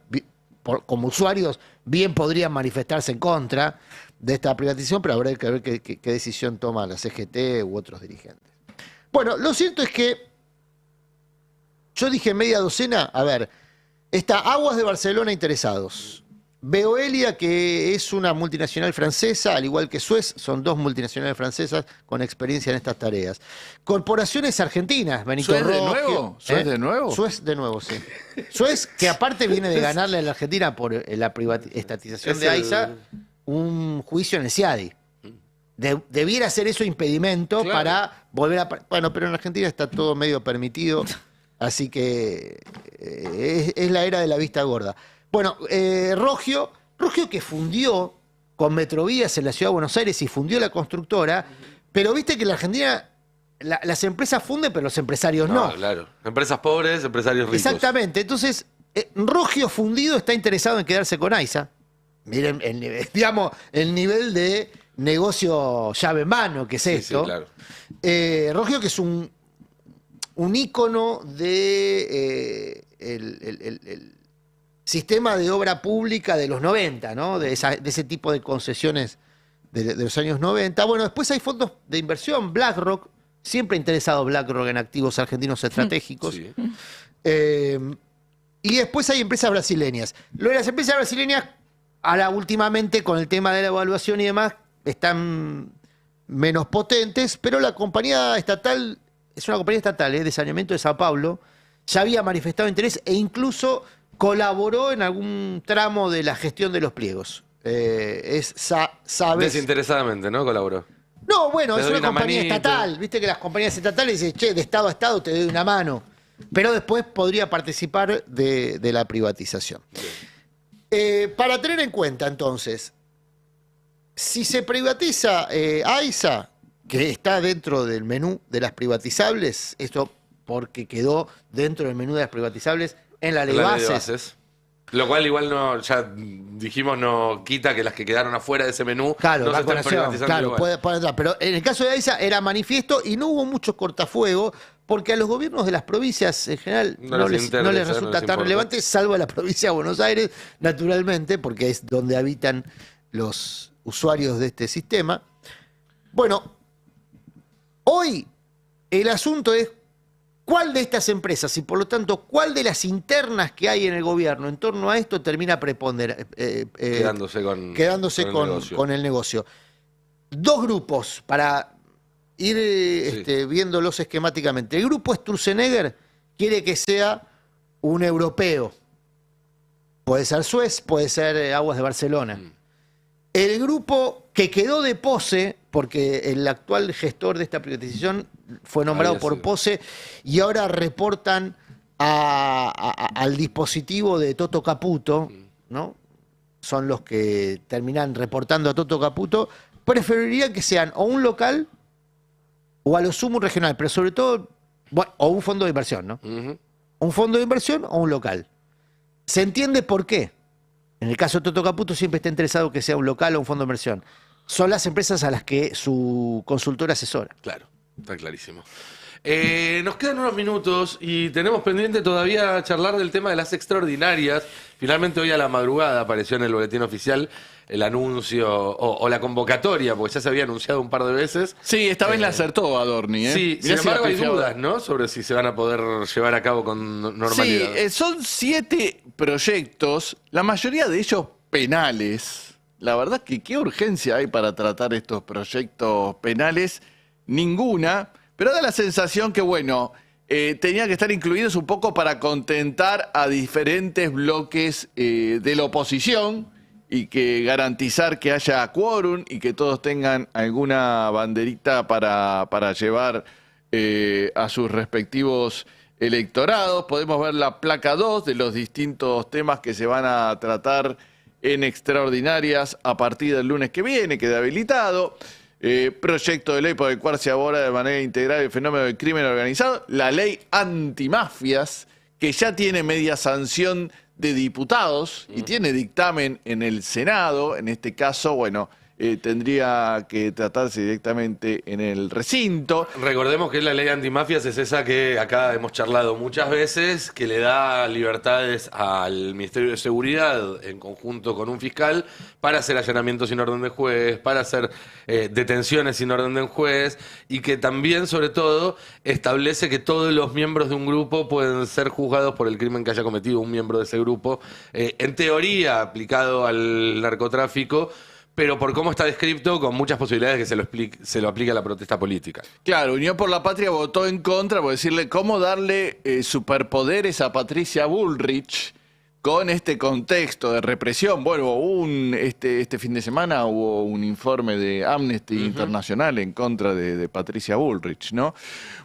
como usuarios, bien podrían manifestarse en contra de esta privatización, pero habrá que ver qué decisión toma la CGT u otros dirigentes. Bueno, lo cierto es que yo dije media docena, a ver, está Aguas de Barcelona interesados, Veolia, que es una multinacional francesa, al igual que Suez, son dos multinacionales francesas con experiencia en estas tareas. Corporaciones argentinas, Benito ¿Suez de Roggio, nuevo? ¿Suez de nuevo? Suez de nuevo, sí. Suez, que aparte viene de ganarle a la Argentina por la estatización de AISA, un juicio en el CIADI. Debiera ser eso impedimento para volver a... Bueno, pero en Argentina está todo medio permitido, así que es la era de la vista gorda. Bueno, Roggio que fundió con Metrovías en la Ciudad de Buenos Aires y fundió la constructora, pero viste que en la Argentina las empresas funden, pero los empresarios no. Claro. Empresas pobres, empresarios ricos. Exactamente. Entonces, Roggio fundido está interesado en quedarse con AISA. Miren, digamos, el nivel de negocio llave en mano que es esto. Sí, claro. Roggio, que es un ícono de el sistema de obra pública de los 90, ¿no? De ese tipo de concesiones de los años 90. Bueno, después hay fondos de inversión, BlackRock, siempre interesado BlackRock en activos argentinos estratégicos. Sí. Y después hay empresas brasileñas. Lo de las empresas brasileñas, ahora últimamente con el tema de la evaluación y demás, están menos potentes, pero la compañía estatal, es una compañía estatal de saneamiento de Sao Paulo, ya había manifestado interés e incluso colaboró en algún tramo de la gestión de los pliegos. ¿Sabes? Desinteresadamente, ¿no? Colaboró. No, bueno, es una compañía estatal. Viste que las compañías estatales dicen, che, de estado a estado te doy una mano. Pero después podría participar de la privatización. Para tener en cuenta, entonces, si se privatiza AISA, que está dentro del menú de las privatizables, esto porque quedó dentro del menú de las privatizables en la ley de bases. Lo cual igual no, ya dijimos, no quita que las que quedaron afuera de ese menú claro, no se estén privatizando. Claro, puede entrar. Pero en el caso de AISA era manifiesto y no hubo mucho cortafuego porque a los gobiernos de las provincias en general no les resulta tan relevante, salvo a la provincia de Buenos Aires, naturalmente, porque es donde habitan los usuarios de este sistema. Bueno, hoy el asunto es ¿cuál de estas empresas y por lo tanto cuál de las internas que hay en el gobierno en torno a esto termina quedándose con el negocio? Dos grupos para ir viéndolos esquemáticamente. El grupo Sturzenegger quiere que sea un europeo. Puede ser Suez, puede ser Aguas de Barcelona. El grupo que quedó de Pose, porque el actual gestor de esta privatización fue nombrado por Pose y ahora reportan al dispositivo de Toto Caputo, ¿no? Son los que terminan reportando a Toto Caputo. Preferirían que sean o un local o a lo sumo un regional, pero sobre todo, bueno, o un fondo de inversión, ¿no? Un fondo de inversión o un local. ¿Se entiende por qué? En el caso de Toto Caputo siempre está interesado que sea un local o un fondo de inversión. Son las empresas a las que su consultora asesora. Claro, está clarísimo. Nos quedan unos minutos y tenemos pendiente todavía charlar del tema de las extraordinarias. Finalmente hoy a la madrugada apareció en el boletín oficial el anuncio o la convocatoria, porque ya se había anunciado un par de veces. Sí, esta vez la acertó Adorni. Sí, sin embargo hay dudas, ¿no? Sobre si se van a poder llevar a cabo con normalidad. Sí, son 7 proyectos, la mayoría de ellos penales. La verdad que qué urgencia hay para tratar estos proyectos penales, ninguna, pero da la sensación que, bueno, tenían que estar incluidos un poco para contentar a diferentes bloques de la oposición y que garantizar que haya quórum y que todos tengan alguna banderita para llevar a sus respectivos electorados. Podemos ver la placa 2 de los distintos temas que se van a tratar en extraordinarias a partir del lunes que viene, queda habilitado. Proyecto de ley por el cual se aborda de manera integral el fenómeno del crimen organizado. La ley antimafias, que ya tiene media sanción de diputados y tiene dictamen en el Senado. En este caso, bueno, tendría que tratarse directamente en el recinto. Recordemos que la ley antimafias es esa que acá hemos charlado muchas veces, que le da libertades al Ministerio de Seguridad en conjunto con un fiscal para hacer allanamientos sin orden de juez, para hacer detenciones sin orden de juez, y que también, sobre todo, establece que todos los miembros de un grupo pueden ser juzgados por el crimen que haya cometido un miembro de ese grupo, en teoría aplicado al narcotráfico, pero por cómo está descrito, con muchas posibilidades de que se lo aplique a la protesta política. Claro, Unión por la Patria votó en contra por decirle cómo darle superpoderes a Patricia Bullrich con este contexto de represión. Bueno, este fin de semana hubo un informe de Amnesty Internacional en contra de Patricia Bullrich, ¿no?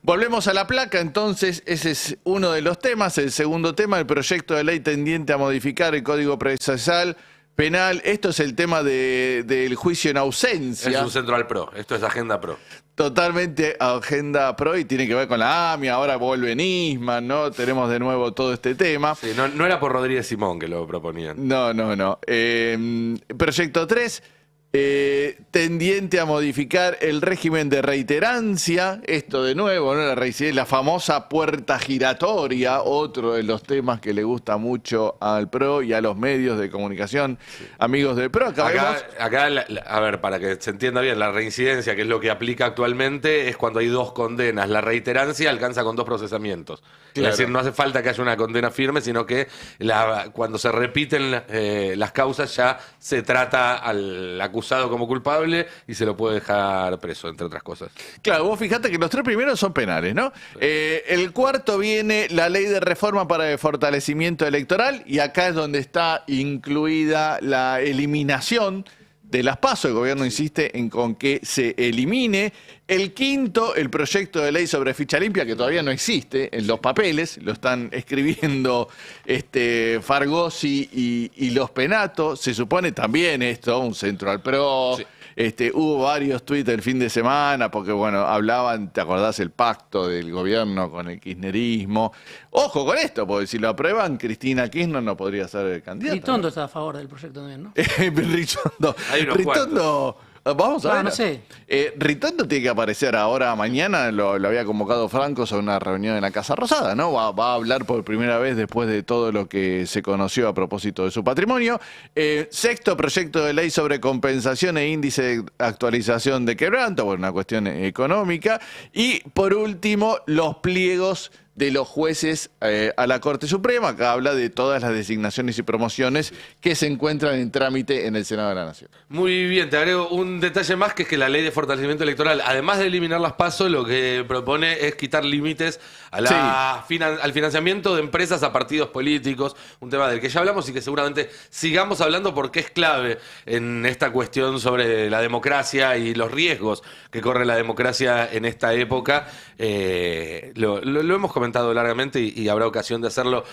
Volvemos a la placa, entonces, ese es uno de los temas. El segundo tema, el proyecto de ley tendiente a modificar el Código Procesal Penal. Esto es el tema del juicio en ausencia. Es un central pro, esto es agenda pro. Totalmente agenda pro y tiene que ver con la AMIA, ahora vuelve Nisman, ¿no? Tenemos de nuevo todo este tema. Sí, no era por Rodríguez Simón que lo proponían. No. Proyecto 3. Tendiente a modificar el régimen de reiterancia, esto de nuevo, ¿no? La famosa puerta giratoria, otro de los temas que le gusta mucho al PRO y a los medios de comunicación, amigos del PRO. Acá, a ver, para que se entienda bien, la reincidencia, que es lo que aplica actualmente, es cuando hay 2 condenas. La reiterancia alcanza con 2 procesamientos. Claro. Es decir, no hace falta que haya una condena firme, sino que cuando se repiten las causas ya se trata al acusado como culpable y se lo puede dejar preso, entre otras cosas. Claro, vos fijate que los 3 primeros son penales, ¿no? El cuarto viene la ley de reforma para el fortalecimiento electoral, y acá es donde está incluida la eliminación de las PASO. El gobierno insiste con que se elimine. El quinto, el proyecto de ley sobre ficha limpia, que todavía no existe en los papeles, lo están escribiendo Fargosi y los Penato. Se supone también esto, un centro al PRO. Sí. Hubo varios tuits el fin de semana porque, bueno, hablaban, ¿te acordás? El pacto del gobierno con el kirchnerismo. Ojo con esto, porque si lo aprueban, Cristina Kirchner no podría ser candidata. Ritondo, ¿no? Está a favor del proyecto también, ¿no? Ritondo. Vamos a ver. No sé. Ritondo tiene que aparecer ahora, mañana, lo había convocado Franco a una reunión en la Casa Rosada, ¿no? Va a hablar por primera vez después de todo lo que se conoció a propósito de su patrimonio. Sexto, proyecto de ley sobre compensación e índice de actualización de quebranto, bueno, una cuestión económica. Y por último, los pliegos de los jueces a la Corte Suprema. Acá habla de todas las designaciones y promociones que se encuentran en trámite en el Senado de la Nación. Muy bien, te agrego un detalle más, que es que la ley de fortalecimiento electoral, además de eliminar las PASO, lo que propone es quitar límites al financiamiento de empresas a partidos políticos, un tema del que ya hablamos y que seguramente sigamos hablando porque es clave en esta cuestión sobre la democracia y los riesgos que corre la democracia en esta época. Lo hemos comentado largamente y habrá ocasión de hacerlo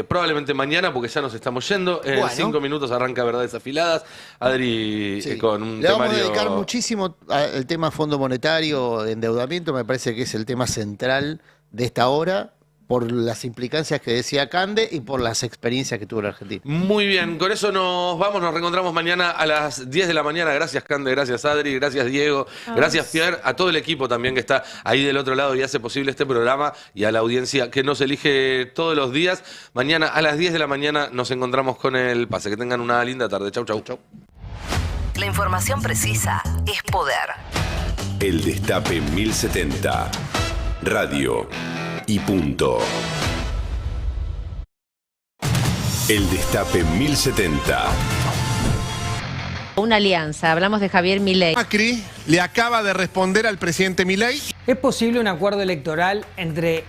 probablemente mañana, porque ya nos estamos yendo. En 5 minutos arranca Verdades Afiladas. Adri, con un Le vamos temario... a dedicar muchísimo al tema Fondo Monetario, de endeudamiento. Me parece que es el tema central de esta hora, por las implicancias que decía Cande y por las experiencias que tuvo la Argentina. Muy bien, con eso nos vamos, nos reencontramos mañana a las 10 de la mañana. Gracias Cande, gracias Adri, gracias Diego, gracias Pierre, a todo el equipo también que está ahí del otro lado y hace posible este programa, y a la audiencia que nos elige todos los días. Mañana a las 10 de la mañana nos encontramos con el pase. Que tengan una linda tarde. Chau, chau. La información precisa es poder. El Destape 1070. Radio y punto. El Destape 1070. Una alianza, hablamos de Javier Milei. Macri le acaba de responder al presidente Milei. ¿Es posible un acuerdo electoral entre